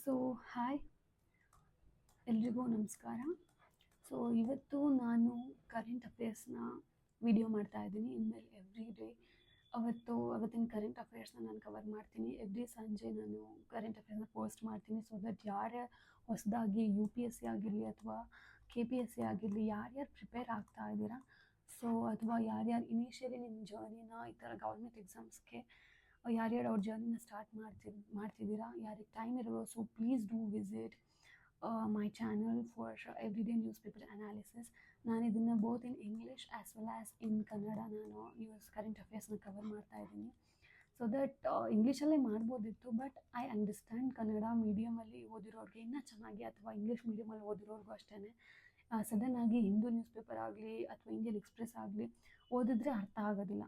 So hi, ಎಲ್ರಿಗೂ ನಮಸ್ಕಾರ. So ಇವತ್ತು ನಾನು ಕರೆಂಟ್ ಅಫೇರ್ಸ್ನ ವಿಡಿಯೋ ಮಾಡ್ತಾ ಇದ್ದೀನಿ. ಇನ್ಮೇಲೆ ಎವ್ರಿ ಡೇ ಅವತ್ತಿನ ಕರೆಂಟ್ ಅಫೇರ್ಸ್ನ ನಾನು ಕವರ್ ಮಾಡ್ತೀನಿ. ಎವ್ರಿ ಸಂಜೆ ನಾನು ಕರೆಂಟ್ ಅಫೇರ್ಸ್ನ ಪೋಸ್ಟ್ ಮಾಡ್ತೀನಿ. ಸೊ ದಟ್ ಯಾರ್ಯಾರು ಹೊಸದಾಗಿ UPSC ಆಗಿರಲಿ ಅಥವಾ KPSC ಆಗಿರಲಿ ಯಾರ್ಯಾರು ಪ್ರಿಪೇರ್ ಆಗ್ತಾ ಇದ್ದೀರಾ, ಸೊ ಅಥವಾ ಯಾರ್ಯಾರು ಇನಿಷಿಯಲಿ ನಿಮ್ಮ ಜರ್ನಿನ ಈ ಥರ ಗೌರ್ಮೆಂಟ್ ಎಕ್ಸಾಮ್ಸ್ಗೆ ಯಾರ್ಯಾರು ಅವ್ರ ಜರ್ನಿನ ಸ್ಟಾರ್ಟ್ ಮಾಡ್ತಿದ್ದೀರಾ, ಯಾರಿಗೆ ಟೈಮ್ ಇರೋ, so please do visit my channel for everyday news paper analysis. ನಾನು ಇದನ್ನು both in English as well as ಇನ್ ಕನ್ನಡ ನಾನು ಕರೆಂಟ್ ಅಫೇರ್ಸ್ನ ಕವರ್ ಮಾಡ್ತಾ ಇದ್ದೀನಿ. ಸೊ ದಟ್ ಇಂಗ್ಲೀಷಲ್ಲೇ ಮಾಡ್ಬೋದಿತ್ತು, ಬಟ್ ಐ ಅಂಡರ್ಸ್ಟ್ಯಾಂಡ್ ಕನ್ನಡ ಮೀಡಿಯಮಲ್ಲಿ ಓದಿರೋರಿಗೆ ಇನ್ನೂ ಚೆನ್ನಾಗಿ, ಅಥವಾ ಇಂಗ್ಲೀಷ್ ಮೀಡಿಯಮಲ್ಲಿ ಓದಿರೋರ್ಗೂ ಅಷ್ಟೇ ಸಡನ್ನಾಗಿ ಹಿಂದೂ ನ್ಯೂಸ್ ಪೇಪರ್ ಆಗಲಿ ಅಥವಾ ಇಂಡಿಯನ್ ಎಕ್ಸ್ಪ್ರೆಸ್ ಆಗಲಿ ಓದಿದ್ರೆ ಅರ್ಥ ಆಗೋದಿಲ್ಲ.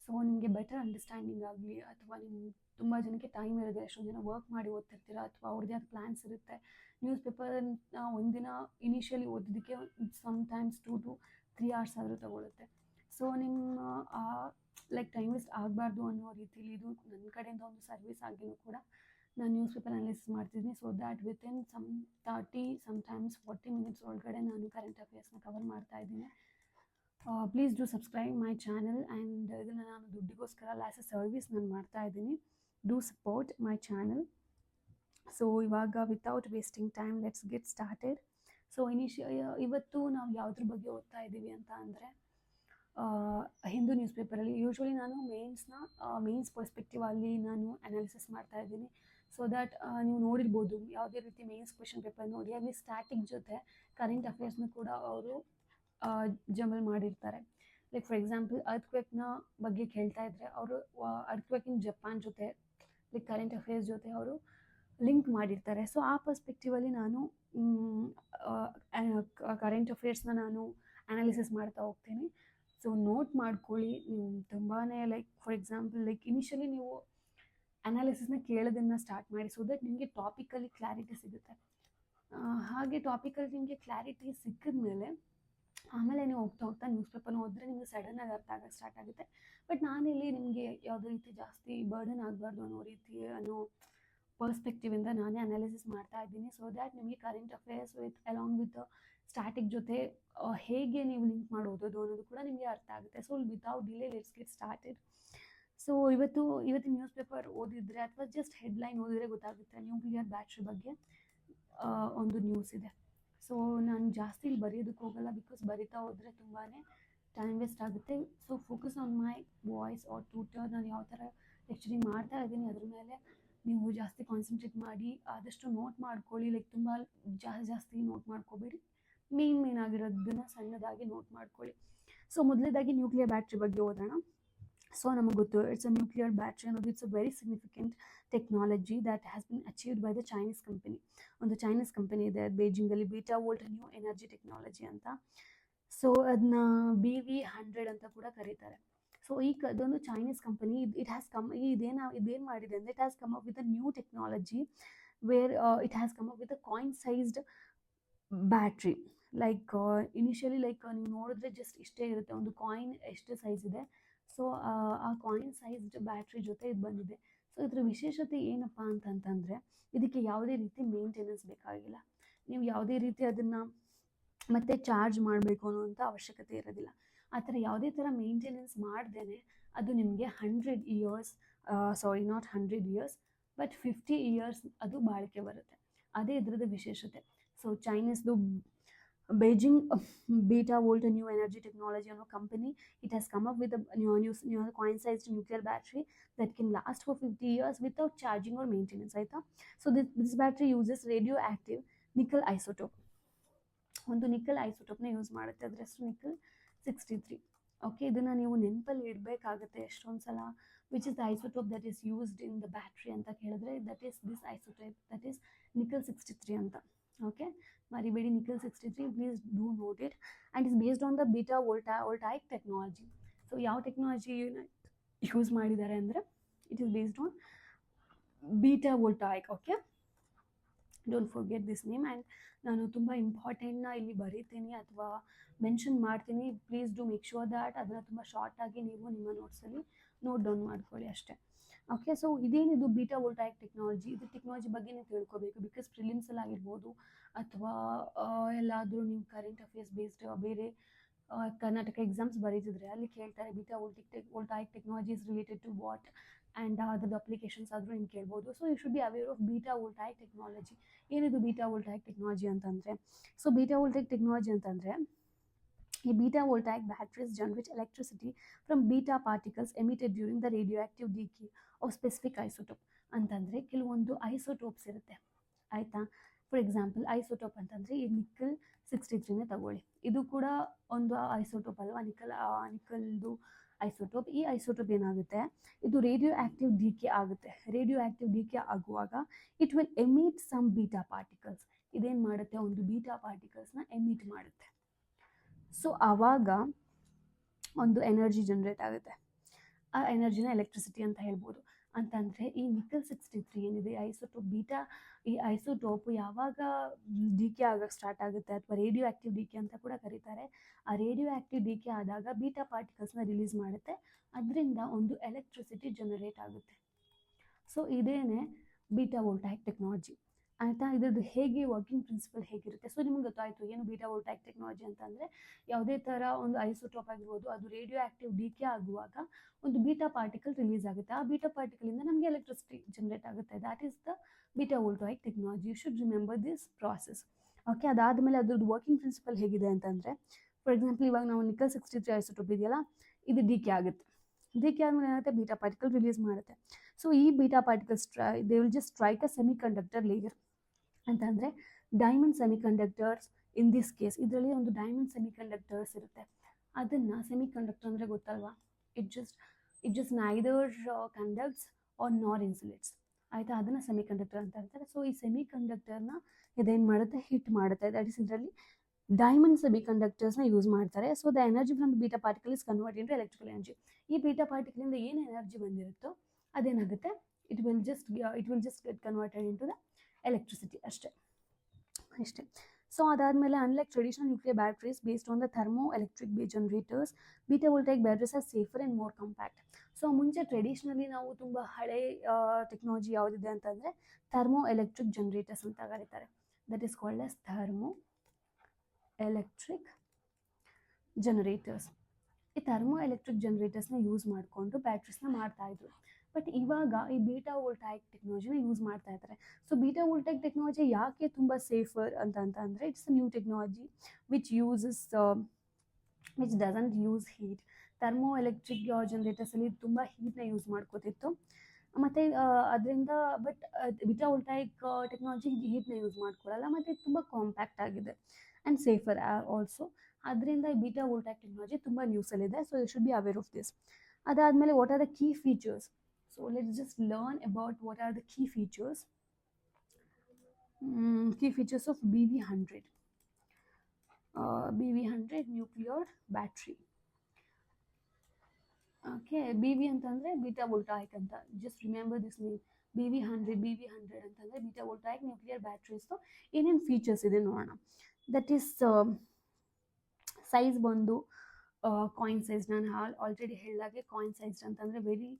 ಸೊ ನಿಮಗೆ ಬೆಟರ್ ಅಂಡರ್ಸ್ಟ್ಯಾಂಡಿಂಗ್ ಆಗಲಿ, ಅಥವಾ ನಿಮ್ಗೆ ತುಂಬ ಜನಕ್ಕೆ ಟೈಮ್ ಇರುತ್ತೆ, ಎಷ್ಟೊಂದು ಜನ ವರ್ಕ್ ಮಾಡಿ ಓದ್ತಿರ್ತೀರ, ಅಥವಾ ಅವ್ರದ್ದೇ ಆದ ಪ್ಲ್ಯಾನ್ಸ್ ಇರುತ್ತೆ. ನ್ಯೂಸ್ ಪೇಪರ್ನ ಒಂದಿನ ಇನಿಷಿಯಲಿ ಓದೋದಕ್ಕೆ ಸಮ್ಟೈಮ್ಸ್ 2 to 3 hours ಆದರೂ ತಗೊಳುತ್ತೆ. ಸೊ ನಿಮ್ಮ ಲೈಕ್ ಟೈಮ್ ವೇಸ್ಟ್ ಆಗಬಾರ್ದು ಅನ್ನೋ ರೀತಿಲಿ ಇದು ನನ್ನ ಕಡೆಯಿಂದ ಒಂದು ಸರ್ವಿಸ್ ಆಗಿಯೂ ಕೂಡ ನಾನು ನ್ಯೂಸ್ ಪೇಪರ್ ಅನಾಲಿಸಿಸ್ ಮಾಡ್ತಿದ್ದೀನಿ. So that within 30 sometimes 40 minutes ಒಳಗಡೆ ನಾನು ಕರೆಂಟ್ ಅಫೇರ್ಸ್ನ ಕವರ್ ಮಾಡ್ತಾ ಇದ್ದೀನಿ. Please do subscribe my channel. And ಇದನ್ನು ನಾನು ದುಡ್ಡಿಗೋಸ್ಕರ ಆ್ಯಸ್ ಎ ಸರ್ವಿಸ್ ನಾನು ಮಾಡ್ತಾ ಇದ್ದೀನಿ. Do support my channel. So ಇವಾಗ without wasting time let's get started. So ಇವತ್ತು ನಾವು ಯಾವುದ್ರ ಬಗ್ಗೆ ಓದ್ತಾ ಇದ್ದೀವಿ ಅಂತ ಅಂದರೆ, ಹಿಂದೂ ನ್ಯೂಸ್ ಪೇಪರಲ್ಲಿ ಯೂಶ್ವಲಿ ನಾನು ಮೇನ್ಸ್ ಪರ್ಸ್ಪೆಕ್ಟಿವಲ್ಲಿ ನಾನು ಅನಾಲಿಸಿಸ್ ಮಾಡ್ತಾ ಇದ್ದೀನಿ. ಸೊ ದ್ಯಾಟ್ ನೀವು ನೋಡಿರ್ಬೋದು, ಯಾವುದೇ ರೀತಿ ಮೇನ್ಸ್ ಕ್ವೆಶನ್ ಪೇಪರ್ ನೋಡಿ ಅಲ್ಲಿ ಸ್ಟ್ಯಾಟಿಕ್ ಜೊತೆ ಕರೆಂಟ್ ಅಫೇರ್ಸ್ನ ಕೂಡ ಅವರು ಜಂಬಲ್ ಮಾಡಿರ್ತಾರೆ. ಲೈಕ್ ಫಾರ್ ಎಕ್ಸಾಂಪಲ್ ಅರ್ಥಕ್ವೇಕ್ನ ಬಗ್ಗೆ ಕೇಳ್ತಾ ಇದ್ದರೆ ಅವರು ಅರ್ಥಕ್ವೇಕ್ ಇನ್ ಜಪಾನ್ ಜೊತೆ ಲೈಕ್ ಕರೆಂಟ್ ಅಫೇರ್ಸ್ ಜೊತೆ ಅವರು ಲಿಂಕ್ ಮಾಡಿರ್ತಾರೆ. ಸೊ ಆ ಪರ್ಸ್ಪೆಕ್ಟಿವಲ್ಲಿ ನಾನು ಕರೆಂಟ್ ಅಫೇರ್ಸ್ನ ನಾನು ಅನಾಲಿಸಿಸ್ ಮಾಡ್ತಾ ಹೋಗ್ತೀನಿ. ಸೊ ನೋಟ್ ಮಾಡ್ಕೊಳ್ಳಿ. ನೀವು ತುಂಬಾ like for example like initially ನೀವು ಅನಾಲಿಸಿಸ್ನ ಕೇಳೋದನ್ನು ಸ್ಟಾರ್ಟ್ ಮಾಡಿ, ಸೊ ದಟ್ ನಿಮಗೆ ಟಾಪಿಕಲ್ಲಿ ಕ್ಲಾರಿಟಿ ಸಿಗುತ್ತೆ. ಹಾಗೆ ಟಾಪಿಕಲ್ಲಿ ನಿಮಗೆ ಕ್ಲಾರಿಟಿ ಸಿಕ್ಕಿದ ಮೇಲೆ ಆಮೇಲೆ ನೀವು ಹೋಗ್ತಾ ನ್ಯೂಸ್ ಪೇಪರ್ನ ಓದಿದ್ರೆ ನಿಮಗೆ ಸಡನ್ನಾಗಿ ಅರ್ಥ ಆಗೋಕ್ಕೆ ಸ್ಟಾರ್ಟ್ ಆಗುತ್ತೆ. ಬಟ್ ನಾನಿಲ್ಲಿ ನಿಮಗೆ ಯಾವುದೇ ರೀತಿ ಜಾಸ್ತಿ ಬರ್ಡನ್ ಆಗಬಾರ್ದು ಅನ್ನೋ ಪರ್ಸ್ಪೆಕ್ಟಿವಿಂದ ನಾನೇ ಅನಾಲಿಸಿಸ್ ಮಾಡ್ತಾ ಇದ್ದೀನಿ. ಸೊ ದ್ಯಾಟ್ ನಿಮಗೆ current affairs along with static ಜೊತೆ ಹೇಗೆ ನೀವು ಲಿಂಕ್ ಮಾಡಿ ಓದೋದು ಅನ್ನೋದು ಕೂಡ ನಿಮಗೆ ಅರ್ಥ ಆಗುತ್ತೆ. So without delay let's get started. So ಇವತ್ತಿನ ನ್ಯೂಸ್ ಪೇಪರ್ ಓದಿದರೆ ಅಥವಾ ಜಸ್ಟ್ ಹೆಡ್ಲೈನ್ ಓದಿದರೆ ಗೊತ್ತಾಗುತ್ತೆ, ನ್ಯೂಕ್ಲಿಯರ್ ಬ್ಯಾಟ್ರಿ ಬಗ್ಗೆ ಒಂದು ನ್ಯೂಸ್ ಇದೆ. ಸೊ ನಾನು ಜಾಸ್ತಿ ಇಲ್ಲಿ ಬರೆಯೋದಕ್ಕೆ ಹೋಗಲ್ಲ, ಬಿಕಾಸ್ ಬರಿತಾ ಹೋದರೆ ತುಂಬಾ ಟೈಮ್ ವೇಸ್ಟ್ ಆಗುತ್ತೆ. So focus on my voice or tutor. ನಾನು ಯಾವ ಥರ ಲೆಕ್ಚರಿಂಗ್ ಮಾಡ್ತಾ ಇದ್ದೀನಿ ಅದ್ರ ಮೇಲೆ ನೀವು ಜಾಸ್ತಿ ಕಾನ್ಸಂಟ್ರೇಟ್ ಮಾಡಿ ಆದಷ್ಟು ನೋಟ್ ಮಾಡ್ಕೊಳ್ಳಿ. ಲೈಕ್ ತುಂಬ ಜಾಸ್ತಿ ನೋಟ್ ಮಾಡ್ಕೋಬೇಡಿ, ಮೇನ್ ಆಗಿರೋದನ್ನ ಸಣ್ಣದಾಗಿ ನೋಟ್ ಮಾಡ್ಕೊಳ್ಳಿ. ಸೊ ಮೊದಲನೇದಾಗಿ ನ್ಯೂಕ್ಲಿಯರ್ ಬ್ಯಾಟ್ರಿ ಬಗ್ಗೆ ಓದೋಣ. ಸೊ ನಮಗೆ ಗೊತ್ತು, ಇಟ್ಸ್ ಅ ನ್ಯೂಕ್ಲಿಯರ್ ಬ್ಯಾಟ್ರಿ ಅನ್ನೋದು it's a very significant technology that has been achieved by the Chinese company. ಒಂದು ಚೈನೀಸ್ ಕಂಪನಿ ಇದೆ ಬೇಜಿಂಗಲ್ಲಿ, beta volt new energy technology ಅಂತ. ಸೊ ಅದನ್ನ BV100 ಅಂತ ಕೂಡ ಕರೀತಾರೆ. ಸೊ ಅದೊಂದು ಚೈನೀಸ್ ಕಂಪನಿ. ಇಟ್ ಹ್ಯಾಸ್ ಇದೇನು ಮಾಡಿದೆ ಅಂದರೆ, it has come up with a new technology where it has come up with a coin sized battery. Like initially like ನೀವು ನೋಡಿದ್ರೆ ಜಸ್ಟ್ ಇಷ್ಟೇ ಇರುತ್ತೆ, ಒಂದು ಕಾಯಿನ್ ಎಷ್ಟು ಸೈಜ್ ಇದೆ. ಸೊ ಆ ಕಾಯಿನ್ ಸೈಜ್ಡ್ ಬ್ಯಾಟ್ರಿ ಜೊತೆ ಇದು ಬಂದಿದೆ. ಸೊ ಇದ್ರ ವಿಶೇಷತೆ ಏನಪ್ಪ ಅಂತಂತಂದರೆ, ಇದಕ್ಕೆ ಯಾವುದೇ ರೀತಿ ಮೇಂಟೆನೆನ್ಸ್ ಬೇಕಾಗಿಲ್ಲ. ನೀವು ಯಾವುದೇ ರೀತಿ ಅದನ್ನು ಮತ್ತೆ ಚಾರ್ಜ್ ಮಾಡಬೇಕು ಅನ್ನೋಂಥ ಅವಶ್ಯಕತೆ ಇರೋದಿಲ್ಲ. ಆ ಥರ ಯಾವುದೇ ಥರ ಮೇಂಟೆನೆನ್ಸ್ ಮಾಡ್ದೇ ಅದು ನಿಮಗೆ 100 years, not 100 years but 50 years ಅದು ಬಾಳಿಕೆ ಬರುತ್ತೆ. ಅದೇ ಇದರದ್ದು ವಿಶೇಷತೆ. ಸೊ ಚೈನೀಸ್ದು Beijing Beta Volt New Energy Technology company, it has come up with a new coin-sized nuclear battery that can last for 50 years without charging or maintenance. So this battery uses radioactive nickel isotope. ಒಂದು nickel ಐಸೋಟೋಪ್ನ use ಮಾಡುತ್ತೆ, ಅದರ ಹೆಸರು nickel 63. Okay, ಇದನ್ನು ನೀವು ನೆನಪಲ್ಲಿ ಇಡಬೇಕಾಗುತ್ತೆ ಎಷ್ಟೊಂದು ಸಲ. Which is the isotope that is used in the battery ಅಂತ ಕೇಳಿದ್ರೆ, that is this isotope, that is nickel 63 ಅಂತ. ಓಕೆ, ಮರಿಬೇಡಿ, nickel 63, please do note it. And is based on the beta voltaic technology. So ಯಾವ ಟೆಕ್ನಾಲಜಿನ use ಮಾಡಿದ್ದಾರೆ ಅಂದರೆ, it is based on beta voltaic. Okay, don't forget this name. And ನಾನು ತುಂಬ ಇಂಪಾರ್ಟೆಂಟ್ನ ಇಲ್ಲಿ ಬರೀತೀನಿ ಅಥವಾ ಮೆನ್ಷನ್ ಮಾಡ್ತೀನಿ. Please do make sure that ಅದನ್ನು ತುಂಬ ಶಾರ್ಟಾಗಿ ನೀವು ನಿಮ್ಮ ನೋಟ್ಸಲ್ಲಿ ನೋಟ್ ಡೌನ್ ಮಾಡ್ಕೊಳ್ಳಿ ಅಷ್ಟೇ. ಓಕೆ, ಸೊ ಇದೇನಿದು ಬೀಟಾ ವೋಲ್ಟಾಯಿಕ್ ಟೆಕ್ನಾಲಜಿ, ಇದು ಟೆಕ್ನಾಲಜಿ ಬಗ್ಗೆ ನೀವು ತಿಳ್ಕೊಬೇಕು. ಬಿಕಾಸ್ ಪ್ರಿಲಿಮ್ಸಲ್ಲಿ ಆಗಿರ್ಬೋದು ಅಥವಾ ಎಲ್ಲಾದರೂ ನೀವು ಕರೆಂಟ್ ಅಫೇರ್ಸ್ ಬೇಸ್ಡ್ ಬೇರೆ ಕರ್ನಾಟಕ ಎಕ್ಸಾಮ್ಸ್ ಬರೀತಿದ್ರೆ ಅಲ್ಲಿ ಕೇಳ್ತಾರೆ beta voltaic technology is related to what and ಅದ್ರದ್ದು ಅಪ್ಲಿಕೇಶನ್ಸ್ ಆದರೂ ನೀವು ಕೇಳ್ಬೋದು. So you should be aware of beta voltaic technology. ಏನಿದು ಬೀಟಾ ವೋಲ್ಟಾಯಿಕ್ ಟೆಕ್ನಾಲಜಿ ಅಂತಂದರೆ, ಸೊ ಬೀಟಾ ವೋಲ್ಟಾಯಿಕ್ ಟೆಕ್ನಾಲಜಿ ಅಂತಂದರೆ ಈ beta voltaic batteries generate electricity from beta particles emitted during the radioactive decay of specific isotope. ಅಂತಂದರೆ ಕೆಲವೊಂದು isotopes ಇರುತ್ತೆ ಆಯಿತಾ. For example isotope ಅಂತಂದರೆ ಈ ನಿಕ್ಕಲ್ 63ನೇ ತಗೊಳ್ಳಿ, ಇದು ಕೂಡ ಒಂದು ಐಸೋಟೋಪ್ ಅಲ್ವಾ, ನಿಕ್ಕಲ್ದು ಐಸೋಟೋಪ್. ಈ ಐಸೋಟೋಪ್ ಏನಾಗುತ್ತೆ, ಇದು ರೇಡಿಯೋ ಆ್ಯಕ್ಟಿವ್ ಡಿಕೆ ಆಗುತ್ತೆ. ರೇಡಿಯೋ ಆ್ಯಕ್ಟಿವ್ ಡಿಕೆ ಆಗುವಾಗ it will emit some beta particles. ಇದೇನು ಮಾಡುತ್ತೆ, ಒಂದು ಬೀಟಾ ಪಾರ್ಟಿಕಲ್ಸ್ನ ಎಮಿಟ್ ಮಾಡುತ್ತೆ. ಸೊ ಆವಾಗ ಒಂದು ಎನರ್ಜಿ ಜನ್ರೇಟ್ ಆಗುತ್ತೆ. ಆ ಎನರ್ಜಿನ ಎಲೆಕ್ಟ್ರಿಸಿಟಿ ಅಂತ ಹೇಳ್ಬೋದು. ಅಂತಂದರೆ ಈ ನಿಕ್ಕಲ್ 63 ಏನಿದೆ ಈ ಐಸೋಟೋಪ್ ಯಾವಾಗ ಡಿಕೆ ಆಗಕ್ಕೆ ಸ್ಟಾರ್ಟ್ ಆಗುತ್ತೆ ಅಥವಾ ರೇಡಿಯೋ ಆ್ಯಕ್ಟಿವ್ ಡಿಕೆ ಅಂತ ಕೂಡ ಕರೀತಾರೆ. ಆ ರೇಡಿಯೋ ಆ್ಯಕ್ಟಿವ್ ಡಿಕೆ ಆದಾಗ ಬೀಟಾ ಪಾರ್ಟಿಕಲ್ಸ್ನ ರಿಲೀಸ್ ಮಾಡುತ್ತೆ, ಅದರಿಂದ ಒಂದು ಎಲೆಕ್ಟ್ರಿಸಿಟಿ ಜನರೇಟ್ ಆಗುತ್ತೆ. ಸೊ ಇದೇನೇ ಬೀಟಾ ವೋಲ್ಟಾಯಿಕ್ ಟೆಕ್ನಾಲಜಿ ಆಯಿತಾ. ಇದ್ರದ್ದು ಹೇಗೆ ವರ್ಕಿಂಗ್ ಪ್ರಿನ್ಸಿಪಲ್ ಹೇಗಿರುತ್ತೆ, ಸೊ ನಿಮ್ಗೆ ಗೊತ್ತಾಯಿತು ಏನು ಬೀಟಾ ವೋಲ್ಟಾಯಿಕ್ ಟೆಕ್ನಾಲಜಿ ಅಂತಂದರೆ, ಯಾವುದೇ ಥರ ಒಂದು ಐಸೋಟೋಪ್ ಆಗಿರ್ಬೋದು ಅದು ರೇಡಿಯೋ ಆ್ಯಕ್ಟಿವ್ ಡಿಕೆ ಆಗುವಾಗ ಒಂದು ಬೀಟಾ ಪಾರ್ಟಿಕಲ್ ರಿಲೀಸ್ ಆಗುತ್ತೆ. ಆ ಬೀಟಾ ಪಾರ್ಟಿಕಲಿಂದ ನಮಗೆ ಎಲೆಕ್ಟ್ರಿಸಿಟಿ ಜನರೇಟ್ ಆಗುತ್ತೆ. That is the beta voltaic technology. You should remember this process. Okay, ಅದಾದಮೇಲೆ ಅದ್ರದ್ದು ವರ್ಕಿಂಗ್ ಪ್ರಿನ್ಸಿಪಲ್ ಹೇಗಿದೆ ಅಂತಂದರೆ, ಫಾರ್ ಎಕ್ಸಾಂಪಲ್ ಇವಾಗ ನಾವು ನಿಕ್ಕಲ್ 63 ಐಸೋಟೋಪ್ ಇದೆಯಲ್ಲ, ಇದು ಡಿಕೆ ಆಗುತ್ತೆ. ಡಿಕೆ ಆದಮೇಲೆ ಏನಾಗುತ್ತೆ, ಬೀಟಾ ಪಾರ್ಟಿಕಲ್ ರಿಲೀಸ್ ಮಾಡುತ್ತೆ. ಸೊ ಈ beta particles they will just strike a semiconductor layer. ಅಂತಂದರೆ diamond semiconductors in this case, ಇದರಲ್ಲಿ ಒಂದು ಡೈಮಂಡ್ ಸೆಮಿ ಕಂಡಕ್ಟರ್ಸ್ ಇರುತ್ತೆ. ಅದನ್ನು ಸೆಮಿ ಕಂಡಕ್ಟರ್ ಅಂದರೆ ಗೊತ್ತಲ್ವಾ, it just neither conducts or nor insulates ಆಯಿತಾ, ಅದನ್ನು ಸೆಮಿ ಕಂಡಕ್ಟರ್ ಅಂತ ಹೇಳ್ತಾರೆ. ಸೊ ಈ ಸೆಮಿ ಕಂಡಕ್ಟರ್ನ ಇದೇನು ಮಾಡುತ್ತೆ, ಹಿಟ್ ಮಾಡುತ್ತೆ. ದಟ್ ಇಸ್ ಇದರಲ್ಲಿ ಡೈಮಂಡ್ ಸೆಮಿ ಕಂಡಕ್ಟರ್ಸ್ನ ಯೂಸ್ ಮಾಡ್ತಾರೆ. So the energy from beta particle is convert into electrical energy. ಈ ಬೀಟಾ ಪಾರ್ಟಿಕಲಿಂದ ಏನು ಎನರ್ಜಿ ಬಂದಿರುತ್ತೋ ಅದೇನಾಗುತ್ತೆ, it will just get converted into the electricity ಅಷ್ಟೇ. ಸೊ ಅದಾದಮೇಲೆ unlike traditional nuclear batteries based on the thermo electric generators, beta voltaic batteries are safer and more compact. So ಮುಂಚೆ traditionally ನಾವು ತುಂಬ ಹಳೆ ಟೆಕ್ನಾಲಜಿ ಯಾವುದಿದೆ ಅಂತಂದರೆ ಥರ್ಮೋ ಎಲೆಕ್ಟ್ರಿಕ್ ಜನರೇಟರ್ಸ್ ಅಂತ ಕರೀತಾರೆ. That is called as thermo electric generators. ಈ thermo electric ಜನರೇಟರ್ಸ್ನ use ಮಾಡಿಕೊಂಡು ಬ್ಯಾಟ್ರೀಸ್ನ ಮಾಡ್ತಾಯಿದ್ರು. ಬಟ್ ಇವಾಗ ಈ ಬೀಟಾ ವೋಲ್ಟಾಯಿಕ್ ಟೆಕ್ನಾಲಜಿನ ಯೂಸ್ ಮಾಡ್ತಾ ಇದ್ದಾರೆ. ಸೊ ಬೀಟಾ ವೋಲ್ಟಾಯಿಕ್ ಟೆಕ್ನಾಲಜಿ ಯಾಕೆ ತುಂಬ ಸೇಫರ್ ಅಂತಂದರೆ, it's a new technology which doesn't use heat. Thermoelectric ಜನರೇಟರ್ಸಲ್ಲಿ ತುಂಬ ಹೀಟ್ನ ಯೂಸ್ ಮಾಡ್ಕೋತಿತ್ತು ಮತ್ತು ಅದರಿಂದ ಬಟ್ ಬೀಟಾ ವೋಲ್ಟಾಯಿಕ್ ಟೆಕ್ನಾಲಜಿ ಹೀಟ್ನ ಯೂಸ್ ಮಾಡ್ಕೊಳ್ಳಲ್ಲ ಮತ್ತು ಇದು ತುಂಬ ಕಾಂಪ್ಯಾಕ್ಟ್ ಆಗಿದೆ ಆ್ಯಂಡ್ ಸೇಫರ್ ಆಲ್ಸೋ. ಅದರಿಂದ ಈ ಬೀಟಾ ವೋಲ್ಟಾಯಿಕ್ ಟೆಕ್ನಾಲಜಿ ತುಂಬ ನ್ಯೂಸಲ್ಲಿದೆ. So you should be aware of this. ಅದಾದಮೇಲೆ what are the key features. So let's just learn about what are the key features. Key features of BV100. BV100 nuclear battery. Okay, BV ಅಂತಂದರೆ beta voltaic ಅಂತ. Just remember this name, BV100 ಅಂತಂದರೆ beta voltaic nuclear ಬ್ಯಾಟ್ರೀಸ್ದು ಏನೇನು features ಇದೆ ನೋಡೋಣ. That is size ಬಂದು coin size. ನಾನು already ಹೇಳಿದಾಗೆ coin size ಅಂತಂದರೆ ವೆರಿ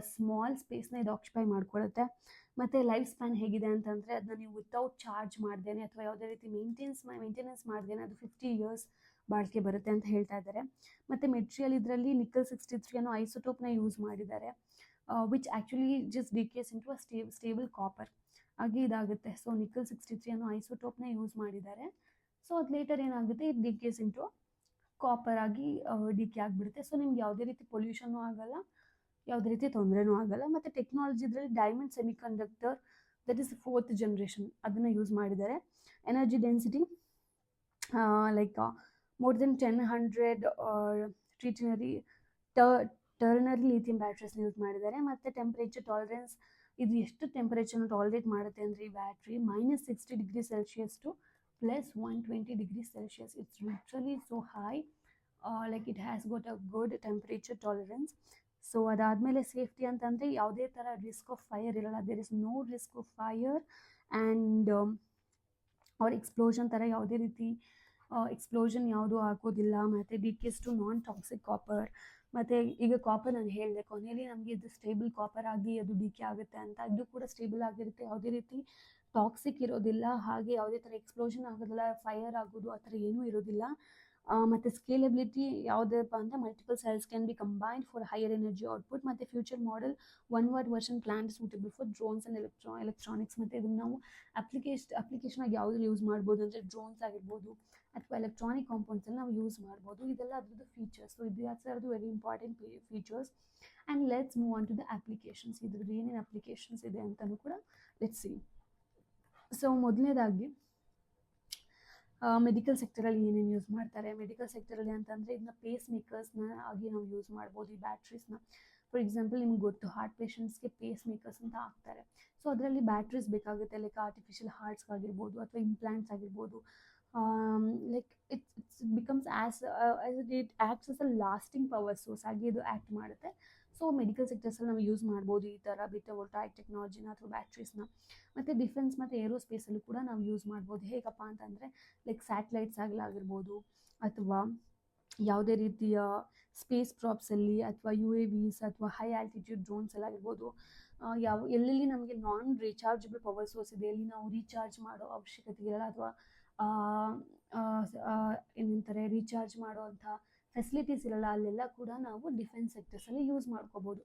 ಸ್ಮಾಲ್ ಸ್ಪೇಸ್ನ ಇದು ಆಕ್ಯುಪೈ ಮಾಡ್ಕೊಳ್ಳುತ್ತೆ. ಮತ್ತು ಲೈಫ್ ಸ್ಪ್ಯಾನ್ ಹೇಗಿದೆ ಅಂತಂದರೆ ಅದನ್ನ ನೀವು ವಿತೌಟ್ ಚಾರ್ಜ್ ಮಾಡ್ದೇನೆ ಅಥವಾ ಯಾವುದೇ ರೀತಿ ಮೇಂಟೆನೆನ್ಸ್ ಮಾಡ್ದೇನೆ ಅದು 50 years ಬಾಳಿಕೆ ಬರುತ್ತೆ ಅಂತ ಹೇಳ್ತಾ ಇದ್ದಾರೆ. ಮತ್ತು ಮೆಟೀರಿಯಲ್ ಇದರಲ್ಲಿ ನಿಕ್ಕಲ್ 63 ಅನ್ನೋ ಐಸೋಟೋಪ್ನ ಯೂಸ್ ಮಾಡಿದ್ದಾರೆ, which actually just decays into a stable copper ಆಗಿ ಇದಾಗುತ್ತೆ. ಸೊ ನಿಕ್ಕಲ್ 63 ಅನ್ನೋ ಐಸೋಟೋಪ್ನ ಯೂಸ್ ಮಾಡಿದ್ದಾರೆ. ಸೊ ಅದು ಲೇಟರ್ ಏನಾಗುತ್ತೆ, ಇದು ಡಿಕೇಸ್ ಇಂಟು ಕಾಪರ್ ಆಗಿ ಡಿಕೆ ಆಗಿಬಿಡುತ್ತೆ. ಸೊ ನಿಮ್ಗೆ ಯಾವುದೇ ರೀತಿ ಪೊಲ್ಯೂಷನ್ನು ಆಗಲ್ಲ, ಯಾವುದೇ ರೀತಿ ತೊಂದರೆನೂ ಆಗಲ್ಲ. ಮತ್ತು ಟೆಕ್ನಾಲಜಿ ಇದರಲ್ಲಿ diamond semiconductor, that is 4th generation ಅದನ್ನು ಯೂಸ್ ಮಾಡಿದ್ದಾರೆ. Energy density like more than 1000 ternary lithium ಬ್ಯಾಟ್ರೀಸ್ನ ಯೂಸ್ ಮಾಡಿದ್ದಾರೆ. ಮತ್ತು ಟೆಂಪ್ರೇಚರ್ ಟಾಲರೆನ್ಸ್, ಇದು ಎಷ್ಟು ಟೆಂಪ್ರೇಚರ್ನ ಟಾಲರೇಟ್ ಮಾಡುತ್ತೆ ಅಂದರೆ ಈ battery -60 degrees Celsius to +120 degrees Celsius. It's literally so high, like it has got a good temperature tolerance. So ಅದಾದಮೇಲೆ ಸೇಫ್ಟಿ ಅಂತಂದರೆ ಯಾವುದೇ ಥರ ರಿಸ್ಕ್ ಆಫ್ ಫೈರ್ ಇರೋಲ್ಲ. There is no risk of fire and ಅವ್ರ explosion ಥರ ಯಾವುದೇ ರೀತಿ explosion ಯಾವುದೂ ಆಗೋದಿಲ್ಲ. ಮತ್ತು decays to non toxic copper. ಮತ್ತು ಈಗ ಕಾಪರ್ ನಾನು ಹೇಳಿದೆ ಕೊನೆಯಲ್ಲಿ ನಮಗೆ ಇದು ಸ್ಟೇಬಲ್ ಕಾಪರ್ ಆಗಿ ಅದು ಡಿಕೆ ಆಗುತ್ತೆ ಅಂತ. ಇದು ಕೂಡ ಸ್ಟೇಬಲ್ ಆಗಿರುತ್ತೆ, ಯಾವುದೇ ರೀತಿ ಟಾಕ್ಸಿಕ್ ಇರೋದಿಲ್ಲ, ಹಾಗೆ ಯಾವುದೇ ಥರ ಎಕ್ಸ್ಪ್ಲೋಷನ್ ಆಗೋದಿಲ್ಲ, ಫೈರ್ ಆಗೋದು ಆ ಥರ ಏನೂ ಇರೋದಿಲ್ಲ. ಮತ್ತು ಸ್ಕೇಲೆಬಿಲಿಟಿ ಯಾವುದಪ್ಪ ಅಂದರೆ multiple cells can be combined for higher energy output. ಮತ್ತು future model 1 watt version plant suitable for drones and electronics. ಮತ್ತು ಇದನ್ನು ನಾವು ಅಪ್ಲಿಕೇಶನ್ ಆಗಿ ಯಾವುದ್ರಲ್ಲಿ ಯೂಸ್ ಮಾಡ್ಬೋದು ಅಂದರೆ ಡ್ರೋನ್ಸ್ ಆಗಿರ್ಬೋದು ಅಥವಾ ಎಲೆಕ್ಟ್ರಾನಿಕ್ ಕಾಂಪೌಂಡ್ಸಲ್ಲಿ ನಾವು ಯೂಸ್ ಮಾಡ್ಬೋದು. ಇದೆಲ್ಲ ಅದ್ರದ್ದು ಫೀಚರ್ಸ್. ಸೊ ಇದು ಯಾವ್ದು very important features. And let's move on to the applications. ಇದ್ರದ್ದು ಏನೇನು ಅಪ್ಲಿಕೇಶನ್ಸ್ ಇದೆ ಅಂತಲೂ ಕೂಡ ಲೆಟ್ಸ್ ಸಿ. ಸೊ ಮೊದಲನೇದಾಗಿ ಮೆಡಿಕಲ್ ಸೆಕ್ಟರಲ್ಲಿ ಏನೇನು ಯೂಸ್ ಮಾಡ್ತಾರೆ. ಮೆಡಿಕಲ್ ಸೆಕ್ಟರಲ್ಲಿ ಅಂತಂದರೆ ಇದನ್ನ ಪೇಸ್ ಮೇಕರ್ಸ್ನ ಆಗಿ ನಾವು ಯೂಸ್ ಮಾಡ್ಬೋದು, ಈ ಬ್ಯಾಟ್ರೀಸ್ನ. ಫಾರ್ ಎಕ್ಸಾಂಪಲ್ ನಿಮ್ಗೆ ಗೊತ್ತು, ಹಾರ್ಟ್ ಪೇಷಂಟ್ಸ್ಗೆ ಪೇಸ್ ಮೇಕರ್ಸ್ ಅಂತ ಹಾಕ್ತಾರೆ. ಸೊ ಅದರಲ್ಲಿ ಬ್ಯಾಟ್ರೀಸ್ ಬೇಕಾಗುತ್ತೆ, ಲೈಕ್ ಆರ್ಟಿಫಿಷಿಯಲ್ ಹಾರ್ಟ್ಸ್ಗಾಗಿರ್ಬೋದು ಅಥವಾ ಇಂಪ್ಲಾಂಟ್ಸ್ ಆಗಿರ್ಬೋದು. Like it's becomes as it acts as a lasting power source ಆಗಿ ಇದು ಆ್ಯಕ್ಟ್ ಮಾಡುತ್ತೆ. ಸೊ ಮೆಡಿಕಲ್ ಸೆಕ್ಟರ್ಸಲ್ಲಿ ನಾವು ಯೂಸ್ ಮಾಡ್ಬೋದು ಈ ಥರ ಬೀಟಾ ವೋಲ್ಟಾಯಿಕ್ ಟೆಕ್ನಾಲಜಿನ ಅಥವಾ ಬ್ಯಾಟ್ರೀಸ್ನ. ಮತ್ತು ಡಿಫೆನ್ಸ್ ಮತ್ತು ಏರೋಸ್ಪೇಸಲ್ಲೂ ಕೂಡ ನಾವು ಯೂಸ್ ಮಾಡ್ಬೋದು. ಹೇಗಪ್ಪ ಅಂತಂದರೆ ಲೈಕ್ ಸ್ಯಾಟಲೈಟ್ಸ್ ಆಗಿರ್ಬೋದು ಅಥವಾ ಯಾವುದೇ ರೀತಿಯ ಸ್ಪೇಸ್ ಪ್ರಾಪ್ಸಲ್ಲಿ ಅಥವಾ UAVs ಅಥವಾ ಹೈ ಆಲ್ಟಿಟ್ಯೂಡ್ ಡ್ರೋನ್ಸ್ ಎಲ್ಲ ಆಗಿರ್ಬೋದು. ಎಲ್ಲೆಲ್ಲಿ ನಮಗೆ ನಾನ್ ರೀಚಾರ್ಜಬಲ್ ಪವರ್ ಸೋರ್ಸ್ ಇದೆ, ಎಲ್ಲಿ ನಾವು ರೀಚಾರ್ಜ್ ಮಾಡೋ ಅವಶ್ಯಕತೆ ಇರಲ್ಲ ಅಥವಾ ಏನಂತಾರೆ ರೀಚಾರ್ಜ್ ಮಾಡೋವಂಥ ಫೆಸಿಲಿಟೀಸ್ ಇರಲ್ಲ, ಅಲ್ಲೆಲ್ಲ ಕೂಡ ನಾವು ಡಿಫೆನ್ಸ್ ಸೆಕ್ಟರ್ಸಲ್ಲಿ ಯೂಸ್ ಮಾಡ್ಕೋಬೋದು.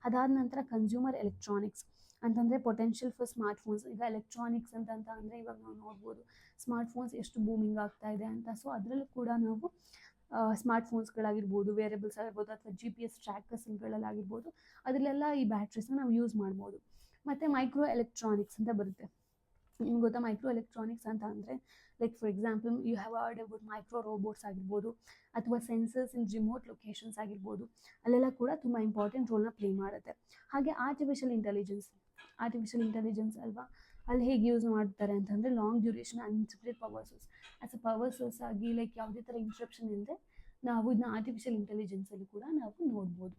ಅದಾದ ನಂತರ ಕನ್ಸ್ಯೂಮರ್ ಎಲೆಕ್ಟ್ರಾನಿಕ್ಸ್ ಅಂತಂದರೆ ಪೊಟೆನ್ಷಿಯಲ್ ಫಾರ್ ಸ್ಮಾರ್ಟ್ ಫೋನ್ಸ್. ಈಗ ಎಲೆಕ್ಟ್ರಾನಿಕ್ಸ್ ಅಂತ ಅಂದರೆ ಇವಾಗ ನಾವು ನೋಡ್ಬೋದು ಸ್ಮಾರ್ಟ್ ಫೋನ್ಸ್ ಎಷ್ಟು ಬೂಮಿಂಗ್ ಆಗ್ತಾ ಇದೆ ಅಂತ. ಸೊ ಅದರಲ್ಲೂ ಕೂಡ ನಾವು ಸ್ಮಾರ್ಟ್ ಫೋನ್ಸ್ಗಳಾಗಿರ್ಬೋದು, ವೇರಿಯಬಲ್ಸ್ ಆಗಿರ್ಬೋದು ಅಥವಾ GPS ಟ್ರ್ಯಾಕರ್ಸ್ಗಳಲ್ಲಾಗಿರ್ಬೋದು, ಅದರಲ್ಲೆಲ್ಲ ಈ ಬ್ಯಾಟ್ರೀಸ್ನ ನಾವು ಯೂಸ್ ಮಾಡ್ಬೋದು. ಮತ್ತು ಮೈಕ್ರೋ ಎಲೆಕ್ಟ್ರಾನಿಕ್ಸ್ ಅಂತ ಬರುತ್ತೆ. ನಿಮ್ಗೆ ಗೊತ್ತಾ ಮೈಕ್ರೋ ಎಲೆಕ್ಟ್ರಾನಿಕ್ಸ್ ಅಂತ ಅಂದರೆ like for example you have heard about micro robots ಆಗಿರ್ಬೋದು ಅಥವಾ ಸೆನ್ಸರ್ಸ್ ಇನ್ ರಿಮೋಟ್ ಲೊಕೇಶನ್ಸ್ ಆಗಿರ್ಬೋದು. ಅಲ್ಲೆಲ್ಲ ಕೂಡ ತುಂಬ ಇಂಪಾರ್ಟೆಂಟ್ ರೋಲ್ನ ಪ್ಲೇ ಮಾಡುತ್ತೆ. ಹಾಗೆ ಆರ್ಟಿಫಿಷಿಯಲ್ ಇಂಟೆಲಿಜೆನ್ಸ್ ಅಲ್ವಾ, ಅಲ್ಲಿ ಹೇಗೆ ಯೂಸ್ ಮಾಡ್ತಾರೆ ಅಂತಂದರೆ long duration unlimited power source as a power source ಆಗಿ, ಲೈಕ್ ಯಾವುದೇ ಥರ ಇಂಟ್ರಪ್ಷನ್ ಇಲ್ಲದೆ ನಾವು ಇದನ್ನ ಆರ್ಟಿಫಿಷಿಯಲ್ ಇಂಟೆಲಿಜೆನ್ಸಲ್ಲಿ ಕೂಡ ನಾವು ನೋಡ್ಬೋದು.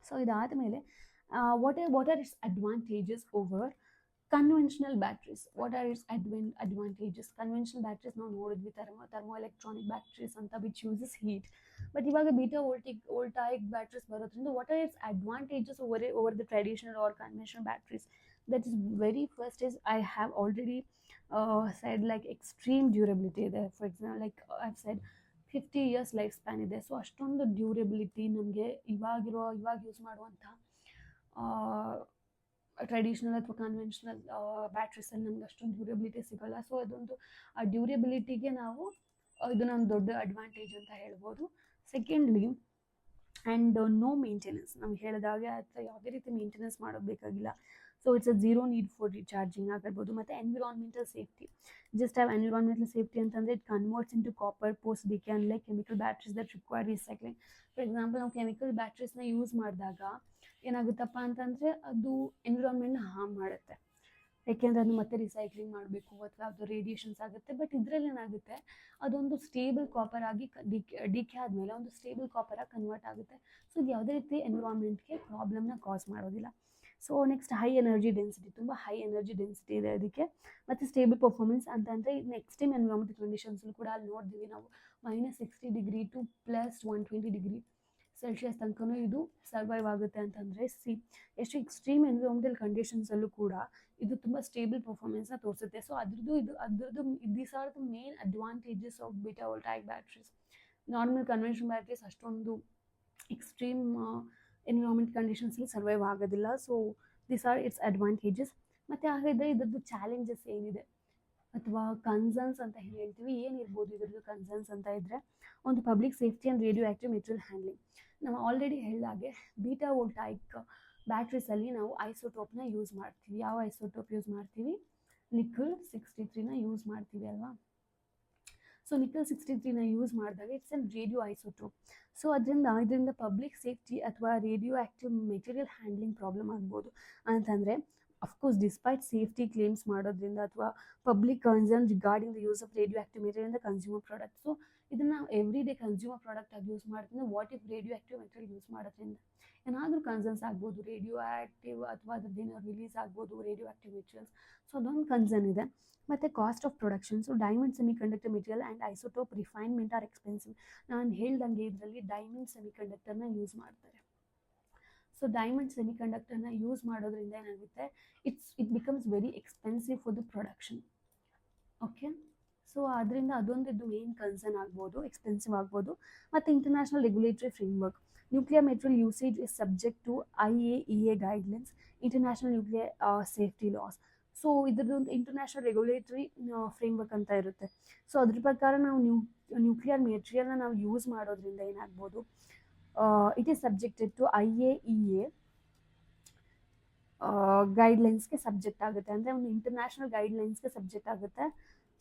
ಸೊ ಇದಾದ ಮೇಲೆ what are its advantages over conventional batteries. What are its advantages? Conventional batteries ನಾವು ನೋಡಿದ್ವಿ, ಥರ್ಮೋ ಎಲೆಕ್ಟ್ರಾನಿಕ್ ಬ್ಯಾಟ್ರೀಸ್ ಅಂತ ವಿಚ್ ಯೂಸಸ್ ಹೀಟ್. ಬಟ್ ಇವಾಗ ಬೀಟಾ ವೋಲ್ಟಾಯಿಕ್ ಬ್ಯಾಟ್ರೀಸ್ ಬರೋದ್ರಿಂದ what are its advantages over the traditional or conventional batteries? That is very first is I have already said like extreme durability ಇದೆ. For example, like I've said 50 years life span ಇದೆ. So ಅಷ್ಟೊಂದು durability ನಮಗೆ ಇವಾಗ use ಮಾಡುವಂಥ traditional ಅಥವಾ conventional ಬ್ಯಾಟ್ರೀಸಲ್ಲಿ ನಮ್ಗೆ ಅಷ್ಟೊಂದು durability ಸಿಗೋಲ್ಲ. ಸೊ ಅದೊಂದು ಆ ಡ್ಯೂರಬಿಲಿಟಿಗೆ ನಾವು ಇದನ್ನೊಂದು ದೊಡ್ಡ ಅಡ್ವಾಂಟೇಜ್ ಅಂತ ಹೇಳ್ಬೋದು. Secondly and no maintenance. ನಮ್ಗೆ ಹೇಳಿದಾಗೆ ಅಥವಾ ಯಾವುದೇ ರೀತಿ ಮೇಂಟೆನೆನ್ಸ್ ಮಾಡೋದು ಬೇಕಾಗಿಲ್ಲ. So it's a zero need for recharging ಆಗಿರ್ಬೋದು. ಮತ್ತು environmental safety. Just have environmental safety ಅಂತಂದರೆ it converts into copper post decay unlike chemical batteries that require recycling. For example ನಾವು ಕೆಮಿಕಲ್ ಬ್ಯಾಟ್ರೀಸ್ನ ಯೂಸ್ ಮಾಡಿದಾಗ ಏನಾಗುತ್ತಪ್ಪ ಅಂತಂದರೆ ಅದು ಎನ್ವಿರಾನ್ಮೆಂಟ್ನ ಹಾರ್ಮ್ ಮಾಡುತ್ತೆ, ಯಾಕೆಂದರೆ ಅದು ಮತ್ತೆ ರಿಸೈಕ್ಲಿಂಗ್ ಮಾಡಬೇಕು ಅಥವಾ ಅದು ರೇಡಿಯೇಷನ್ಸ್ ಆಗುತ್ತೆ. ಬಟ್ ಇದರಲ್ಲಿ ಏನಾಗುತ್ತೆ, ಅದೊಂದು ಸ್ಟೇಬಲ್ ಕಾಪರ್ ಆಗಿ ಡಿಕೆ ಆದಮೇಲೆ ಒಂದು ಸ್ಟೇಬಲ್ ಕಾಪರ್ ಆಗಿ ಕನ್ವರ್ಟ್ ಆಗುತ್ತೆ. ಸೊ ಇದು ಯಾವುದೇ ರೀತಿ ಎನ್ವಿರಾನ್ಮೆಂಟ್ಗೆ ಪ್ರಾಬ್ಲಮ್ನ ಕಾಸ್ ಮಾಡೋದಿಲ್ಲ. So next high energy density, ತುಂಬ ಹೈ ಎನರ್ಜಿ ಡೆನ್ಸಿಟಿ ಇದೆ ಅದಕ್ಕೆ. ಮತ್ತು ಸ್ಟೇಬಲ್ ಪರ್ಫಾರ್ಮೆನ್ಸ್ ಅಂತಂದರೆ ಇದನ್ನ ಎಕ್ಸ್ಟ್ರೀಮ್ ಎನ್ವಿರಾನ್ಮೆಂಟ್ ಕಂಡೀಷನ್ಸಲ್ಲಿ ಕೂಡ ಅಲ್ಲಿ ನೋಡ್ತೀವಿ ನಾವು -60 ಡಿಗ್ರಿ ಟು +120 ಡಿಗ್ರಿ ಸೆಲ್ಸಿಯಸ್ ತನಕನೂ ಇದು ಸರ್ವೈವ್ ಆಗುತ್ತೆ ಅಂತಂದರೆ ಎಷ್ಟು ಎಕ್ಸ್ಟ್ರೀಮ್ ಎನ್ವಿರಾನ್ಮೆಂಟಲ್ ಕಂಡೀಷನ್ಸಲ್ಲೂ ಕೂಡ ಇದು ತುಂಬ ಸ್ಟೇಬಲ್ ಪರ್ಫಾರ್ಮೆನ್ಸ್ನ ತೋರಿಸುತ್ತೆ. ಸೊ ಅದ್ರದ್ದು these are the main advantages of beta voltaic batteries. Normal conventional batteries ಅಷ್ಟೊಂದು ಎಕ್ಸ್ಟ್ರೀಮ್ ಎನ್ವಿರಾನ್ಮೆಂಟ್ ಕಂಡೀಷನ್ಸಲ್ಲಿ ಸರ್ವೈವ್ ಆಗೋದಿಲ್ಲ. So these are its advantages. ಮತ್ತು ಹಾಗಾದರೆ ಇದ್ರದ್ದು ಚಾಲೆಂಜಸ್ ಏನಿದೆ ಅಥವಾ ಕನ್ಸರ್ನ್ಸ್ ಅಂತ ಹೇಳ್ತೀವಿ, ಏನಿರ್ಬೋದು ಇದ್ರದ್ದು ಕನ್ಸರ್ನ್ಸ್ ಅಂತ ಇದ್ದರೆ, ಒಂದು public safety and radio active material handling. ನಾವು ಆಲ್ರೆಡಿ ಹೇಳಿದಾಗೆ ಬೀಟಾ ವೋಲ್ಟಾಯಿಕ್ ಬ್ಯಾಟ್ರೀಸಲ್ಲಿ ನಾವು ಐಸೋಟೋಪ್ನ ಯೂಸ್ ಮಾಡ್ತೀವಿ. ಯಾವ ಐಸೋಟೋಪ್ ಯೂಸ್ ಮಾಡ್ತೀವಿ? ನಿಕಲ್ 63ನ ಯೂಸ್ ಮಾಡ್ತೀವಿ ಅಲ್ವಾ. ಸೊ ನಿಕಲ್ 63ನ ಯೂಸ್ ಮಾಡಿದಾಗ it's an radio isotope. So ಇದರಿಂದ ಪಬ್ಲಿಕ್ ಸೇಫ್ಟಿ ಅಥವಾ radio active material handling problem ಆಗ್ಬೋದು. ಅಂತಂದರೆ ಅಫ್ಕೋರ್ಸ್ ಡಿಸ್ಪೈಟ್ ಸೇಫ್ಟಿ ಕ್ಲೇಮ್ಸ್ ಮಾಡೋದ್ರಿಂದ ಅಥವಾ public concern regarding the use of radio active material in the consumer product. So ಇದನ್ನು every day consumer product ಆಗಿ use ಮಾಡೋದ್ರಿಂದ what if radio active material use ಮಾಡೋದ್ರಿಂದ ಏನಾದರೂ concerns ಆಗ್ಬೋದು, ರೇಡಿಯೋ ಆಕ್ಟಿವ್ ಅಥವಾ ಅದ್ರದ್ದೇನೋ release ಆಗ್ಬೋದು ರೇಡಿಯೋ ಆಕ್ಟಿವ್ ಮೆಟೀರಿಯಲ್ಸ್. ಸೊ ಅದೊಂದು concern ಇದೆ. ಮತ್ತು cost of production. So diamond semiconductor material and isotope refinement are expensive. ನಾನು ಹೇಳ್ದಂಗೆ ಇದರಲ್ಲಿ ಡೈಮಂಡ್ ಸೆಮಿಕಂಡಕ್ಟರ್ನ ಯೂಸ್ ಮಾಡ್ತಾರೆ. ಸೊ ಡೈಮಂಡ್ ಸೆಮಿಕಂಡಕ್ಟರ್ನ ಯೂಸ್ ಮಾಡೋದ್ರಿಂದ ಏನಾಗುತ್ತೆ, it becomes very expensive for the production. Okay, so ಅದರಿಂದ ಅದೊಂದು ಇದು ಮೇನ್ ಕನ್ಸರ್ನ್ ಆಗ್ಬೋದು, ಎಕ್ಸ್ಪೆನ್ಸಿವ್ ಆಗ್ಬೋದು. ಮತ್ತು international regulatory framework. Nuclear material usage is subject to IAEA guidelines, international nuclear safety laws. So ಇದ್ರದ್ದೊಂದು ಇಂಟರ್ನ್ಯಾಷನಲ್ ರೆಗ್ಯುಲೇಟರಿ ಫ್ರೇಮ್ವರ್ಕ್ ಅಂತ ಇರುತ್ತೆ. So ಅದ್ರ ಪ್ರಕಾರ ನಾವು ನ್ಯೂಕ್ಲಿಯರ್ ಮೆಟೀರಿಯಲ್ನ ನಾವು ಯೂಸ್ ಮಾಡೋದ್ರಿಂದ ಏನಾಗ್ಬೋದು, it is subjected to IAEA ಗೈಡ್ಲೈನ್ಸ್ಗೆ ಸಬ್ಜೆಕ್ಟ್ ಆಗುತ್ತೆ. ಅಂದರೆ ಒಂದು ಇಂಟರ್ನ್ಯಾಷನಲ್ ಗೈಡ್ಲೈನ್ಸ್ಗೆ ಸಬ್ಜೆಕ್ಟ್ ಆಗುತ್ತೆ.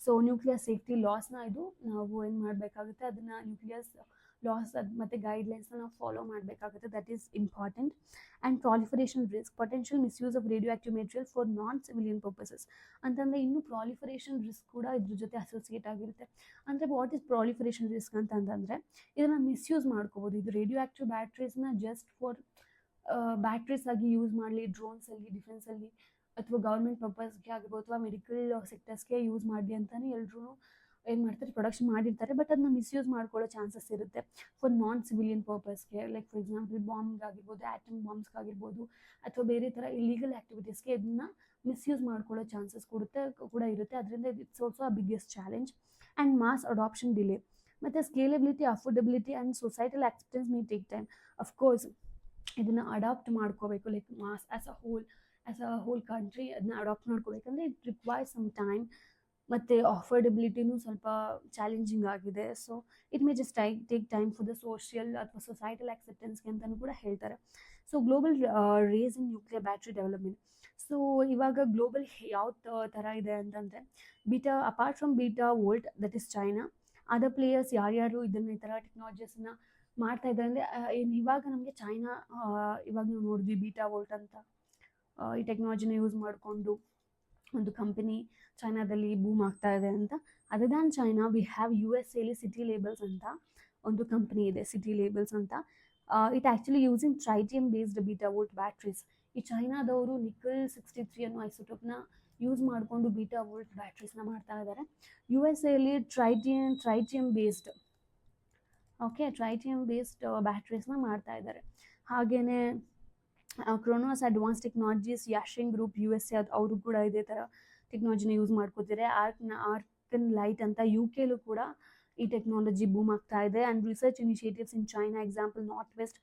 ಸೊ ನ್ಯೂಕ್ಲಿಯರ್ ಸೇಫ್ಟಿ ಲಾಸ್ನ ಇದು ನಾವು ಏನು ಮಾಡಬೇಕಾಗುತ್ತೆ, ಅದನ್ನು ನ್ಯೂಕ್ಲಿಯರ್ ಲಾಸ್ ಮತ್ತು ಗೈಡ್ಲೈನ್ಸ್ನ ನಾವು ಫಾಲೋ ಮಾಡಬೇಕಾಗುತ್ತೆ. That is important. And proliferation risk, potential misuse of radio active material for non civilian purposes ಅಂತಂದರೆ ಇನ್ನೂ ಪ್ರಾಲಿಫರೇಷನ್ ರಿಸ್ಕ್ ಕೂಡ ಇದ್ರ ಜೊತೆ ಅಸೋಸಿಯೇಟ್ ಆಗಿರುತ್ತೆ. ಅಂದರೆ ವಾಟ್ ಈಸ್ ಪ್ರಾಲಿಫರೇಷನ್ ರಿಸ್ಕ್ ಅಂತಂದರೆ ಇದನ್ನು ಮಿಸ್ಯೂಸ್ ಮಾಡ್ಕೋಬೋದು. ಇದು ರೇಡಿಯೋ ಆಕ್ಟಿವ್ ಬ್ಯಾಟ್ರೀಸ್ನ ಜಸ್ಟ್ ಫಾರ್ ಬ್ಯಾಟ್ರೀಸ್ ಆಗಿ ಯೂಸ್ ಮಾಡಲಿ, ಡ್ರೋನ್ಸಲ್ಲಿ, ಡಿಫೆನ್ಸಲ್ಲಿ ಅಥವಾ ಗೌರ್ಮೆಂಟ್ ಪರ್ಪಸ್ಗೆ ಆಗಿರ್ಬೋದು ಅಥವಾ ಮೆಡಿಕಲ್ ಸೆಕ್ಟರ್ಸ್ಗೆ ಯೂಸ್ ಮಾಡಲಿ ಅಂತಲೇ ಎಲ್ಲರೂ ಏನು ಮಾಡ್ತಾರೆ, ಪ್ರೊಡಕ್ಷನ್ ಮಾಡಿರ್ತಾರೆ. ಬಟ್ ಅದನ್ನ ಮಿಸ್ಯೂಸ್ ಮಾಡ್ಕೊಳ್ಳೋ ಚಾನ್ಸಸ್ ಇರುತ್ತೆ ಫಾರ್ ನಾನ್ ಸಿವಿಲಿಯನ್ ಪರ್ಪಸ್ಗೆ. ಲೈಕ್ ಫಾರ್ ಎಕ್ಸಾಂಪಲ್ ಬಾಂಬ್ಗಾಗಿರ್ಬೋದು, ಆ್ಯಟಮ್ ಬಾಂಬ್ಸ್ಗಾಗಿರ್ಬೋದು ಅಥವಾ ಬೇರೆ ಥರ ಇಲೀಗಲ್ ಆ್ಯಕ್ಟಿವಿಟೀಸ್ಗೆ ಇದನ್ನ ಮಿಸ್ಯೂಸ್ ಮಾಡ್ಕೊಳ್ಳೋ ಚಾನ್ಸಸ್ ಕೂಡ ಇರುತ್ತೆ. ಅದರಿಂದ it's also a biggest challenge. And mass adoption delay. ಮತ್ತು scalability, affordability and societal acceptance may take time. Of course ಇದನ್ನು ಅಡಾಪ್ಟ್ ಮಾಡ್ಕೋಬೇಕು, like mass as a whole country ಅದನ್ನ ಅಡಾಪ್ಟ್ ಮಾಡ್ಕೋಬೇಕಂದ್ರೆ ಇಟ್ ರಿಕ್ವೈರ್ಸ್ ಸಮ್ ಟೈಮ್. ಮತ್ತು ಅಫೋರ್ಡಬಿಲಿಟಿನೂ ಸ್ವಲ್ಪ ಚಾಲೆಂಜಿಂಗ್ ಆಗಿದೆ. So it may just take time for the social ಅಥವಾ societal ಆಕ್ಸೆಪ್ಟೆನ್ಸ್ಗೆ ಅಂತಲೂ ಕೂಡ ಹೇಳ್ತಾರೆ. So global race in nuclear battery development. So ಇವಾಗ ಗ್ಲೋಬಲ್ ಯಾವ ಥರ ಇದೆ ಅಂತಂದರೆ, apart from beta volt, that is China, other players ಯಾರ್ಯಾರು ಇದನ್ನು ಈ ಥರ ಟೆಕ್ನಾಲಜೀಸ್ನ ಮಾಡ್ತಾ ಇದ್ದಾರೆ ಅಂದರೆ ಇವಾಗ ನಮಗೆ ಚೈನಾ, ಇವಾಗ ನಾವು ನೋಡಿದ್ವಿ ಬೀಟಾ ವೋಲ್ಟ್ ಅಂತ ಈ ಟೆಕ್ನಾಲಜಿನ ಯೂಸ್ ಮಾಡಿಕೊಂಡು ಒಂದು ಕಂಪನಿ ಚೈನಾದಲ್ಲಿ ಬೂಮ್ ಆಗ್ತಾ ಇದೆ ಅಂತ. Other than China we have USA City Labels ಅಂತ ಒಂದು ಕಂಪ್ನಿ ಇದೆ, ಸಿಟಿ ಲೇಬಲ್ಸ್ ಅಂತ. It actually using tritium based beta volt batteries. ಈ ಚೈನಾದವರು ನಿಕಲ್ 63 ಅನ್ನೋ ಐಸೋಟೋಪ್ನ ಯೂಸ್ ಮಾಡಿಕೊಂಡು ಬೀಟಾ ವೋಲ್ಟ್ ಬ್ಯಾಟ್ರೀಸ್ನ ಮಾಡ್ತಾ ಇದ್ದಾರೆ. USA tritium based tritium based ಬ್ಯಾಟ್ರೀಸ್ನ ಮಾಡ್ತಾ ಇದ್ದಾರೆ. ಹಾಗೆಯೇ ಕ್ರೋನೋಸ್ ಅಡ್ವಾನ್ಸ್ ಟೆಕ್ನಾಲಜೀಸ್, ಯಾಶಿಂಗ್ ಗ್ರೂಪ್ USA ಅವರು ಕೂಡ ಇದೇ ಥರ ಟೆಕ್ನಾಲಜಿನ ಯೂಸ್ ಮಾಡ್ಕೋತಾರೆ. ಆರ್ಕನ್ ಲೈಟ್ ಅಂತ UK ಕೂಡ ಈ ಟೆಕ್ನಾಲಜಿ ಬೂಮ್ ಆಗ್ತಾ ಇದೆ. And research initiatives in China, example north west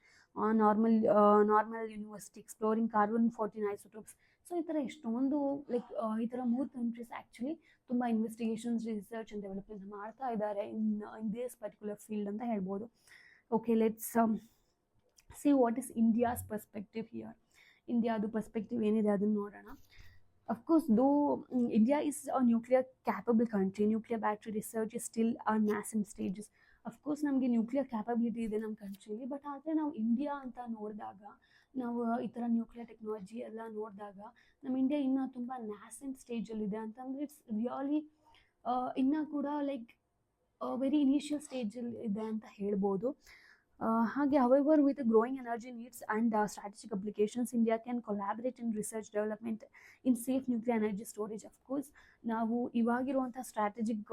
normal university exploring carbon fourteen isotopes. So ಈ ಥರ ಎಷ್ಟೊಂದು ಲೈಕ್ ಈ ಥರ 3 ಕಂಟ್ರೀಸ್ ಆ್ಯಕ್ಚುಲಿ ತುಂಬ ಇನ್ವೆಸ್ಟಿಗೇಷನ್ಸ್, ರಿಸರ್ಚ್ ಆ್ಯಂಡ್ ಡೆವಲಪ್ಮೆಂಟ್ ಮಾಡ್ತಾ ಇದ್ದಾರೆ ಇನ್ ದಿಸ್ ಪರ್ಟಿಕ್ಯುಲರ್ ಫೀಲ್ಡ್ ಅಂತ ಹೇಳ್ಬೋದು. Okay, let's see what is India's perspective here. ಇಂಡಿಯಾದು ಪರ್ಸ್ಪೆಕ್ಟಿವ್ ಏನಿದೆ ಅದನ್ನು ನೋಡೋಣ. Of course though India is a nuclear capable country, nuclear battery research is still a nascent stages. Of course ನಮಗೆ nuclear capability ಇದೆ ನಮ್ಮ ಕಂಟ್ರೀಲಿ. But ಆದರೆ ನಾವು ಇಂಡಿಯಾ ಅಂತ ನೋಡಿದಾಗ, ನಾವು ಈ ಥರ ನ್ಯೂಕ್ಲಿಯರ್ ಟೆಕ್ನಾಲಜಿ ಎಲ್ಲ ನೋಡಿದಾಗ ನಮ್ಮ ಇಂಡಿಯಾ ಇನ್ನೂ ತುಂಬ ನ್ಯಾಸೆಂಟ್ ಸ್ಟೇಜಲ್ಲಿದೆ ಅಂತಂದರೆ ಇಟ್ಸ್ ರಿಯಲಿ ಇನ್ನೂ ಕೂಡ ಲೈಕ್ ವೆರಿ ಇನಿಷಿಯಲ್ ಸ್ಟೇಜಲ್ಲಿ ಇದೆ ಅಂತ ಹೇಳ್ಬೋದು. ಹಾಗೆ however with the growing energy needs and strategic applications, India can collaborate in research development in safe nuclear energy storage. Of course ನಾವು ಇವಾಗಿರುವಂಥ ಸ್ಟ್ರಾಟಜಿಕ್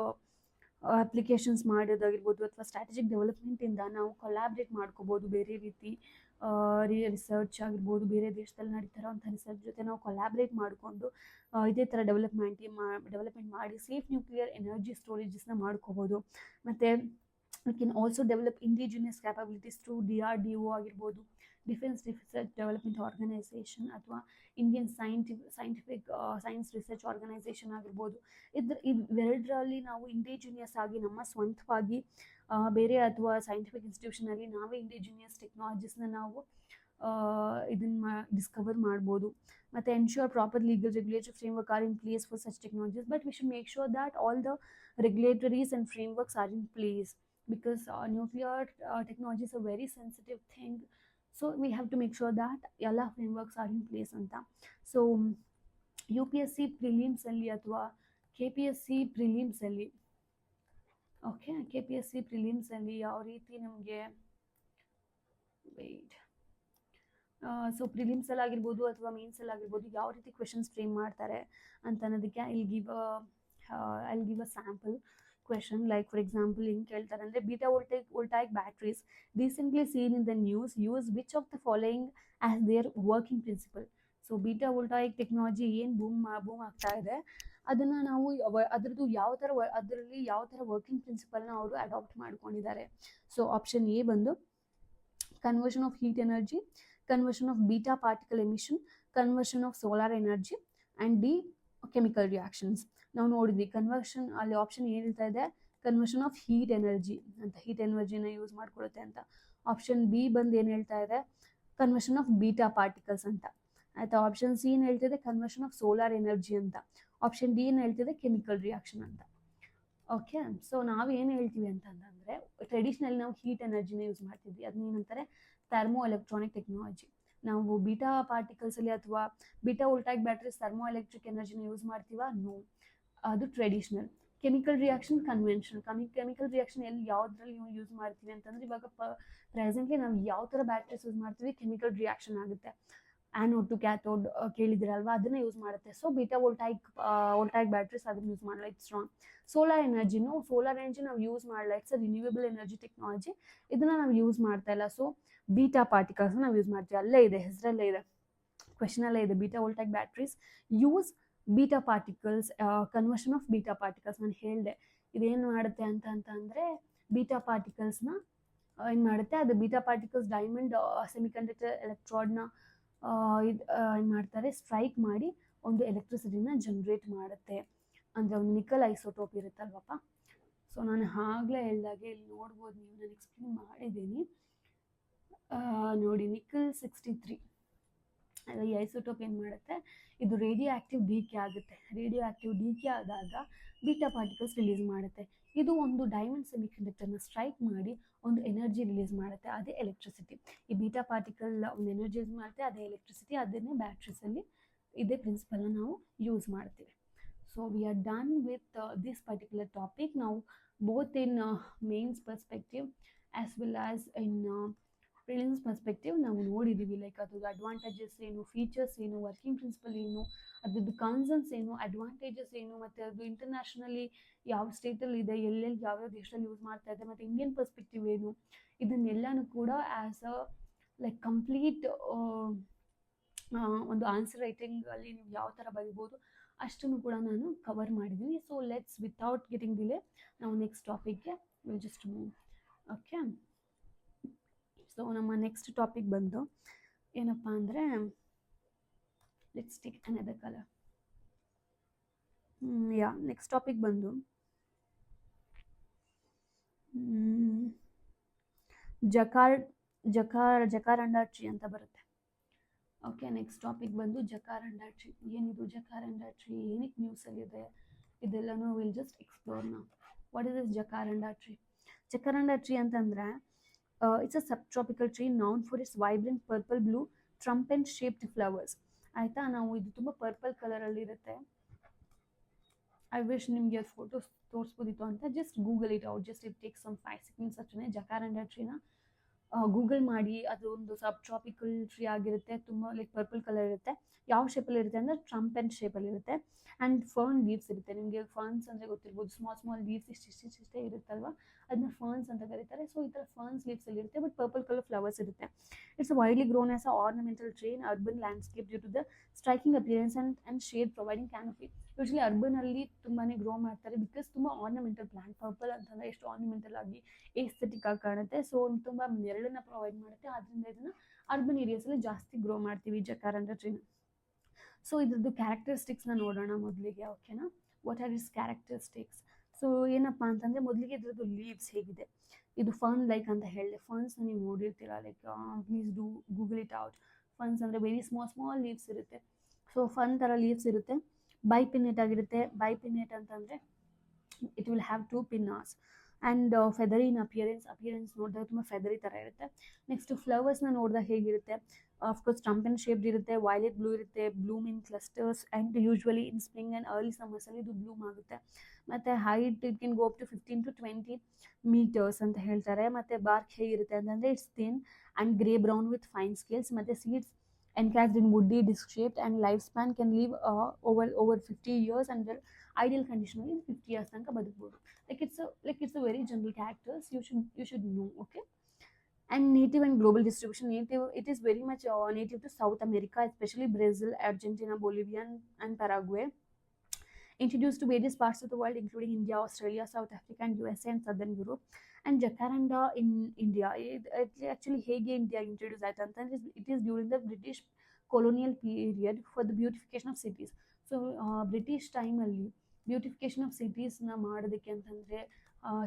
ಅಪ್ಲಿಕೇಶನ್ಸ್ ಮಾಡೋದಾಗಿರ್ಬೋದು ಅಥವಾ ಸ್ಟ್ರಾಟಜಿಕ್ ಡೆವಲಪ್ಮೆಂಟಿಂದ ನಾವು ಕೊಲಾಬ್ರೇಟ್ ಮಾಡ್ಕೋಬೋದು. ಬೇರೆ ರೀತಿ ರಿಸರ್ಚ್ ಆಗಿರ್ಬೋದು, ಬೇರೆ ದೇಶದಲ್ಲಿ ನಡೀತಿರೋವಂಥ ರಿಸರ್ಚ್ ಜೊತೆ ನಾವು ಕೊಲಾಬ್ರೇಟ್ ಮಾಡಿಕೊಂಡು ಇದೇ ಥರ ಡೆವಲಪ್ಮೆಂಟ್ ಮಾಡಿ ಸೇಫ್ ನ್ಯೂಕ್ಲಿಯರ್ ಎನರ್ಜಿ ಸ್ಟೋರೇಜಸ್ನ ಮಾಡ್ಕೋಬೋದು. ಮತ್ತು we can also develop indigenous capabilities through DRDO ಆಗಿರ್ಬೋದು, ಡಿಫೆನ್ಸ್ ರಿಸರ್ಚ್ ಡೆವಲಪ್ಮೆಂಟ್ ಆರ್ಗನೈಸೇಷನ್ ಅಥವಾ ಇಂಡಿಯನ್ ಸೈನ್ಸ್ ರಿಸರ್ಚ್ ಆರ್ಗನೈಸೇಷನ್ ಆಗಿರ್ಬೋದು. ಇವೆರಡರಲ್ಲಿ ನಾವು ಇಂಡಿಜಿನಿಯಸ್ ಆಗಿ ನಮ್ಮ ಸ್ವಂತವಾಗಿ ಬೇರೆ ಅಥವಾ ಸೈಂಟಿಫಿಕ್ ಇನ್ಸ್ಟಿಟ್ಯೂಷನಲ್ಲಿ ನಾವೇ ಇಂಡಿಜಿನಿಯಸ್ ಟೆಕ್ನಾಲಜೀಸ್ನ ನಾವು ಇದನ್ನು ಡಿಸ್ಕವರ್ ಮಾಡ್ಬೋದು. ಮತ್ತು ensure proper legal regulatory framework are in place for such technologies. But we should make sure that all the regulatories and frameworks are in place. Because nuclear technology is a very sensitive thing, so we have to make sure that all frameworks are in place anta. So U P S C ಪ್ರಿಲಿಮ್ಸಲ್ಲಿ ಅಥವಾ K P S C ಪ್ರಿಲಿಮ್ಸಲ್ಲಿ, okay, K P S C ಪ್ರಿಲಿಮ್ಸಲ್ಲಿ ಯಾವ ರೀತಿ ನಮಗೆ weight so ಪ್ರಿಲಿಮ್ಸಲ್ಲಿ ಆಗಿರ್ಬೋದು ಅಥವಾ ಮೇನ್ಸಲ್ಲಿ ಆಗಿರ್ಬೋದು ಯಾವ ರೀತಿ ಕ್ವೆಶನ್ಸ್ ಫ್ರೇಮ್ ಮಾಡ್ತಾರೆ ಅಂತ ಅನ್ನೋದಕ್ಕೆ I give a sample question. Like for example ಹಿಂಗೆ ಕೇಳ್ತಾರೆ ಅಂದರೆ, beta voltaic batteries recently seen in the news use which of the following as their working principle. So beta voltaic technology ಏನು boom ಆಗ್ತಾ ಇದೆ ಅದನ್ನು ನಾವು ಅದರದ್ದು ಅದರಲ್ಲಿ ಯಾವ ಥರ ವರ್ಕಿಂಗ್ ಪ್ರಿನ್ಸಿಪಲ್ನ ಅವರು ಅಡಾಪ್ಟ್ ಮಾಡ್ಕೊಂಡಿದ್ದಾರೆ. ಸೊ ಆಪ್ಷನ್ ಎ ಬಂದು conversion of heat energy, conversion of beta particle emission, conversion of solar energy, and D chemical reactions. ನಾವು ನೋಡಿದ್ವಿ ಕನ್ವರ್ಷನ್ ಅಲ್ಲಿ ಆಪ್ಷನ್ ಏನು ಹೇಳ್ತಾ ಇದೆ, ಕನ್ವರ್ಷನ್ ಆಫ್ ಹೀಟ್ ಎನರ್ಜಿ ಅಂತ, ಹೀಟ್ ಎನರ್ಜಿನ ಯೂಸ್ ಮಾಡ್ಕೊಳುತ್ತೆ ಅಂತ. ಆಪ್ಷನ್ ಬಿ ಬಂದು ಏನು ಹೇಳ್ತಾ ಇದೆ, ಕನ್ವರ್ಷನ್ ಆಫ್ ಬೀಟಾ ಪಾರ್ಟಿಕಲ್ಸ್ ಅಂತ ಆಯಿತಾ. ಆಪ್ಷನ್ ಸಿ ಏನು ಹೇಳ್ತಿದೆ, ಕನ್ವರ್ಷನ್ ಆಫ್ ಸೋಲಾರ್ ಎನರ್ಜಿ ಅಂತ. ಆಪ್ಷನ್ ಡಿ ಏನು ಹೇಳ್ತಿದೆ, ಕೆಮಿಕಲ್ ರಿಯಾಕ್ಷನ್ ಅಂತ. ಓಕೆ, ಸೊ ನಾವು ಏನು ಹೇಳ್ತೀವಿ ಅಂತಂದರೆ, ಟ್ರೆಡಿಷ್ನಲಿ ನಾವು ಹೀಟ್ ಎನರ್ಜಿನ ಯೂಸ್ ಮಾಡ್ತಿದ್ವಿ, ಅದನ್ನೇನಂತಾರೆ ಥರ್ಮೋ ಎಲೆಕ್ಟ್ರಾನಿಕ್ ಟೆಕ್ನಾಲಜಿ. ನಾವು ಬೀಟಾ ಪಾರ್ಟಿಕಲ್ಸಲ್ಲಿ ಅಥವಾ beta voltaic batteries thermoelectric ಎನರ್ಜಿನ ಯೂಸ್ ಮಾಡ್ತೀವಾ? ನೋ, ಅದು traditional. Chemical reaction convention. Chemical reaction ಎಲ್ಲಿ ಯಾವುದ್ರಲ್ಲಿ ಯೂಸ್ ಮಾಡ್ತೀವಿ ಅಂತಂದರೆ, ಇವಾಗ ಪ್ರೆಸೆಂಟ್ಲಿ ನಾವು ಯಾವ ಥರ ಬ್ಯಾಟ್ರೀಸ್ ಯೂಸ್ ಮಾಡ್ತೀವಿ, ಕೆಮಿಕಲ್ ರಿಯಾಕ್ಷನ್ ಆಗುತ್ತೆ. ಆ್ಯನೋಡ್ ಟು ಕ್ಯಾಥೋಡ್ ಕೇಳಿದಿರಲ್ವಾ, ಅದನ್ನೇ ಯೂಸ್ ಮಾಡುತ್ತೆ. ಸೊ ಬೀಟಾ ವೋಲ್ಟಾಯಿಕ್ ಬ್ಯಾಟ್ರೀಸ್ ಅದನ್ನು ಯೂಸ್ ಮಾಡಲ್ಲ, ಇಟ್ಸ್ ರಾಂಗ್. ಸೋಲಾರ್ ಎನರ್ಜಿ ನಾವು ಯೂಸ್ ಮಾಡಲ್ಲ, it's a renewable energy technology, ಇದನ್ನು ನಾವು ಯೂಸ್ ಮಾಡ್ತಾ ಇಲ್ಲ. ಸೊ ಬೀಟಾ ಪಾರ್ಟಿಕಲ್ಸ್ನ ನಾವು ಯೂಸ್ ಮಾಡ್ತೀವಿ. ಅಲ್ಲೇ ಇದೆ, ಹೆಸರಲ್ಲೇ ಇದೆ, ಕ್ವೆಶನಲ್ಲೇ ಇದೆ, beta voltaic batteries use beta particles, conversion of beta particles. ನಾನು ಹೇಳಿದೆ ಇದೇನು ಮಾಡುತ್ತೆ ಅಂದರೆ ಬೀಟಾ ಪಾರ್ಟಿಕಲ್ಸ್ನ ಏನು ಮಾಡುತ್ತೆ, ಅದು ಬೀಟಾ ಪಾರ್ಟಿಕಲ್ಸ್ ಡೈಮಂಡ್ ಸೆಮಿಕಂಡಕ್ಟರ್ ಎಲೆಕ್ಟ್ರಾಡ್ನ ಏನು ಮಾಡ್ತಾರೆ, ಸ್ಟ್ರೈಕ್ ಮಾಡಿ ಒಂದು ಎಲೆಕ್ಟ್ರಿಸಿಟಿನ ಜನ್ರೇಟ್ ಮಾಡುತ್ತೆ. ಅಂದರೆ ಒಂದು ನಿಕಲ್ ಐಸೋಟೋಪ್ ಇರುತ್ತಲ್ವಪ್ಪ. ಸೊ ನಾನು ಆಗಲೇ ಹೇಳಿದಾಗೆ ಇಲ್ಲಿ ನೋಡ್ಬೋದು ನೀವು, ನಾನು ಎಕ್ಸ್ಪ್ಲೇನ್ ಮಾಡಿದ್ದೀನಿ ನೋಡಿ. ನಿಕಲ್ 63 ಈ ಐಸೋಟೋಪ್ ಏನು ಮಾಡುತ್ತೆ, ಇದು ರೇಡಿಯೋ ಆ್ಯಕ್ಟಿವ್ ಡಿಕೆ ಆಗುತ್ತೆ. ರೇಡಿಯೋ ಆ್ಯಕ್ಟಿವ್ ಡಿಕೆ ಆದಾಗ ಬೀಟಾ ಪಾರ್ಟಿಕಲ್ಸ್ ರಿಲೀಸ್ ಮಾಡುತ್ತೆ. ಇದು ಒಂದು ಡೈಮಂಡ್ ಸೆಮಿಕಂಡಕ್ಟರ್ನ ಸ್ಟ್ರೈಕ್ ಮಾಡಿ ಒಂದು ಎನರ್ಜಿ ರಿಲೀಸ್ ಮಾಡುತ್ತೆ, ಅದೇ ಎಲೆಕ್ಟ್ರಿಸಿಟಿ. ಈ ಬೀಟಾ ಪಾರ್ಟಿಕಲ್ ಒಂದು ಎನರ್ಜಿ ಯೂಸ್ ಮಾಡುತ್ತೆ, ಅದೇ ಎಲೆಕ್ಟ್ರಿಸಿಟಿ. ಅದನ್ನೇ ಬ್ಯಾಟ್ರೀಸಲ್ಲಿ ಇದೇ ಪ್ರಿನ್ಸಿಪಲ್ನ ನಾವು ಯೂಸ್ ಮಾಡ್ತೀವಿ. So we are done with this particular topic. ನಾವು both in mains perspective as well as in prelims perspective ನಾವು ನೋಡಿದ್ದೀವಿ. ಲೈಕ್ ಅದ್ರದ್ದು ಅಡ್ವಾಂಟೇಜಸ್ ಏನು, ಫೀಚರ್ಸ್ ಏನು, ವರ್ಕಿಂಗ್ ಪ್ರಿನ್ಸಿಪಲ್ ಏನು, ಅದ್ರದ್ದು ಕನ್ಸರ್ನ್ಸ್ ಏನು, ಅಡ್ವಾಂಟೇಜಸ್ ಏನು, ಮತ್ತು ಅದು ಇಂಟರ್ನ್ಯಾಷನಲಿ ಯಾವ ಸ್ಟೇಟಲ್ಲಿ ಇದೆ, ಎಲ್ಲೆಲ್ಲಿ ಯಾವ್ಯಾವ ದೇಶದಲ್ಲಿ ಯೂಸ್ ಮಾಡ್ತಾ ಇದೆ, ಮತ್ತು ಇಂಡಿಯನ್ ಪರ್ಸ್ಪೆಕ್ಟಿವ್ ಏನು, ಇದನ್ನೆಲ್ಲನೂ ಕೂಡ ಆ್ಯಸ್ ಅ ಲೈಕ್ ಕಂಪ್ಲೀಟ್ ಒಂದು ಆನ್ಸರ್ ರೈಟಿಂಗಲ್ಲಿ ನೀವು ಯಾವ ಥರ ಬರಿಬೋದು ಅಷ್ಟನ್ನು ಕೂಡ ನಾನು ಕವರ್ ಮಾಡಿದ್ದೀನಿ. So let's without getting delay ನಾವು ನೆಕ್ಸ್ಟ್ ಟಾಪಿಕ್ಗೆ will just move. Okay, so ನಮ್ಮ ನೆಕ್ಸ್ಟ್ ಟಾಪಿಕ್ ಬಂದು ಏನಪ್ಪ ಅಂದರೆ, let's take another colour. Next topic ಬಂದು ಜಕಾರಂಡ ಟ್ರೀ ಅಂತ ಬರುತ್ತೆ. ಓಕೆ, ನೆಕ್ಸ್ಟ್ ಟಾಪಿಕ್ ಬಂದು ಜಕಾರಂಡ ಟ್ರೀ. ಏನಿದು ಜಕಾರಂಡ ಟ್ರೀ, ಏನಕ್ಕೆ ನ್ಯೂಸಲ್ಲಿದೆ, ಇದೆಲ್ಲನೂ ವಿಲ್ ಜಸ್ಟ್ ಎಕ್ಸ್ಪ್ಲೋರ್ ನಾವು. What is this jacaranda tree? Jacaranda tree ಅಂತಂದರೆ it's a subtropical tree known for its vibrant purple blue trumpet shaped flowers. ಆಯಿತಾ, ನಾವು ಇದು ತುಂಬ ಪರ್ಪಲ್ ಕಲರಲ್ಲಿ ಇರುತ್ತೆ. ಐ ವಿಶ್ ನಿಮಗೆ ಅದು ಫೋಟೋಸ್ ತೋರಿಸ್ಬೋದಿತ್ತು ಅಂತ. Just Google it out, just it take some 5 seconds ಅಷ್ಟೇ. ಜಕಾರಂಡ ಟ್ರೀನ ಗೂಗಲ್ ಮಾಡಿ. ಅದು ಒಂದು ಸಬ್ ಟ್ರಾಪಿಕಲ್ ಟ್ರೀ ಆಗಿರುತ್ತೆ, ತುಂಬ ಲೈಕ್ ಪರ್ಪಲ್ ಕಲರ್ ಇರುತ್ತೆ. ಯಾವ ಶೇಪಲ್ಲಿ ಇರುತ್ತೆ ಅಂದರೆ ಟ್ರಂಪೆಟ್ ಶೇಪಲ್ಲಿ ಇರುತ್ತೆ. ಆ್ಯಂಡ್ ಫರ್ನ್ ಲೀವ್ಸ್ ಇರುತ್ತೆ. ನಿಮಗೆ ಫರ್ನ್ಸ್ ಅಂದರೆ ಗೊತ್ತಿರ್ಬೋದು, ಸ್ಮಾಲ್ ಲೀವ್ಸ್ ಇಷ್ಟೇ ಇರುತ್ತಲ್ವ, ಅದನ್ನ ಫರ್ನ್ಸ್ ಅಂತ ಕರೀತಾರೆ. ಸೊ ಈ ಥರ ಫರ್ನ್ಸ್ ಲೀವ್ಸಲ್ಲಿ ಇರುತ್ತೆ, ಬಟ್ ಪರ್ಪಲ್ ಕಲರ್ ಫ್ಲವರ್ಸ್ ಇರುತ್ತೆ. It's widely grown as a ornamental tree in urban landscape due to the striking appearance and shade providing canopy. Usually ಅರ್ಬನಲ್ಲಿ ತುಂಬಾ ಗ್ರೋ ಮಾಡ್ತಾರೆ, ಬಿಕಾಸ್ ತುಂಬ ಆರ್ನಮೆಂಟಲ್ ಪ್ಲಾಂಟ್. ಪರ್ಪಲ್ ಅಂತಂದರೆ ಎಷ್ಟು ಆರ್ನಮೆಂಟಲ್ ಆಗಿ ಏಸ್ಥೆಟಿಕ್ ಆಗಿ ಕಾಣುತ್ತೆ. ಸೊ ತುಂಬ ನೆರಳನ್ನು ಪ್ರೊವೈಡ್ ಮಾಡುತ್ತೆ. ಆದ್ದರಿಂದ ಇದನ್ನು ಅರ್ಬನ್ ಏರಿಯಾಸಲ್ಲಿ ಜಾಸ್ತಿ ಗ್ರೋ ಮಾಡ್ತೀವಿ ಜಕಾರಂಡ ಟ್ರೀನ. ಸೊ ಇದ್ರದ್ದು ಕ್ಯಾರೆಕ್ಟರಿಸ್ಟಿಕ್ಸ್ನ ನೋಡೋಣ ಮೊದಲಿಗೆ. ಓಕೆನಾ, what are it's characteristics? So ಏನಪ್ಪ ಅಂತಂದರೆ, ಮೊದಲಿಗೆ ಇದ್ರದ್ದು ಲೀವ್ಸ್ ಹೇಗಿದೆ. ಇದು ಫರ್ನ್ ಲೈಕ್ ಅಂತ ಹೇಳಿದೆ. ಫರ್ನ್ಸ್ನ ನೀವು ನೋಡಿರ್ತೀರ, like please do Google it out. Ferns ಅಂದರೆ ವೆರಿ ಸ್ಮಾಲ್ ಲೀವ್ಸ್ ಇರುತ್ತೆ. ಸೊ ಫರ್ನ್ ಥರ ಲೀವ್ಸ್ ಇರುತ್ತೆ, ಬೈಪಿನ್ನೇಟ್ ಆಗಿರುತ್ತೆ. ಬೈಪಿನ್ನೇಟ್ ಅಂತಂದರೆ it will have 2 pinnas. And feathery in appearance ನೋಡಿದಾಗ ತುಂಬ ಫೆದರಿ ಥರ ಇರುತ್ತೆ. ನೆಕ್ಸ್ಟ್ ಫ್ಲವರ್ಸ್ನ ನೋಡಿದಾಗ ಹೇಗಿರುತ್ತೆ, ಆಫ್ಕೋರ್ಸ್ ಟ್ರಂಪನ್ ಶೇಪ್ಡ್ ಇರುತ್ತೆ, ವೈಲೆಟ್ ಬ್ಲೂ ಇರುತ್ತೆ, bloom in clusters and usually in spring and early ಸಮ್ಮರ್ಸಲ್ಲಿ ಇದು ಬ್ಲೂಮ್ ಆಗುತ್ತೆ. ಮತ್ತು height it can go up to 15 to 20 meters ಅಂತ ಹೇಳ್ತಾರೆ. ಮತ್ತು ಬಾರ್ಕ್ ಹೇಗಿರುತ್ತೆ ಅಂತಂದರೆ it's thin and grey brown with fine scales. ಮತ್ತು seeds encased in woody disc shaped, and lifespan can live over 50 years, and their ideal condition is 50 years ತನಕ ಬದುಕಬಹುದು. It's a very general characters you should know. Okay. And native and global distribution. Native, it is very much native to South America, especially Brazil, Argentina, Bolivia, and Paraguay. Introduced to various parts of the world, including India, Australia, South Africa, and USA, and Southern Europe. And jacaranda in India, it actually ಹೇಗೆ India introduce ಆಯ್ತು ಅಂತಂದರೆ it is during the British colonial period for the beautification of cities. So British ಟೈಮಲ್ಲಿ beautification of ಸಿಟೀಸ್ನ ಮಾಡೋದಕ್ಕೆ ಅಂತಂದರೆ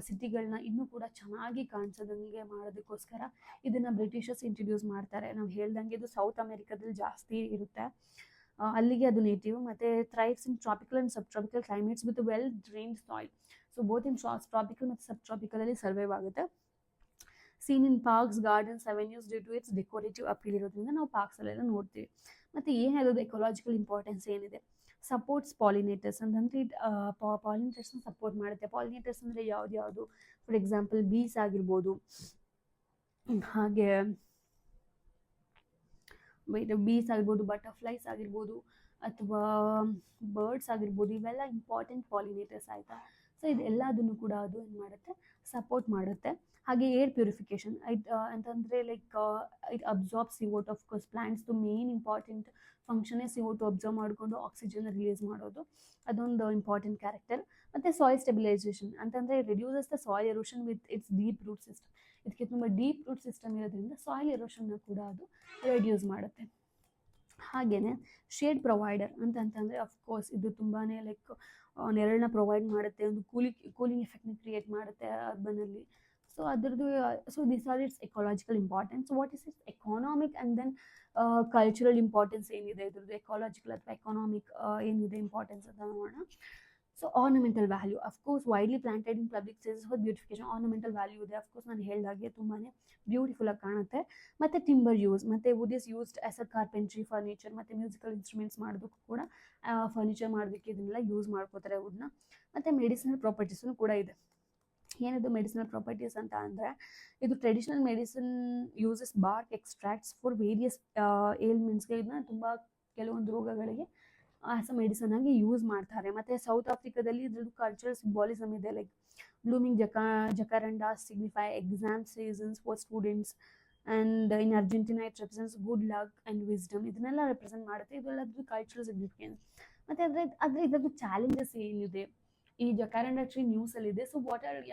ಸಿಟಿಗಳನ್ನ ಇನ್ನೂ ಕೂಡ ಚೆನ್ನಾಗಿ ಕಾಣಿಸೋದಂಗೆ ಮಾಡೋದಕ್ಕೋಸ್ಕರ ಇದನ್ನು ಬ್ರಿಟಿಷರ್ಸ್ ಇಂಟ್ರೊಡ್ಯೂಸ್ ಮಾಡ್ತಾರೆ. ನಾವು ಹೇಳ್ದಂಗೆ ಇದು ಸೌತ್ ಅಮೆರಿಕಾದಲ್ಲಿ ಜಾಸ್ತಿ ಇರುತ್ತೆ, ಅಲ್ಲಿಗೆ ಅದು ನೇಟಿವ್. ಮತ್ತು thrives in tropical and subtropical climates with well drained soil. So both in tropical ಮತ್ತು ಸಬ್ ಟ್ರಾಪಿಕಲಲ್ಲಿ ಸರ್ವೈವ್ ಆಗುತ್ತೆ. Seen in parks, gardens, avenues due to its decorative appeal ಇರೋದ್ರಿಂದ ನಾವು ಪಾರ್ಕ್ಸಲ್ಲೆಲ್ಲ ನೋಡ್ತೀವಿ. ಮತ್ತು ಏನು ಹೇಳೋದು ಎಕೊಲಾಜಿಕಲ್ ಇಂಪಾರ್ಟೆನ್ಸ್ ಏನಿದೆ, ಸಪೋರ್ಟ್ಸ್ ಪಾಲಿನೇಟರ್ಸ್ ಅಂತಂದರೆ ಪಾಲಿನೇಟರ್ಸ್ನ ಸಪೋರ್ಟ್ ಮಾಡುತ್ತೆ. ಪಾಲಿನೇಟರ್ಸ್ ಅಂದರೆ ಯಾವುದು, ಫಾರ್ ಎಕ್ಸಾಂಪಲ್ ಬೀಸ್ ಆಗಿರ್ಬೋದು, ಹಾಗೆ ಬೀಸ್ ಆಗಿರ್ಬೋದು, ಬಟರ್ಫ್ಲೈಸ್ ಆಗಿರ್ಬೋದು, ಅಥವಾ ಬರ್ಡ್ಸ್ ಆಗಿರ್ಬೋದು, ಇವೆಲ್ಲ ಇಂಪಾರ್ಟೆಂಟ್ ಪಾಲಿನೇಟರ್ಸ್ ಆಯಿತಾ. ಸೊ ಇದೆಲ್ಲದನ್ನು ಕೂಡ ಅದು ಏನು ಮಾಡುತ್ತೆ, ಸಪೋರ್ಟ್ ಮಾಡುತ್ತೆ. ಹಾಗೆ ಏರ್ ಪ್ಯೂರಿಫಿಕೇಷನ್ ಅಂತಂದರೆ it absorb CO2. Of course ಪ್ಲಾಂಟ್ಸ್ದು ಮೇನ್ ಇಂಪಾರ್ಟೆಂಟ್ ಫಂಕ್ಷನೇ CO2 ಅಬ್ಸರ್ವ್ ಮಾಡಿಕೊಂಡು ಆಕ್ಸಿಜನ್ ರಿಲೀಸ್ ಮಾಡೋದು, ಅದೊಂದು ಇಂಪಾರ್ಟೆಂಟ್ ಕ್ಯಾರೆಕ್ಟರ್. ಮತ್ತು ಸಾಯಿಲ್ ಸ್ಟೆಬಿಲೈಸೇಷನ್ ಅಂತಂದರೆ reduces the soil erosion with its deep root system. ಇದಕ್ಕೆ ತುಂಬ ಡೀಪ್ ರೂಟ್ ಸಿಸ್ಟಮ್ ಇರೋದ್ರಿಂದ ಸಾಯಿಲ್ ಎರೋಷನ್ನ ಕೂಡ ಅದು ರೆಡ್ಯೂಸ್ ಮಾಡುತ್ತೆ. ಹಾಗೆಯೇ ಶೇಡ್ ಪ್ರೊವೈಡರ್ ಅಂತಂದರೆ ಅಫ್ಕೋರ್ಸ್ ಇದು ತುಂಬಾ ನೆರಳನ್ನ ಪ್ರೊವೈಡ್ ಮಾಡುತ್ತೆ, ಒಂದು ಕೂಲಿಂಗ್ ಎಫೆಕ್ಟ್ನ ಕ್ರಿಯೇಟ್ ಮಾಡುತ್ತೆ ಅರ್ಬನಲ್ಲಿ. ಸೊ ಅದರದ್ದು this are its ecological importance. What is its economic and then cultural importance ಏನಿದೆ ಇದ್ರದ್ದು, ಎಕಾಲಜಿಕಲ್ ಅಥವಾ ಎಕಾನಾಮಿಕ್ ಏನಿದೆ ಇಂಪಾರ್ಟೆನ್ಸ್ ಅಂತ ನೋಡೋಣ. So ornamental value, of course widely planted in public spaces for beautification. Ornamental value ಇದೆ, ಅಫ್ಕೋರ್ಸ್ ನಾನು ಹೇಳಿದಾಗೆ ತುಂಬಾ ಬ್ಯೂಟಿಫುಲ್ಲಾಗಿ ಕಾಣುತ್ತೆ. ಮತ್ತು ಟಿಂಬರ್ ಯೂಸ್, ಮತ್ತು wood is used as a carpentry, furniture ಮತ್ತು ಮ್ಯೂಸಿಕಲ್ ಇನ್ಸ್ಟ್ರೂಮೆಂಟ್ಸ್ ಮಾಡೋದಕ್ಕೂ ಕೂಡ ಫರ್ನಿಚರ್ ಮಾಡೋದಕ್ಕೆ ಇದನ್ನೆಲ್ಲ ಯೂಸ್ ಮಾಡ್ಕೋತಾರೆ ವುಡ್ನ. ಮತ್ತು ಮೆಡಿಸಿನಲ್ ಪ್ರಾಪರ್ಟೀಸೂ ಕೂಡ ಇದೆ. ಏನಿದು ಮೆಡಿಸಿನಲ್ ಪ್ರಾಪರ್ಟೀಸ್ ಅಂತ ಅಂದರೆ, ಇದು traditional medicine uses bark extracts for various ಏಲ್ಮೆಂಟ್ಸ್ಗೆ. ಇದನ್ನ ತುಂಬ ಕೆಲವೊಂದು ರೋಗಗಳಿಗೆ ಆಸ್ ಅ ಮೆಡಿಸನ್ ಆಗಿ ಯೂಸ್ ಮಾಡ್ತಾರೆ. ಮತ್ತು ಸೌತ್ ಆಫ್ರಿಕಾದಲ್ಲಿ ಇದ್ರದ್ದು ಕಲ್ಚರಲ್ ಸಿಂಬಾಲಿಸಮ್ ಇದೆ, like blooming jacaranda signify exam seasons for students, and in Argentina it represents good luck and wisdom. ಇದನ್ನೆಲ್ಲ ರೆಪ್ರೆಸೆಂಟ್ ಮಾಡುತ್ತೆ, ಇದೆಲ್ಲದ್ದು ಕಲ್ಚರಲ್ ಸಿಗ್ನಿಫಿಕೆನ್ಸ್. ಮತ್ತು ಆದರೆ ಇದ್ರದ್ದು ಚಾಲೆಂಜಸ್ ಏನಿದೆ, ಈ ಜಕಾರಂಡಾ ಟ್ರೀ ನ್ಯೂಸಲ್ಲಿದೆ. ಸೊ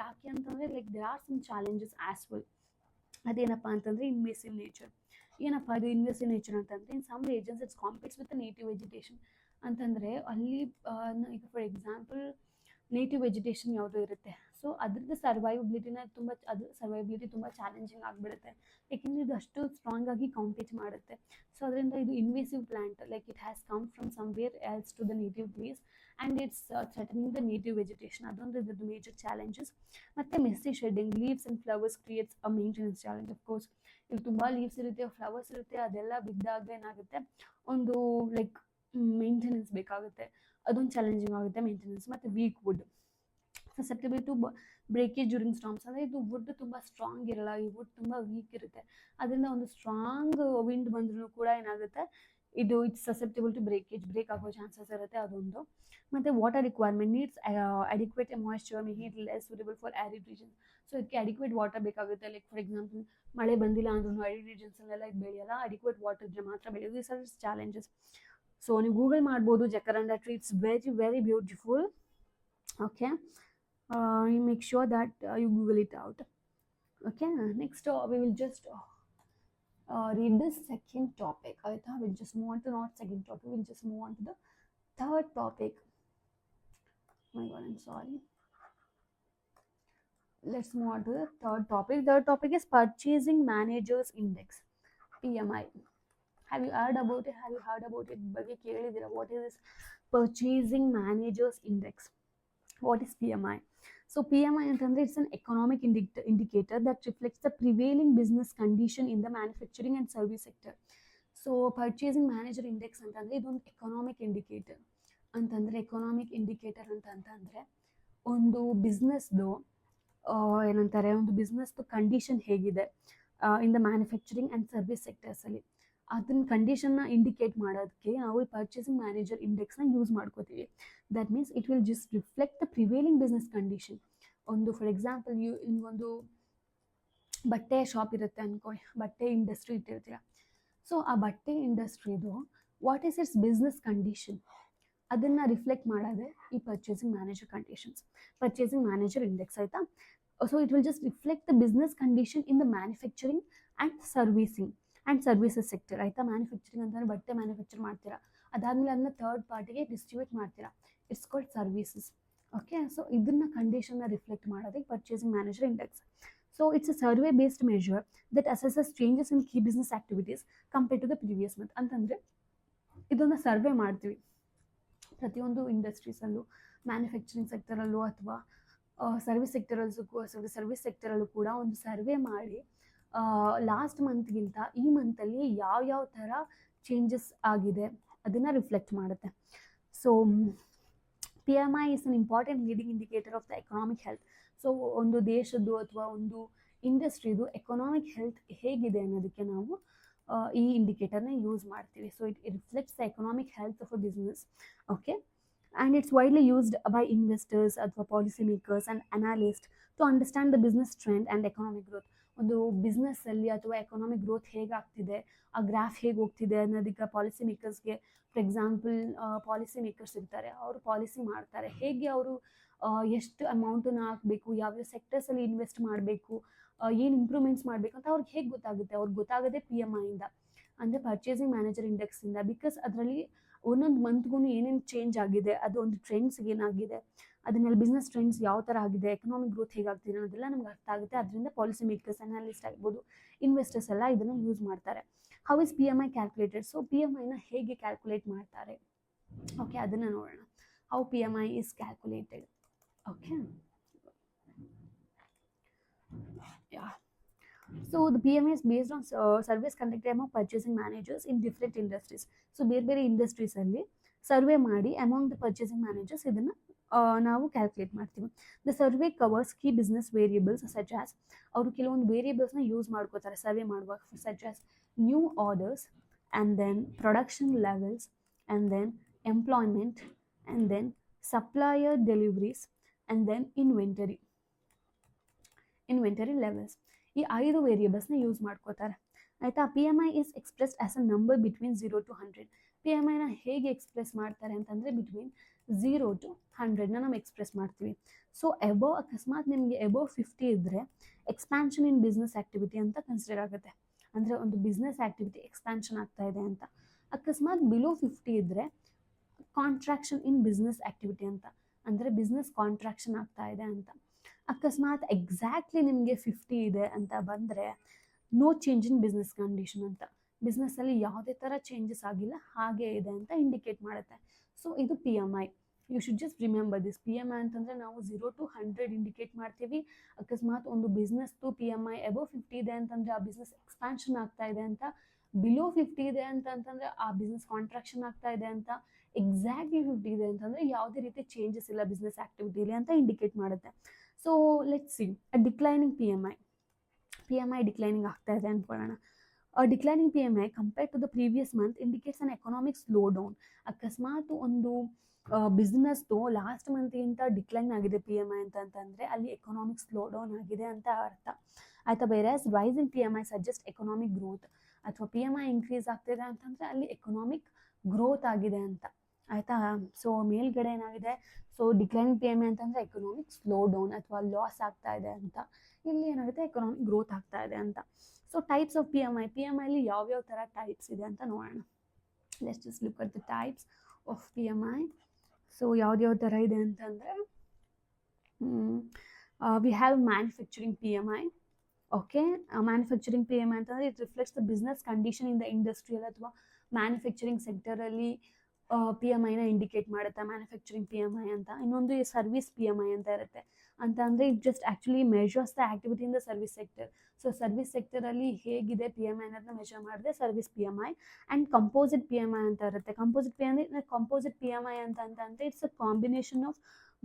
ಯಾಕೆ ಅಂತಂದರೆ there are some challenges as well. ಅದೇನಪ್ಪ ಅಂತಂದರೆ ಇನ್ವೇಸಿವ್ ನೇಚರ್. ಏನಪ್ಪ ಅದು ಇನ್ವೇಸಿವ್ ನೇಚರ್ ಅಂತಂದರೆ, in some regions it's competes with native vegetation. ಅಂತಂದರೆ ಅಲ್ಲಿ ಈಗ ಫಾರ್ ಎಕ್ಸಾಂಪಲ್ ನೇಟಿವ್ ವೆಜಿಟೇಷನ್ ಯಾವುದೋ ಇರುತ್ತೆ, ಸೊ ಅದ್ರದ್ದು ಸರ್ವೈಬಿಲಿಟಿ ತುಂಬ ಚಾಲೆಂಜಿಂಗ್ ಆಗಿಬಿಡುತ್ತೆ, ಏಕೆಂದರೆ ಇದು ಅಷ್ಟು ಸ್ಟ್ರಾಂಗ್ ಆಗಿ ಕಾಂಪೀಟ್ ಮಾಡುತ್ತೆ. ಸೊ ಅದರಿಂದ ಇದು invasive plant, like it has come from somewhere else to the native place and it's threatening the native vegetation. ಅದೊಂದು ಇದ್ರದ್ದು ಮೇಜರ್ ಚಾಲೆಂಜಸ್. ಮತ್ತು messy shedding, leaves and flowers creates a maintenance challenge. Of course ಇಲ್ಲಿ ತುಂಬ leaves ಇರುತ್ತೆ, flowers ಇರುತ್ತೆ, ಅದೆಲ್ಲ ಬಿದ್ದಾಗ ಏನಾಗುತ್ತೆ, ಒಂದು ಮೇಂಟೆನೆನ್ಸ್ ಬೇಕಾಗುತ್ತೆ, ಅದೊಂದು ಚಾಲೆಂಜಿಂಗ್ ಆಗುತ್ತೆ ಮೇಂಟೆನೆನ್ಸ್. ಮತ್ತು weak wood, susceptible to breakage during storms. ಅಂದರೆ ಇದು ವುಡ್ ತುಂಬ ಸ್ಟ್ರಾಂಗ್ ಇರಲ್ಲ, ಈ ವುಡ್ ತುಂಬ ವೀಕ್ ಇರುತ್ತೆ, ಅದರಿಂದ ಒಂದು ಸ್ಟ್ರಾಂಗ್ ವಿಂಡ್ ಬಂದ್ರೂ ಕೂಡ ಏನಾಗುತ್ತೆ, ಇಟ್ಸ್ ಸಸೆಪ್ಟಬಲ್ ಟು ಬ್ರೇಕ್ ಆಗೋ ಚಾನ್ಸಸ್ ಇರುತ್ತೆ, ಅದೊಂದು. ಮತ್ತು water requirement, needs adequate moisture, may heat less suitable for arid region. So ಇದಕ್ಕೆ ಅಡಿಕ್ವೇಟ್ ವಾಟರ್ ಬೇಕಾಗುತ್ತೆ, ಲೈಕ್ ಫಾರ್ ಎಕ್ಸಾಂಪಲ್ ಮಳೆ ಬಂದಿಲ್ಲ ಅಂದ್ರೂ ಆರಿಡ್ ರೀಜನ್ಸಲ್ಲೆಲ್ಲ ಇದು ಬೆಳೆಯಲ್ಲ, ಅಡಿಕ್ವೇಟ್ ವಾಟರ್ ಇದ್ದರೆ ಮಾತ್ರ ಬೆಳೆಯೋದು. These are challenges. ಸೊ ನೀವು ಗೂಗಲ್ ಮಾಡ್ಬೋದು jacaranda tree, it's very very beautiful. Okay, you make sure that you Google it out. Okay, next we will just read the second topic. I thought we'll just move on to not second topic, we'll just move on to the third topic. Oh my god, I'm sorry. Let's move on to the third topic. Third topic is Purchasing Managers Index, PMI. Have you heard about it? ಬಗ್ಗೆ ಕೇಳಿದ್ದೀರಾ? What is this Purchasing Managers Index? What is PMI? So PMI ಅಂತಂದರೆ it's an economic indicator that reflects the prevailing business condition in the manufacturing and service sector. So purchasing manager index ಅಂತಂದರೆ ಇದೊಂದು economic indicator ಅಂತಂದರೆ ಅಂತಂದರೆ ಒಂದು ಬಿಸ್ನೆಸ್ದು ಏನಂತಾರೆ, ಒಂದು ಬಿಸ್ನೆಸ್ದು condition ಹೇಗಿದೆ in the manufacturing and service ಸೆಕ್ಟರ್ಸಲ್ಲಿ, ಅದನ್ನ ಕಂಡೀಷನ್ನ ಇಂಡಿಕೇಟ್ ಮಾಡೋದಕ್ಕೆ ನಾವು ಈ ಪರ್ಚೇಸಿಂಗ್ ಮ್ಯಾನೇಜರ್ ಇಂಡೆಕ್ಸ್ನ ಯೂಸ್ ಮಾಡ್ಕೋತೀವಿ. That means it will just reflect the prevailing business condition. ಒಂದು ಫಾರ್ ಎಕ್ಸಾಂಪಲ್ ನಿಮಗೊಂದು ಬಟ್ಟೆ ಶಾಪ್ ಇರುತ್ತೆ ಅನ್ಕೊಳ್ಳಿ, ಬಟ್ಟೆ ಇಂಡಸ್ಟ್ರಿ ಇಟ್ಟಿರ್ತೀರ. ಸೊ ಆ ಬಟ್ಟೆ ಇಂಡಸ್ಟ್ರಿದು what is its business condition ಅದನ್ನು ರಿಫ್ಲೆಕ್ಟ್ ಮಾಡೋದೇ ಈ ಪರ್ಚೇಸಿಂಗ್ ಮ್ಯಾನೇಜರ್ ಇಂಡೆಕ್ಸ್, ಆಯಿತಾ. So it will just reflect the business condition in the manufacturing and services sector, ಆಯಿತಾ. ಮ್ಯಾನುಫ್ಯಾಕ್ಚರಿಂಗ್ ಅಂತಂದರೆ ಬಟ್ಟೆ ಮ್ಯಾನುಫ್ಯಾಕ್ಚರ್ ಮಾಡ್ತೀರಾ, ಅದಾದಮೇಲೆ ಅದನ್ನ ಥರ್ಡ್ ಪಾರ್ಟಿಗೆ ಡಿಸ್ಟ್ರಿಬ್ಯೂಟ್ ಮಾಡ್ತೀರಾ, it's called services. Okay, so ಇದನ್ನ ಕಂಡೀಷನ್ನ ರಿಫ್ಲೆಕ್ಟ್ ಮಾಡೋದಕ್ಕೆ purchasing manager index. So it's a survey based measure that assesses changes in key business activities compare to the previous month. ಅಂತಂದರೆ ಇದನ್ನು ಸರ್ವೆ ಮಾಡ್ತೀವಿ ಪ್ರತಿಯೊಂದು ಇಂಡಸ್ಟ್ರೀಸಲ್ಲೂ, ಮ್ಯಾನುಫ್ಯಾಕ್ಚರಿಂಗ್ ಸೆಕ್ಟರಲ್ಲೂ ಅಥವಾ ಸರ್ವಿಸ್ ಸೆಕ್ಟರಲ್ಲೂ ಕೂಡ ಒಂದು ಸರ್ವೆ ಮಾಡಿ ಲಾಸ್ಟ್ ಮಂತ್ಗಿಂತ ಈ ಮಂತಲ್ಲಿ ಯಾವ ಥರ ಚೇಂಜಸ್ ಆಗಿದೆ ಅದನ್ನು ರಿಫ್ಲೆಕ್ಟ್ ಮಾಡುತ್ತೆ. So PMI is an important leading indicator of the economic health. So ಒಂದು ದೇಶದ್ದು ಅಥವಾ ಒಂದು ಇಂಡಸ್ಟ್ರಿದು ಎಕನಾಮಿಕ್ ಹೆಲ್ತ್ ಹೇಗಿದೆ ಅನ್ನೋದಕ್ಕೆ ನಾವು ಈ ಇಂಡಿಕೇಟರ್ನ ಯೂಸ್ ಮಾಡ್ತೀವಿ. So it reflects the economic health of a business. Okay, and it's widely used by investors ಅಥವಾ policy makers and analyst to understand the business trend and economic growth. ಒಂದು ಬಿಸ್ನೆಸ್ಸಲ್ಲಿ ಅಥವಾ ಎಕನಾಮಿಕ್ ಗ್ರೋತ್ ಹೇಗಾಗ್ತಿದೆ, ಆ graph ಹೇಗೆ ಹೋಗ್ತಿದೆ ಅನ್ನೋದಕ್ಕೆ policy ಮೇಕರ್ಸ್ಗೆ, for example policy makers ಇರ್ತಾರೆ, ಅವರು ಪಾಲಿಸಿ ಮಾಡ್ತಾರೆ, ಹೇಗೆ ಅವರು ಎಷ್ಟು ಅಮೌಂಟನ್ನು ಹಾಕಬೇಕು, ಯಾವ್ಯಾವ ಸೆಕ್ಟರ್ಸಲ್ಲಿ ಇನ್ವೆಸ್ಟ್ ಮಾಡಬೇಕು, ಏನು ಇಂಪ್ರೂವ್ಮೆಂಟ್ಸ್ ಮಾಡಬೇಕು ಅಂತ ಅವ್ರಿಗೆ ಹೇಗೆ ಗೊತ್ತಾಗುತ್ತೆ, ಅವ್ರಿಗೆ ಗೊತ್ತಾಗೋದೇ PMIಯಿಂದ, ಅಂದರೆ ಪರ್ಚೇಸಿಂಗ್ ಮ್ಯಾನೇಜರ್ ಇಂಡೆಕ್ಸಿಂದ. ಬಿಕಾಸ್ ಅದರಲ್ಲಿ ಒಂದೊಂದು ಮಂತ್ಗೂ ಏನೇನು ಚೇಂಜ್ ಆಗಿದೆ, ಅದು ಒಂದು ಟ್ರೆಂಡ್ಸ್ ಏನಾಗಿದೆ, ಅದನ್ನೆಲ್ಲ ಬಿಸ್ನೆಸ್ ಟ್ರೆಂಡ್ಸ್ ಯಾವ ಥರ ಆಗಿದೆ, ಎಕನಾಮಿಕ್ ಗ್ರೋತ್ ಹೇಗಾಗ್ತಿದೆ ಅನ್ನೋದೆಲ್ಲ ನಮ್ಗೆ ಅರ್ಥ ಆಗುತ್ತೆ. ಅದರಿಂದ ಪಾಲಿಸಿ ಮೇಕರ್ಸ್, ಅನಾಲಿಸ್ಟ್ ಆಗ್ಬೋದು, ಇನ್ವೆಸ್ಟರ್ಸ್ ಎಲ್ಲ ಇದನ್ನು ಯೂಸ್ ಮಾಡ್ತಾರೆ. How is PMI calculated? So PMIನ ಹೇಗೆ ಕ್ಯಾಲ್ಕುಲೇಟ್ ಮಾಡ್ತಾರೆ, ಓಕೆ, ಅದನ್ನು ನೋಡೋಣ. How PMI is calculated. Okay, yeah. So the PMI is based on surveys conducted among purchasing managers in different industries. So ಬೇರೆ ಇಂಡಸ್ಟ್ರೀಸಲ್ಲಿ ಸರ್ವೆ ಮಾಡಿ ಅಮಾಂಗ್ ದ ಪರ್ಚೇಸಿಂಗ್ ಮ್ಯಾನೇಜರ್ಸ್ ಇದನ್ನು ನಾವು ಕ್ಯಾಲ್ಕುಲೇಟ್ ಮಾಡ್ತೀವಿ. The survey covers key business variables such as, ಅವರು ಕೆಲವೊಂದು ವೇರಿಯೇಬಲ್ಸ್ನ use ಮಾಡ್ಕೋತಾರೆ ಸರ್ವೆ ಮಾಡುವಾಗ, such as new orders and then production levels and then employment and then supplier deliveries and then inventory levels. ಈ 5 ವೇರಿಯೇಬಲ್ಸ್ನ ಯೂಸ್ ಮಾಡ್ಕೋತಾರೆ, ಆಯಿತಾ. PMI is expressed as a number between 0 to 100. PMIನ ಹೇಗೆ ಎಕ್ಸ್ಪ್ರೆಸ್ ಮಾಡ್ತಾರೆ ಅಂತಂದರೆ ಬಿಟ್ವೀನ್ 0 to 100ನ ನಾವು express ಮಾಡ್ತೀವಿ. ಸೊ ಅಕಸ್ಮಾತ್ ನಿಮಗೆ ಎಬೋವ್ 50 ಇದ್ದರೆ ಎಕ್ಸ್ಪ್ಯಾನ್ಷನ್ ಇನ್ ಬಿಸ್ನೆಸ್ ಆ್ಯಕ್ಟಿವಿಟಿ ಅಂತ ಕನ್ಸಿಡರ್ ಆಗುತ್ತೆ, ಅಂದರೆ ಒಂದು ಬಿಸ್ನೆಸ್ ಆ್ಯಕ್ಟಿವಿಟಿ ಎಕ್ಸ್ಪ್ಯಾನ್ಷನ್ ಆಗ್ತಾ ಇದೆ ಅಂತ. ಅಕಸ್ಮಾತ್ ಬಿಲೋ 50 ಇದ್ದರೆ ಕಾಂಟ್ರಾಕ್ಷನ್ ಇನ್ ಬಿಸ್ನೆಸ್ ಆ್ಯಕ್ಟಿವಿಟಿ ಅಂತ, ಅಂದರೆ ಬಿಸ್ನೆಸ್ ಕಾಂಟ್ರಾಕ್ಷನ್ ಆಗ್ತಾ ಇದೆ ಅಂತ. ಅಕಸ್ಮಾತ್ ಎಕ್ಸಾಕ್ಟ್ಲಿ ನಿಮಗೆ 50 ಇದೆ ಅಂತ ಬಂದರೆ no change in business condition ಅಂತ, ಬಿಸ್ನೆಸ್ಸಲ್ಲಿ ಯಾವುದೇ ಥರ ಚೇಂಜಸ್ ಆಗಿಲ್ಲ, ಹಾಗೇ ಇದೆ ಅಂತ ಇಂಡಿಕೇಟ್ ಮಾಡುತ್ತೆ. ಸೊ ಇದು PMI. You should just remember this. PMI ಅಂತಂದರೆ ನಾವು 0 to 100 ಇಂಡಿಕೇಟ್ ಮಾಡ್ತೀವಿ. ಅಕಸ್ಮಾತ್ ಒಂದು ಬಿಸ್ನೆಸ್ದು PMI ಅಬೋವ್ 50 ಇದೆ ಅಂತಂದರೆ ಆ ಬಿಸ್ನೆಸ್ ಎಕ್ಸ್ಪ್ಯಾನ್ಷನ್ ಆಗ್ತಾ ಇದೆ ಅಂತ, ಬಿಲೋ 50 ಇದೆ ಅಂತಂದರೆ ಆ ಬಿಸ್ನೆಸ್ ಕಾಂಟ್ರಾಕ್ಷನ್ ಆಗ್ತಾ ಇದೆ ಅಂತ, ಎಕ್ಸಾಕ್ಟ್ಲಿ 50 ಇದೆ ಅಂತಂದರೆ ಯಾವುದೇ ರೀತಿ ಚೇಂಜಸ್ ಇಲ್ಲ ಬಿಸ್ನೆಸ್ ಆ್ಯಕ್ಟಿವಿಟಿಲಿ ಅಂತ ಇಂಡಿಕೇಟ್ ಮಾಡುತ್ತೆ. So let's see a declining PMI declining ಆಗ್ತಾ ಇದೆ ಅಂದ್ಕೊಳ್ಳೋಣ. Declining PMI compared to the previous month indicates an economic slowdown. ಅಕಸ್ಮಾತ್ ಒಂದು ಬಿಸ್ನೆಸ್ದು ಲಾಸ್ಟ್ ಮಂತ್ಗಿಂತ ಡಿಕ್ಲೈನ್ ಆಗಿದೆ PMI ಅಂತಂದರೆ ಅಲ್ಲಿ ಎಕನಾಮಿಕ್ ಸ್ಲೋ ಡೌನ್ ಆಗಿದೆ ಅಂತ ಅರ್ಥ, ಆಯಿತಾ. ಬೇರೆ ರೈಸ್ ಇನ್ PMI ಸಜೆಸ್ಟ್ ಎಕನಾಮಿಕ್ ಗ್ರೋತ್, ಅಥವಾ PMI ಇನ್ಕ್ರೀಸ್ ಆಗ್ತಿದೆ ಅಂತಂದರೆ ಅಲ್ಲಿ ಎಕನಾಮಿಕ್ ಗ್ರೋತ್ ಆಗಿದೆ ಅಂತ, ಆಯಿತಾ. ಸೊ ಮೇಲ್ಗಡೆ ಏನಾಗಿದೆ, ಸೊ ಡಿಕ್ಲೈನಿಂಗ್ PMI ಅಂತಂದರೆ ಎಕನಾಮಿಕ್ ಸ್ಲೋ ಡೌನ್ ಅಥವಾ ಲಾಸ್ ಆಗ್ತಾ ಇದೆ ಅಂತ, ಇಲ್ಲಿ ಏನಾಗುತ್ತೆ ಎಕನಾಮಿಕ್ ಗ್ರೋತ್ ಆಗ್ತಾ ಇದೆ ಅಂತ. ಸೊ ಟೈಪ್ಸ್ ಆಫ್ PMIಲಿ ಯಾವ್ಯಾವ ಥರ ಟೈಪ್ಸ್ ಇದೆ ಅಂತ ನೋಡೋಣ. Let's just look at the types of PMI. So ಯಾವ್ದ್ಯಾವ ಥರ ಇದೆ ಅಂತಂದರೆ we have manufacturing PMI. Okay, manufacturing PMI ಅಂತಂದರೆ it reflects the business condition in the industrial ಅಥವಾ ಮ್ಯಾನುಫ್ಯಾಕ್ಚರಿಂಗ್ ಸೆಕ್ಟರಲ್ಲಿ ಪಿ ಎಮ್ ಐನ ಇಂಡಿಕೇಟ್ ಮಾಡುತ್ತೆ, ಮ್ಯಾನುಫ್ಯಾಕ್ಚರಿಂಗ್ ಪಿ ಎಮ್ ಐ ಅಂತ. ಇನ್ನೊಂದು ಸರ್ವಿಸ್ ಪಿ ಎಮ್ ಐ ಅಂತ ಇರುತ್ತೆ. ಅಂತ ಅಂದರೆ it just actually measures the activity in the service sector. So service ಸೆಕ್ಟರಲ್ಲಿ ಹೇಗಿದೆ ಪಿ ಎಮ್ ಐ ಅನ್ನೋದನ್ನ ಮೆಜರ್ ಮಾಡಿದ್ರೆ service P M I. And composite P M I ಅಂತ ಇರುತ್ತೆ. ಕಂಪೋಸಿಟ್ ಪಿ ಅಂದರೆ ಕಂಪೋಸಿಟ್ ಪಿ ಎಮ್ ಐ ಅಂತಂದರೆ it's a combination of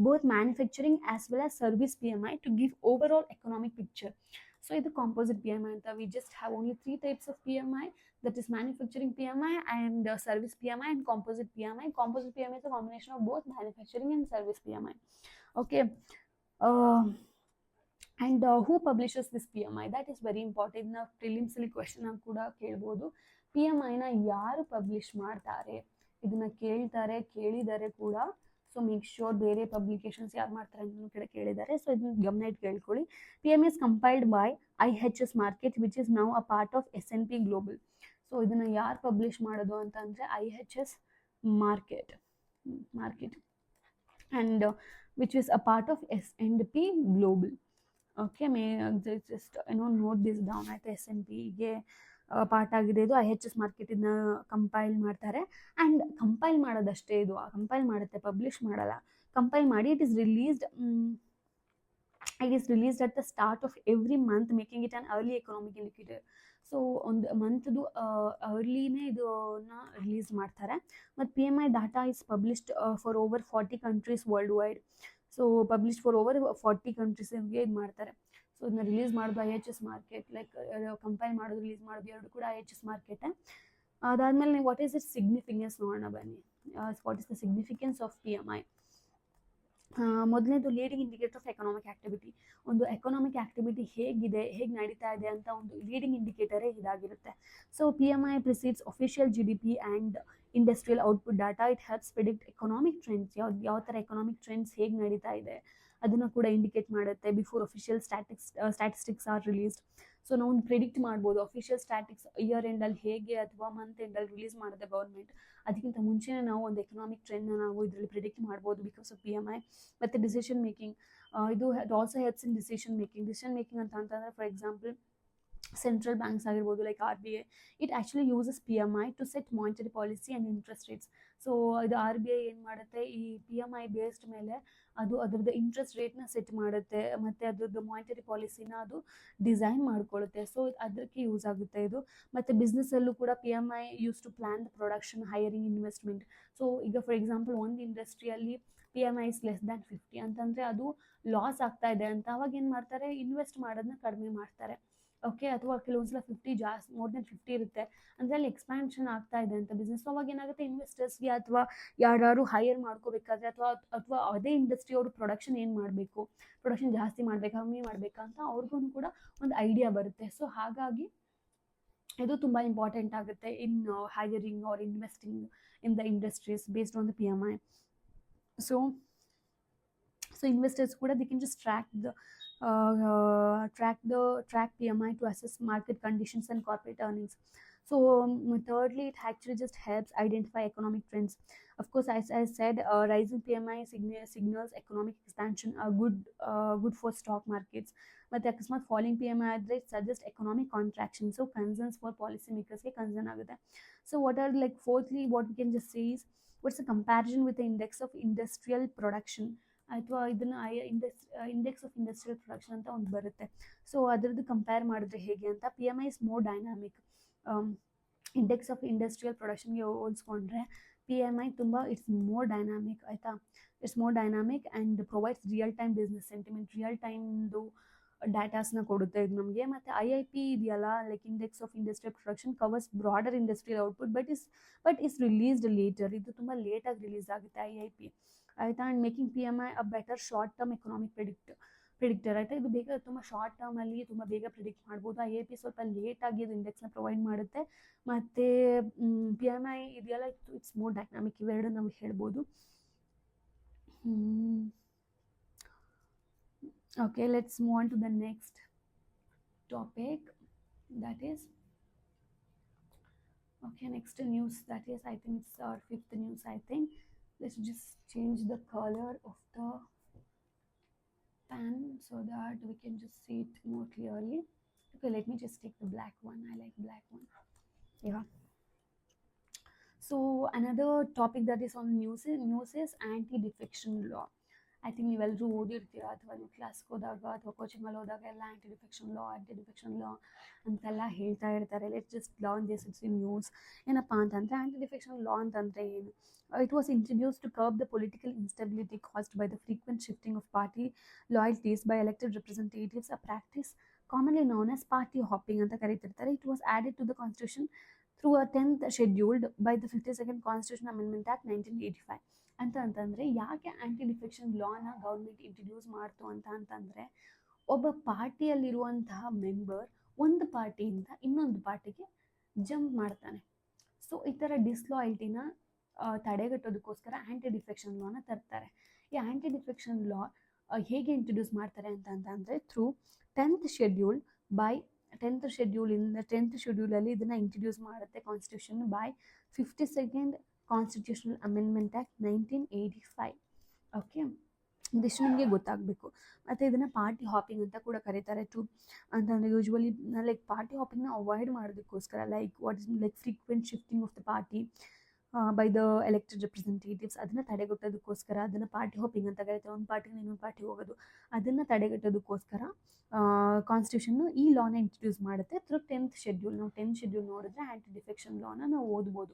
both manufacturing as well as service PMI to give overall economic picture. So ಇದು composite PMI ಅಂತ. We just have only 3 types of PMI, that is manufacturing PMI and service PMI and composite PMI. Composite PMI is a combination of both manufacturing and service PMI. Okay. And who publishes this PMI? That is very important. Now prelims ಅಲ್ಲಿ question ಆಗಿ ಕೂಡ ಕೇಳ್ಬೋದು. PMI ನ ಯಾರು publish ಮಾಡ್ತಾರೆ ಇದನ್ನ ಕೇಳಿದ್ದಾರೆ ಕೂಡ. ಸೊ ಮೇಕ್ ಶ್ಯೂರ್ ಬೇರೆ ಪಬ್ಲಿಕೇಶನ್ಸ್ ಯಾರು ಮಾಡ್ತಾರೆ ಅಂತ ಕೇಳಿದ್ದಾರೆ. ಸೊ ಇದನ್ನ ಗಮನ ಇಟ್ಟು ಕೇಳ್ಕೊಳ್ಳಿ. PMI is compiled by IHS Markit, which is now a part of S&P Global. So ಇದನ್ನ ಯಾರು ಪಬ್ಲಿಷ್ ಮಾಡೋದು ಅಂತಂದರೆ IHS Markit and which is a part of S&P Global. Okay, may just note this down. ಆಯ್ತು, S&Pಗೆ part ಆಗಿದೆ ಇದು. IHS Markit ಇದನ್ನ compile ಮಾಡ್ತಾರೆ. And compile ಮಾಡೋದಷ್ಟೇ, ಇದು ಕಂಪೈಲ್ ಮಾಡುತ್ತೆ, ಪಬ್ಲಿಷ್ ಮಾಡಲ್ಲ. ಕಂಪೈಲ್ ಮಾಡಿ it is released at the start of every month, making it on early economic indicator. So ಒಂದು ಮಂತ್ದು ಅರ್ಲಿನೇ ಇದನ್ನ ರಿಲೀಸ್ ಮಾಡ್ತಾರೆ. ಮತ್ತು PMI data is published for over 40 countries world wide. So published for over 40 ಕಂಟ್ರೀಸ್ಗೆ ಇದು ಮಾಡ್ತಾರೆ. So ಇದನ್ನ release ಮಾಡೋದು IHS Markit, like compile ಮಾಡೋದು release ಮಾಡೋದು ಎರಡು ಕೂಡ IHS Markit. ಅದಾದಮೇಲೆ ವಾಟ್ ಈಸ್ ಇಟ್ ಸಿಗ್ನಿಫಿಕೆನ್ಸ್ ನೋಡೋಣ ಬನ್ನಿ. What is the significance of PMI? ಮೊದಲನೇದು leading indicator of economic activity. ಒಂದು ಎಕನಾಮಿಕ್ ಆ್ಯಕ್ಟಿವಿಟಿ ಹೇಗೆ ನಡೀತಾ ಇದೆ ಅಂತ ಒಂದು ಲೀಡಿಂಗ್ ಇಂಡಿಕೇಟರೇ ಇದಾಗಿರುತ್ತೆ. So PMI precedes official GDP and industrial output data. It helps predict economic trends, ಯಾವ ಥರ ಎಕನಾಮಿಕ್ ಟ್ರೆಂಡ್ಸ್ ಹೇಗೆ ನಡೀತಾ ಇದೆ ಅದನ್ನು ಕೂಡ ಇಂಡಿಕೇಟ್ ಮಾಡುತ್ತೆ before official statistics R released. So ನಾವು ಪ್ರಿಡಿಕ್ಟ್ ಮಾಡ್ಬೋದು ಅಫಿಷಿಯಲ್ ಸ್ಟ್ಯಾಟಿಕ್ಸ್ ಇಯರ್ ಎಂಡಲ್ಲಿ ಹೇಗೆ ಅಥವಾ ಮಂತ್ ಎಂಡಲ್ಲಿ ರಿಲೀಸ್ ಮಾಡುತ್ತೆ ಗೌರ್ಮೆಂಟ್. ಅದಕ್ಕಿಂತ ಮುಂಚೆನೇ ನಾವು ಒಂದು ಎಕನಾಮಿಕ್ ಟ್ರೆಂಡ್ನ ನಾವು ಇದರಲ್ಲಿ ಪ್ರಿಡಿಕ್ಟ್ ಮಾಡ್ಬೋದು ಬಿಕಾಸ್ ಆಫ್ PMI. ಮತ್ತು ಡಿಸಿಷನ್ ಮೇಕಿಂಗ್, ಇದು also helps in decision making ಅಂತಂದರೆ ಫಾರ್ ಎಕ್ಸಾಂಪಲ್ ಸೆಂಟ್ರಲ್ ಬ್ಯಾಂಕ್ಸ್ ಆಗಿರ್ಬೋದು, like RBI. It actually uses PMI to set monetary policy and interest rates. So ಇದು RBI ಏನು ಮಾಡುತ್ತೆ, ಈ PMI ಬೇಸ್ಡ್ ಮೇಲೆ ಅದು ಅದರದ್ದು ಇಂಟ್ರೆಸ್ಟ್ ರೇಟ್ನ ಸೆಟ್ ಮಾಡುತ್ತೆ ಮತ್ತು ಅದ್ರದ್ದು ಮಾನಿಟರಿ ಪಾಲಿಸಿನ ಅದು ಡಿಸೈನ್ ಮಾಡ್ಕೊಳ್ಳುತ್ತೆ. ಸೊ ಅದಕ್ಕೆ ಯೂಸ್ ಆಗುತ್ತೆ ಇದು. ಮತ್ತು ಬಿಸ್ನೆಸ್ಸಲ್ಲೂ ಕೂಡ PMI use to plan the production, hiring, investment. So ಈಗ ಫಾರ್ ಎಕ್ಸಾಂಪಲ್ ಒಂದು ಇಂಡಸ್ಟ್ರಿಯಲ್ಲಿ PMI ಇಸ್ ಲೆಸ್ ದ್ಯಾನ್ 50 ಅಂತಂದರೆ ಅದು ಲಾಸ್ ಆಗ್ತಾ ಇದೆ ಅಂತ ಅವಾಗ ಏನು ಮಾಡ್ತಾರೆ, ಇನ್ವೆಸ್ಟ್ ಮಾಡೋದನ್ನ ಕಡಿಮೆ ಮಾಡ್ತಾರೆ. ಓಕೆ, ಅಥವಾ ಕೆಲವೊಂದ್ಸಲ 50 ಜಾಸ್ತಿ ಮೋರ್ ದೆನ್ 50 ಇರುತ್ತೆ ಅಂದರೆ ಅಲ್ಲಿ ಎಕ್ಸ್ಪ್ಯಾನ್ಷನ್ ಆಗ್ತಾ ಇದೆ ಅಂತ ಬಿಸ್ನೆಸ್. ಅವಾಗ ಏನಾಗುತ್ತೆ, ಇನ್ವೆಸ್ಟರ್ಸ್ಗೆ ಅಥವಾ ಯಾರು ಹೈಯರ್ ಮಾಡ್ಕೋಬೇಕಾದ್ರೆ ಅಥವಾ ಅದೇ ಇಂಡಸ್ಟ್ರಿ ಅವರು ಪ್ರೊಡಕ್ಷನ್ ಏನು ಮಾಡಬೇಕು, ಪ್ರೊಡಕ್ಷನ್ ಜಾಸ್ತಿ ಮಾಡಬೇಕಾ ಕಮ್ಮಿ ಮಾಡಬೇಕಾ ಅಂತ ಅವ್ರಿಗೂ ಕೂಡ ಒಂದು ಐಡಿಯಾ ಬರುತ್ತೆ. ಸೊ ಹಾಗಾಗಿ ಇದು ತುಂಬ ಇಂಪಾರ್ಟೆಂಟ್ ಆಗುತ್ತೆ in hiring or investing in the industries based on the PMI. So investors ಕೂಡ they can just track PMI to assess market conditions and corporate earnings. So thirdly, it actually just helps identify economic trends. Of course, as I said, rising PMI signals economic expansion are good for stock markets. But ಅಕಸ್ಮಾತ್ falling PMI ಆದರೆ it suggests economic contraction. So concerns for policy makers concern ಆಗುತ್ತೆ. So what are like fourthly, what we can just say is what's the comparison with the index of industrial production. ಅಥವಾ ಇದನ್ನು index of industrial production ಅಂತ ಒಂದು ಬರುತ್ತೆ. So ಅದರದ್ದು compare ಮಾಡಿದ್ರೆ ಹೇಗೆ ಅಂತ, PMI is more dynamic. Index of industrial ಪ್ರೊಡಕ್ಷನ್ಗೆ ಹೋಲಿಸ್ಕೊಂಡ್ರೆ PMI ತುಂಬ ಇಟ್ಸ್ ಮೋರ್ ಡೈನಾಮಿಕ್. ಆಯಿತಾ, it's more dynamic and provides real time business sentiment, real ಟೈಮ್ದು ಡಾಟಾಸ್ನ ಕೊಡುತ್ತೆ ಇದು ನಮಗೆ. ಮತ್ತು IIP ಇದೆಯಲ್ಲ, like index of industrial production covers broader industrial output but is released later. ಇದು ತುಂಬ ಲೇಟಾಗಿ ರಿಲೀಸ್ ಆಗುತ್ತೆ IIP. ಆಯಿತಾ, and making PMI a better short term economic predictor. ಆಯಿತಾ, ಇದು ಬೇಗ ತುಂಬ ಶಾರ್ಟ್ ಟರ್ಮಲ್ಲಿ ತುಂಬ ಬೇಗ ಪ್ರಿಡಿಕ್ಟ್ ಮಾಡ್ಬೋದು. IIP ಸ್ವಲ್ಪ ಲೇಟಾಗಿ ಇದು ಇಂಡೆಕ್ಸ್ನ ಪ್ರೊವೈಡ್ ಮಾಡುತ್ತೆ. ಮತ್ತು PMI ಇದೆಯಲ್ಲ, ಇಟ್ಸ್ ಮೋರ್ ಡೈನಾಮಿಕ್. ಇವೆರಡು ನಾವು ಹೇಳ್ಬೋದು. Okay, let's move on to the next topic. That is, okay, next news. That is, I think it's our 5th news. I think let's just change the color of the pen so that we can just see it more clearly. Okay, let me just take the black one. I like black one. Yeah. So another topic that is on news is anti defection law. I think ನೀವೆಲ್ಲರೂ ಓದಿರ್ತೀರ, ಅಥವಾ ನೀವು ಕ್ಲಾಸ್ಗೆ ಹೋದಾಗ ಅಥವಾ ಕೋಚಿಂಗಲ್ಲಿ ಹೋದಾಗ ಎಲ್ಲ ಆ್ಯಂಟಿ defection ಲಾ ಅಂತೆಲ್ಲ ಹೇಳ್ತಾ ಇರ್ತಾರೆ. Let's just learn this it's in news. ಏನಪ್ಪ ಅಂತಂದರೆ ಆ್ಯಂಟಿ ಡಿಫೆಕ್ಷನ್ ಲಾ ಅಂತಂದರೆ ಏನು? It was introduced to curb the political instability caused by the frequent shifting of party loyalties by elected representatives, a practice commonly known as party hopping ಅಂತ ಕರೀತಿರ್ತಾರೆ. It was added to the constitution through a 10th scheduled by the 52nd Constitution Amendment Act 1985. ಅಂತಂದರೆ ಯಾಕೆ ಆ್ಯಂಟಿ defection ಲಾನ government introduce ಮಾಡ್ತು ಅಂತಂದರೆ, ಒಬ್ಬ ಪಾರ್ಟಿಯಲ್ಲಿರುವಂತಹ member ಒಂದು ಪಾರ್ಟಿಯಿಂದ ಇನ್ನೊಂದು ಪಾರ್ಟಿಗೆ jump ಮಾಡ್ತಾನೆ. ಸೊ ಈ ಥರ ಡಿಸ್ಲಾಯಲ್ಟಿನ ತಡೆಗಟ್ಟೋದಕ್ಕೋಸ್ಕರ ಆ್ಯಂಟಿ ಡಿಫೆಕ್ಷನ್ ಲಾನ ತರ್ತಾರೆ. ಈ ಆ್ಯಂಟಿ ಡಿಫೆಕ್ಷನ್ ಲಾ ಹೇಗೆ ಇಂಟ್ರಡ್ಯೂಸ್ ಮಾಡ್ತಾರೆ ಅಂತಂದರೆ ಥ್ರೂ 10th ಶೆಡ್ಯೂಲಲ್ಲಿ ಇದನ್ನು ಇಂಟ್ರಡ್ಯೂಸ್ ಮಾಡುತ್ತೆ constitution by 52nd constitutional amendment act 1985. Okay, ಇದಿಷ್ಟು ನಿಮಗೆ ಗೊತ್ತಾಗಬೇಕು. ಮತ್ತು ಇದನ್ನು ಪಾರ್ಟಿ ಹಾಪಿಂಗ್ ಅಂತ ಕೂಡ ಕರೀತಾರೆ ಟು ಅಂತಂದರೆ ಯೂಶ್ವಲಿ ಲೈಕ್ ಪಾರ್ಟಿ ಹಾಪಿಂಗ್ನ ಅವಾಯ್ಡ್ ಮಾಡೋದಕ್ಕೋಸ್ಕರ like frequent shifting of the party by the elected representatives, ಅದನ್ನು ತಡೆಗಟ್ಟೋದಕ್ಕೋಸ್ಕರ ಅದನ್ನು ಪಾರ್ಟಿ ಹಾಪಿಂಗ್ ಅಂತ ಕರೀತಾರೆ. ಒಂದು ಪಾರ್ಟಿನ ಇನ್ನೊಂದು ಪಾರ್ಟಿ ಹೋಗೋದು, ಅದನ್ನು ತಡೆಗಟ್ಟೋದಕ್ಕೋಸ್ಕರ ಕಾನ್ಸ್ಟಿಟ್ಯೂಷನ್ನು ಈ ಲಾನ ಇಂಟ್ರಡ್ಯೂಸ್ ಮಾಡುತ್ತೆ ಥ್ರೂ 10th ಶೆಡ್ಯೂಲ್. ನಾವು 10th ಶೆಡ್ಯೂಲ್ ನೋಡಿದ್ರೆ ಆ್ಯಂಟಿ ಡಿಫೆಕ್ಷನ್ ಲಾನ ನಾವು ಓದ್ಬೋದು,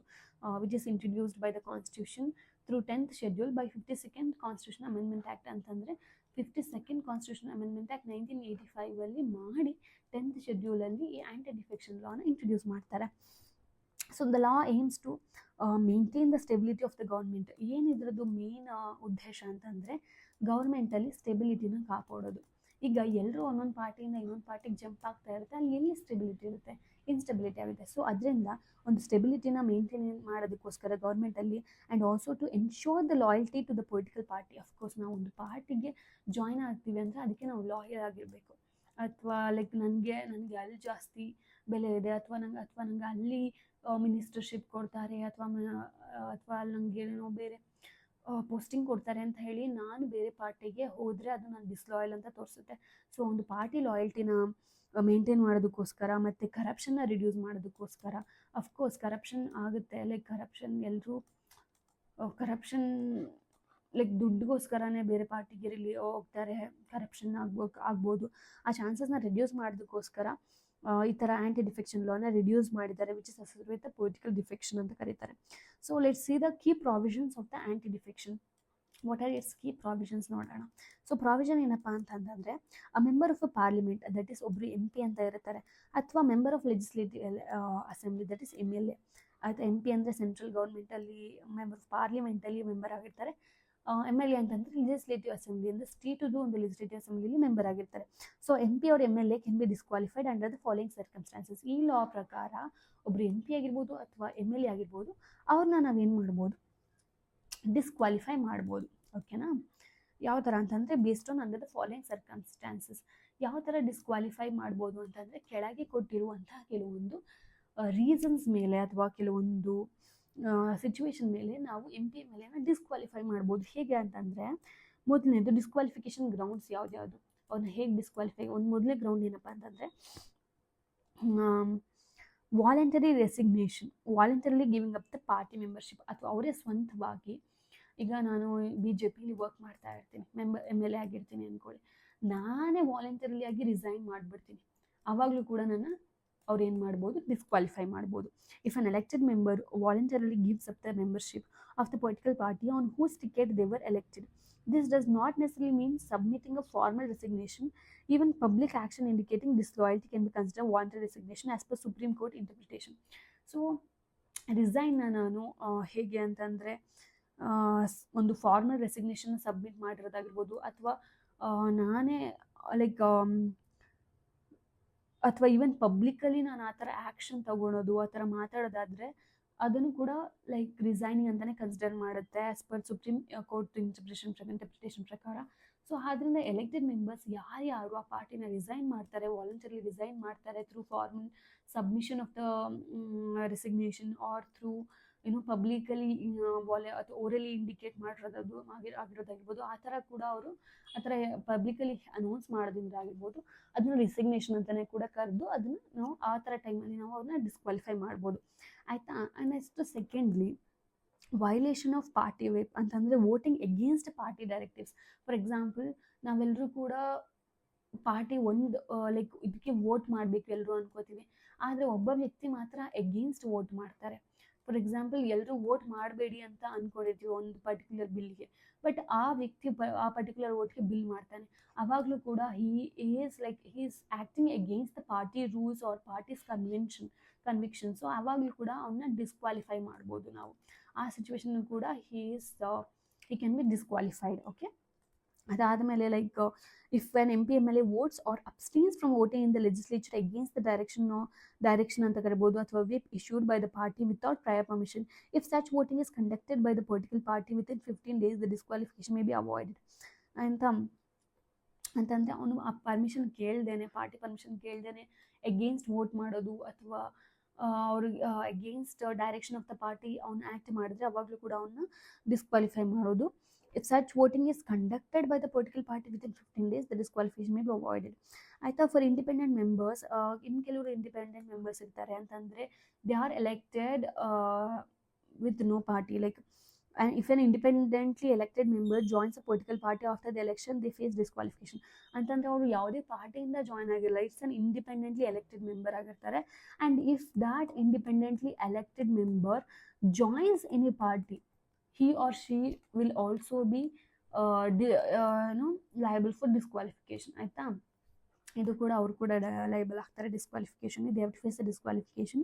which is introduced by the constitution through 10th schedule by 52nd constitution amendment act ಅಂತಂದರೆ 52nd ಕಾನ್ಸ್ಟಿಟ್ಯೂಷನ್ ಅಮೆಂಡ್ಮೆಂಟ್ ಆ್ಯಕ್ಟ್ 1985 ಮಾಡಿ 10th ಶೆಡ್ಯೂಲಲ್ಲಿ ಈ ಆ್ಯಂಟಿ ಡಿಫೆಕ್ಷನ್ ಲಾನ ಇಂಟ್ರಡ್ಯೂಸ್ ಮಾಡ್ತಾರೆ. So the law aims to maintain the stability of the government. ಏನಿದ್ರದ್ದು main ಉದ್ದೇಶ ಅಂತಂದರೆ ಗೌರ್ಮೆಂಟಲ್ಲಿ ಸ್ಟೆಬಿಲಿಟಿನ ಕಾಪಾಡೋದು. ಈಗ ಎಲ್ಲರೂ ಒಂದೊಂದು ಪಾರ್ಟಿಯಿಂದ ಇನ್ನೊಂದು ಪಾರ್ಟಿಗೆ ಜಂಪ್ ಆಗ್ತಾ ಇರುತ್ತೆ, ಅಲ್ಲಿ ಎಲ್ಲಿ ಸ್ಟೆಬಿಲಿಟಿ ಇರುತ್ತೆ? ಇನ್ಸ್ಟೆಬಿಲಿಟಿ ಆಗುತ್ತೆ. ಸೊ ಅದರಿಂದ ಒಂದು ಸ್ಟೆಬಿಲಿಟಿನ ಮೇಂಟೈನ್ ಮಾಡೋದಕ್ಕೋಸ್ಕರ ಗೌರ್ಮೆಂಟಲ್ಲಿ and also to ensure the loyalty to the political party. Of course ನಾವು ಒಂದು ಪಾರ್ಟಿಗೆ ಜಾಯ್ನ್ ಆಗ್ತೀವಿ ಅಂದರೆ ಅದಕ್ಕೆ ನಾವು ಲಾಯಲ್ ಆಗಿರಬೇಕು. ಅಥವಾ ಲೈಕ್ ನನಗೆ ಅಲ್ಲಿ ಜಾಸ್ತಿ ಬೆಲೆ ಇದೆ, ಅಥವಾ ನಂಗೆ ಅಲ್ಲಿ ಮಿನಿಸ್ಟರ್ಶಿಪ್ ಕೊಡ್ತಾರೆ, ಅಥವಾ ಅಲ್ಲಿ ನನಗೆ ಏನೋ ಬೇರೆ ಪೋಸ್ಟಿಂಗ್ ಕೊಡ್ತಾರೆ ಅಂತ ಹೇಳಿ ನಾನು ಬೇರೆ ಪಾರ್ಟಿಗೆ ಹೋದರೆ ಅದು ನಾನು ಡಿಸ್ಲಾಯಲ್ ಅಂತ ತೋರಿಸುತ್ತೆ. ಸೊ ಒಂದು ಪಾರ್ಟಿ ಲಾಯಲ್ಟಿನ ಮೇಂಟೈನ್ ಮಾಡೋದಕ್ಕೋಸ್ಕರ ಮತ್ತು ಕರಪ್ಷನ್ನ ರಿಡ್ಯೂಸ್ ಮಾಡೋದಕ್ಕೋಸ್ಕರ, ಅಫ್ಕೋರ್ಸ್ ಕರಪ್ಷನ್ ಆಗುತ್ತೆ. ಲೈಕ್ ಕರಪ್ಷನ್ ಲೈಕ್ ದುಡ್ಡುಗೋಸ್ಕರನೇ ಬೇರೆ ಪಾರ್ಟಿಗೆ ಹೋಗ್ತಾರೆ, ಕರಪ್ಷನ್ ಆಗ್ಬೋದು. ಆ ಚಾನ್ಸಸ್ನ ರಿಡ್ಯೂಸ್ ಮಾಡೋದಕ್ಕೋಸ್ಕರ ಈ ಥರ ಆ್ಯಂಟಿ ಡಿಫೆಕ್ಷನ್ ಲಾನ ರಿಡ್ಯೂಸ್ ಮಾಡಿದ್ದಾರೆ, which is associated with the political defection ಅಂತ ಕರೀತಾರೆ. So let's C the key provisions of the anti defection. What are it's key provisions ನೋಡೋಣ. ಸೊ ಪ್ರಾವಿಷನ್ ಏನಪ್ಪ ಅಂತಂದರೆ, ಅ member of a parliament, that is ಒಬ್ಬರು MP ಅಂತ ಇರ್ತಾರೆ, ಅಥವಾ member of legislative assembly, that is MLA. ಅಥವಾ MP ಅಂದರೆ central ಗೌರ್ಮೆಂಟಲ್ಲಿ member of ಪಾರ್ಲಿಮೆಂಟಲ್ಲಿ member ಆಗಿರ್ತಾರೆ. MLA ಅಂತಂದರೆ ಲೆಜಿಸ್ಲೇಟಿವ್ ಅಸೆಂಬ್ಲಿ, ಅಂದರೆ ಸ್ಟೇಟದು ಒಂದು ಲೆಜಿಸ್ಲೇಟಿವ್ ಅಸೆಂಬ್ಲಿಲಿ ಮೆಂಬರ್ ಆಗಿರ್ತಾರೆ. So MP or MLA can be disqualified under the following circumstances. ಈ ಲಾ ಪ್ರಕಾರ ಒಬ್ಬರು MP ಆಗಿರ್ಬೋದು ಅಥವಾ MLA ಆಗಿರ್ಬೋದು, ಅವ್ರನ್ನ ನಾವೇನು ಮಾಡ್ಬೋದು? ಡಿಸ್ಕ್ವಾಲಿಫೈ ಮಾಡ್ಬೋದು. ಓಕೆನಾ? ಯಾವ ಥರ ಅಂತಂದರೆ based on under the following circumstances. ಯಾವ ಥರ ಡಿಸ್ಕ್ವಾಲಿಫೈ ಮಾಡ್ಬೋದು ಅಂತಂದರೆ, ಕೆಳಗೆ ಕೊಟ್ಟಿರುವಂತಹ ಕೆಲವೊಂದು ರೀಸನ್ಸ್ ಮೇಲೆ ಅಥವಾ ಕೆಲವೊಂದು ಸಿಚುವೇಶನ್ ಮೇಲೆ ನಾವು MP MLAನ ಡಿಸ್ಕ್ವಾಲಿಫೈ ಮಾಡ್ಬೋದು. ಹೇಗೆ ಅಂತಂದರೆ, ಮೊದಲನೇದು ಡಿಸ್ಕ್ವಾಲಿಫಿಕೇಷನ್ ಗ್ರೌಂಡ್ಸ್ ಯಾವ್ದು, ಅವ್ರನ್ನ ಹೇಗೆ ಡಿಸ್ಕ್ವಾಲಿಫೈ. ಒಂದು ಮೊದಲನೇ ಗ್ರೌಂಡ್ ಏನಪ್ಪ ಅಂತಂದರೆ voluntary resignation, voluntarily giving up the party membership. ಅಥವಾ ಅವರೇ ಸ್ವಂತವಾಗಿ, ಈಗ ನಾನು BJPಲಿ ವರ್ಕ್ ಮಾಡ್ತಾ ಇರ್ತೀನಿ, MLA ಆಗಿರ್ತೀನಿ ಅಂದ್ಕೊಳ್ಳಿ, ನಾನೇ ವಾಲಂಟರಿಲಿ ಆಗಿ ರಿಸೈನ್ ಮಾಡಿಬಿಡ್ತೀನಿ, ಆವಾಗಲೂ ಕೂಡ ಅವ್ರು ಏನು ಮಾಡ್ಬೋದು? ಡಿಸ್ಕ್ವಾಲಿಫೈ ಮಾಡ್ಬೋದು. If an elected member voluntarily gives up the membership of the political party on whose ticket they were elected. This does not necessarily mean submitting a formal resignation. Even public action indicating disloyalty can be considered voluntary resignation as per Supreme Court interpretation. So ರಿಸೈನ್ನ ನಾನು ಹೇಗೆ ಅಂತಂದರೆ, ಒಂದು formal resignation submit ಮಾಡಿರೋದಾಗಿರ್ಬೋದು, ಅಥವಾ ನಾನೇ like ಅಥವಾ even ಪಬ್ಲಿಕಲ್ಲಿ ನಾನು ಆ ಥರ ಆ್ಯಕ್ಷನ್ ತೊಗೊಳೋದು, ಆ ಥರ ಮಾತಾಡೋದಾದರೆ ಅದನ್ನು ಕೂಡ ಲೈಕ್ ರಿಸೈನಿಂಗ್ ಅಂತಲೇ ಕನ್ಸಿಡರ್ ಮಾಡುತ್ತೆ as per supreme court interpretation ಪ್ರಕಾರ. ಸೊ ಆದ್ದರಿಂದ ಎಲೆಕ್ಟೆಡ್ ಮೆಂಬರ್ಸ್ ಯಾರು ಆ ಪಾರ್ಟಿನ ರಿಸೈನ್ ಮಾಡ್ತಾರೆ, ವಾಲಂಟರಿಲಿ ರಿಸೈನ್ ಮಾಡ್ತಾರೆ through formal submission of the resignation R through ಏನು ಪಬ್ಲಿಕಲಿ ಅಥವಾ ಓರಲಿ ಇಂಡಿಕೇಟ್ ಆಗಿರೋದಾಗಿರ್ಬೋದು, ಆ ಥರ ಕೂಡ ಅವರು ಆ ಥರ ಪಬ್ಲಿಕಲಿ ಅನೌನ್ಸ್ ಮಾಡೋದ್ರಿಂದ ಆಗಿರ್ಬೋದು, ಅದನ್ನ ರಿಸಿಗ್ನೇಷನ್ ಅಂತಲೇ ಕೂಡ ಕರೆದು ಅದನ್ನು ನಾವು ಆ ಥರ ಟೈಮಲ್ಲಿ ನಾವು ಅವ್ರನ್ನ ಡಿಸ್ಕ್ವಾಲಿಫೈ ಮಾಡ್ಬೋದು, ಆಯಿತಾ. Next secondly, violation of party whip ಅಂತಂದರೆ voting against party directives. For example, ನಾವೆಲ್ಲರೂ ಕೂಡ ಪಾರ್ಟಿ ಒಂದು ಲೈಕ್ ಇದಕ್ಕೆ ವೋಟ್ ಮಾಡಬೇಕು ಎಲ್ಲರೂ ಅನ್ಕೋತೀವಿ, ಆದರೆ ಒಬ್ಬ ವ್ಯಕ್ತಿ ಮಾತ್ರ ಎಗೇನ್ಸ್ಟ್ ವೋಟ್ ಮಾಡ್ತಾರೆ. ಫಾರ್ ಎಕ್ಸಾಂಪಲ್, ಎಲ್ಲರೂ ವೋಟ್ ಮಾಡಬೇಡಿ ಅಂತ ಅಂದ್ಕೊಂಡಿರ್ತೀವಿ ಒಂದು ಪರ್ಟಿಕ್ಯುಲರ್ ಬಿಲ್ಗೆ, ಬಟ್ ಆ ವ್ಯಕ್ತಿ ಆ ಪರ್ಟಿಕ್ಯುಲರ್ ವೋಟ್ಗೆ ಬಿಲ್ ಮಾಡ್ತಾನೆ. ಆವಾಗಲೂ ಕೂಡ he is acting against the party rules or party's conviction. So ಆವಾಗಲೂ ಕೂಡ ಅವನ್ನ ಡಿಸ್ಕ್ವಾಲಿಫೈ ಮಾಡ್ಬೋದು ನಾವು. ಆ ಸಿಚುವೇಶನ್ ಕೂಡ he can be disqualified. Okay, ಅದಾದಮೇಲೆ like if an MP MLA votes or abstains from voting in the legislature against the direction ಅಂತ ಕರಿಬೋದು, ಅಥವಾ whip issued by the party without prior permission, if such voting is conducted by the political party within 15 days, the disqualification may be avoided ಅಂತಂದರೆ ಅವನು ಆ permission ಕೇಳ್ದೇನೆ, party permission ಕೇಳ್ದೇನೆ against vote ಮಾಡೋದು ಅಥವಾ ಅವ್ರಿಗೆ against direction of the party ಅವ್ನು act ಮಾಡಿದ್ರೆ ಅವಾಗಲೂ ಕೂಡ ಅವನ್ನ ಡಿಸ್ಕ್ವಾಲಿಫೈ ಮಾಡೋದು. If such voting is conducted by the political party within 15 days, the disqualification may be avoided. ಆಯಿತಾ. ಫಾರ್ ಇಂಡಿಪೆಂಡೆಂಟ್ ಮೆಂಬರ್ಸ್, ಇನ್ನು ಕೆಲವರು ಇಂಡಿಪೆಂಡೆಂಟ್ ಮೆಂಬರ್ಸ್ ಇರ್ತಾರೆ ಅಂತಂದರೆ they are elected with no party. Like if an independently elected member joins a political party after the election, they face disqualification. ಅಂತಂದರೆ ಅವರು ಯಾವುದೇ ಪಾರ್ಟಿಯಿಂದ join ಆಗಿಲ್ಲ, it's an independently elected member ಆಗಿರ್ತಾರೆ. And if that independently elected member joins any party, he or she will also be liable for disqualification. ಆಯಿತಾ. ಇದು ಕೂಡ ಅವರು ಕೂಡ ಲೈಬಲ್ ಆಗ್ತಾರೆ disqualification. They have to face the disqualification.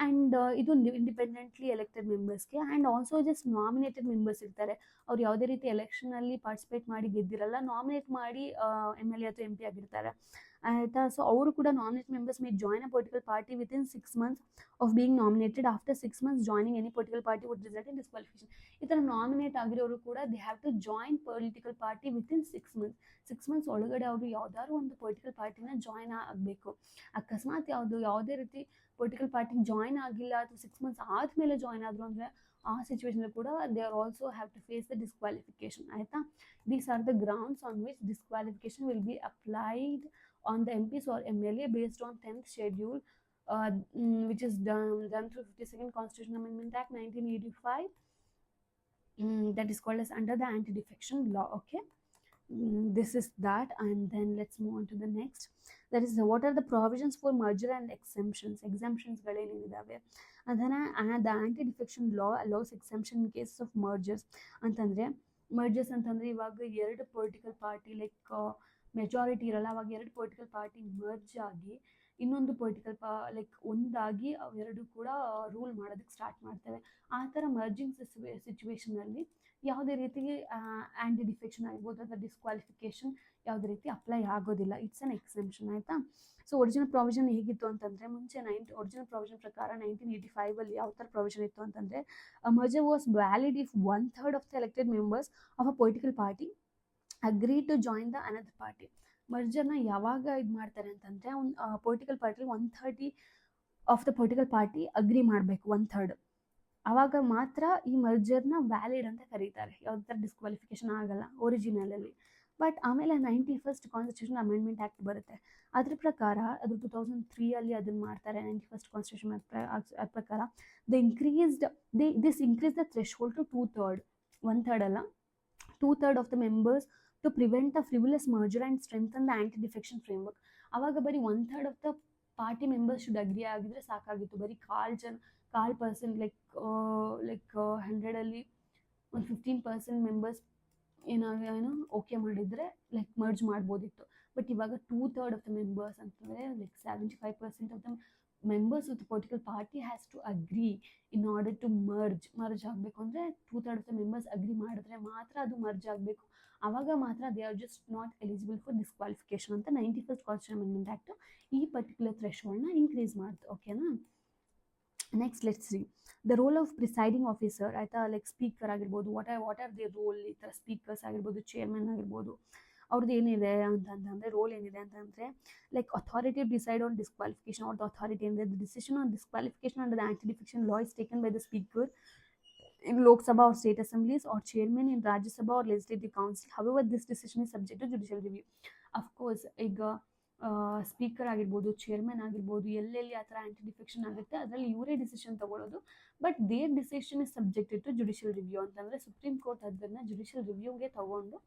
And ಇದು independently elected ಮೆಂಬರ್ಸ್ಗೆ. And also just nominated members ಇರ್ತಾರೆ, ಅವ್ರು ಯಾವುದೇ ರೀತಿ ಎಲೆಕ್ಷನಲ್ಲಿ ಪಾರ್ಟಿಸಿಪೇಟ್ ಮಾಡಿ ಗೆದ್ದಿರಲ್ಲ, ನಾಮಿನೇಟ್ ಮಾಡಿ MLA ಅಥವಾ MP ಆಗಿರ್ತಾರೆ, ಆಯಿತಾ. ಸೊ ಅವರು ಕೂಡ nominate members may join a political party within 6 months of being nominated. After 6 months joining any political party would result in disqualification. ಈ ಥರ ನಾಮಿನೇಟ್ ಆಗಿರೋರು ಕೂಡ they have to join political party within 6 months. 6 months ಒಳಗಡೆ ಅವರು ಯಾವುದಾದ್ರು ಒಂದು political ಪಾರ್ಟಿನ join ಆಗಬೇಕು. ಅಕಸ್ಮಾತ್ ಯಾವುದೇ ರೀತಿ ಪೊಲಿಟಿಕಲ್ ಪಾರ್ಟಿಗೆ ಜಾಯ್ನ್ ಆಗಿಲ್ಲ ಅಥವಾ 6 months ಆದಮೇಲೆ ಜಾಯ್ನ್ ಆದರು ಅಂದರೆ ಆ ಸಿಚುವೇಶನಲ್ಲಿ ಕೂಡ they are also have to face the disqualification, ಆಯಿತಾ. These are the grounds on which disqualification will be applied on the MPs or MLA based on 10th schedule, which is done through 52nd Constitution Amendment Act 1985, that is called as under the anti-defection law. Okay, this is that. And then let's move on to the next. That is, what are the provisions for merger and exemptions ಗಳೇನಿದಾವೆ ಅದನ್ನ the anti-defection law allows exemption in cases of mergers. mergers ಅಂತಂದ್ರೆ ಇವಾಗ ಎರಡು political party like majority ಇರಲ್ಲ, ಅವಾಗ ಎರಡು political party merge ಆಗಿ ಇನ್ನೊಂದು political ಒಂದಾಗಿ ಅವೆರಡು ಕೂಡ ರೂಲ್ ಮಾಡೋದಕ್ಕೆ ಸ್ಟಾರ್ಟ್ ಮಾಡ್ತೇವೆ. ಆ ಥರ ಮರ್ಜಿಂಗ್ ಸಿಚುವೇಶನಲ್ಲಿ ಯಾವುದೇ ರೀತಿ ಆ್ಯಂಟಿ ಡಿಫೆಕ್ಷನ್ ಆಗಿರ್ಬೋದು ಅಥವಾ ಡಿಸ್ಕ್ವಾಲಿಫಿಕೇಶನ್ ಯಾವುದೇ ರೀತಿ ಅಪ್ಲೈ ಆಗೋದಿಲ್ಲ. ಇಟ್ಸ್ ಅನ್ ಎಕ್ಸೆಂಪ್ಷನ್, ಆಯಿತಾ. ಸೊ ಒರಿಜಿನಲ್ ಪ್ರಾವಿಷನ್ ಹೇಗಿತ್ತು ಅಂತಂದರೆ, ಮುಂಚೆ ಒರಿಜಿನಲ್ ಪ್ರಾವಿಷನ್ ಪ್ರಕಾರ 1985 ಯಾವ ಥರ ಪ್ರಾವಿಷನ್ ಇತ್ತು ಅಂತಂದರೆ, merger was valid if 1/3 of the elected members of a political party agree to join the another party. ಮರ್ಜರ್ನ ಯಾವಾಗ ಇದು ಮಾಡ್ತಾರೆ ಅಂತಂದರೆ, ಒಂದು ಪೊಲಿಟಿಕಲ್ ಪಾರ್ಟಿಲಿ 1/30 of the political party agree ಮಾಡಬೇಕು, 1/3. ಆವಾಗ ಮಾತ್ರ ಈ ಮರ್ಜರ್ನ ವ್ಯಾಲಿಡ್ ಅಂತ ಕರೀತಾರೆ, ಯಾವುದೇ ಥರ ಡಿಸ್ಕ್ವಾಲಿಫಿಕೇಶನ್ ಆಗಲ್ಲ ಒರಿಜಿನಲಲ್ಲಿ. ಬಟ್ ಆಮೇಲೆ 91st ಕಾನ್ಸ್ಟಿಟ್ಯೂಷನ್ ಅಮೆಂಡ್ಮೆಂಟ್ ಆ್ಯಕ್ಟ್ ಬರುತ್ತೆ, ಅದ್ರ ಪ್ರಕಾರ ಅದು 2003 ಅದನ್ನು ಮಾಡ್ತಾರೆ. 91st ಕಾನ್ಸ್ಟಿಟ್ಯೂಷನ್ ಅದ್ರ ಪ್ರಕಾರ this increase the threshold to 2/3, 1/3 ಅಲ್ಲ, 2/3 of the members to prevent the frivolous merger and strengthen the anti-defection framework. ಆವಾಗ ಬರೀ 1/3 of the party members should agri ಆಗಿದ್ರೆ ಸಾಕಾಗಿತ್ತು. ಬರೀ 1/4% ಲೈಕ್ 100ಅಲ್ಲಿ ಒಂದು 15% ಮೆಂಬರ್ಸ್ ಏನೋ ಓಕೆ ಮಾಡಿದರೆ ಲೈಕ್ ಮರ್ಜ್ ಮಾಡ್ಬೋದಿತ್ತು. ಬಟ್ ಇವಾಗ 2/3 ಆಫ್ ದ ಮೆಂಬರ್ಸ್ ಅಂತಂದರೆ like 75% of the members of the political party has to agree in order to merge ಆಗಬೇಕು. ಅಂದರೆ 2/3 ಆಫ್ ದ ಮೆಂಬರ್ಸ್ ಅಗ್ರಿ ಮಾಡಿದ್ರೆ ಮಾತ್ರ ಅದು ಮರ್ಜ್ ಆಗಬೇಕು. ಆವಾಗ ಮಾತ್ರ they are just not eligible for disqualification ಅಂತ 91st ಕಾನ್ಸ್ಟಿಟ್ಯೂಷನ್ ಅಮೆಂಡ್ಮೆಂಟ್ ಆ್ಯಕ್ಟು ಈ ಪರ್ಟಿಕ್ಯುಲರ್ ಥ್ರೆಶೋಲ್ಡ್ನ ಇನ್ಕ್ರೀಸ್ ಮಾಡ್ತು. ಓಕೆನಾ. Next let's see the role of presiding officer, ಆಯಿತಾ. ಲೈಕ್ ಸ್ಪೀಕರ್ ಆಗಿರ್ಬೋದು, ವಾಟ್ ಆರ್ ದಿ ರೋಲ್, ಈ ಥರ ಸ್ಪೀಕರ್ಸ್ ಆಗಿರ್ಬೋದು, ಚೇರ್ಮನ್ ಆಗಿರ್ಬೋದು, ಅವ್ರದ್ದು ಏನಿದೆ ಅಂತಂದರೆ ರೋಲ್ ಏನಿದೆ ಅಂತಂದರೆ like authority decide on disqualification, ಅವ್ರದ್ದು ಅಥಾರಿಟಿ ಏನಿದೆ the decision on disqualification under the aunty defection law is taken by the speaker in Lok Sabha or state assemblies or chairman in Rajya Sabha or legislative council. However, this decision is subject to judicial review. Of course, ಈಗ speaker ಆಗಿರ್ಬೋದು, chairman ಆಗಿರ್ಬೋದು, ಎಲ್ಲೆಲ್ಲಿ ಆ ಥರ ಆ್ಯಂಟಿ defection ಆಗುತ್ತೆ ಅದರಲ್ಲಿ ಇವರೇ decision ತಗೊಳ್ಳೋದು. But their decision is subjected to judicial review ಅಂತಂದರೆ ಸುಪ್ರೀಂ ಕೋರ್ಟ್ ಅದನ್ನು ಜುಡಿಷಿಯಲ್ ರಿವ್ಯೂಗೆ ತಗೊಂಡು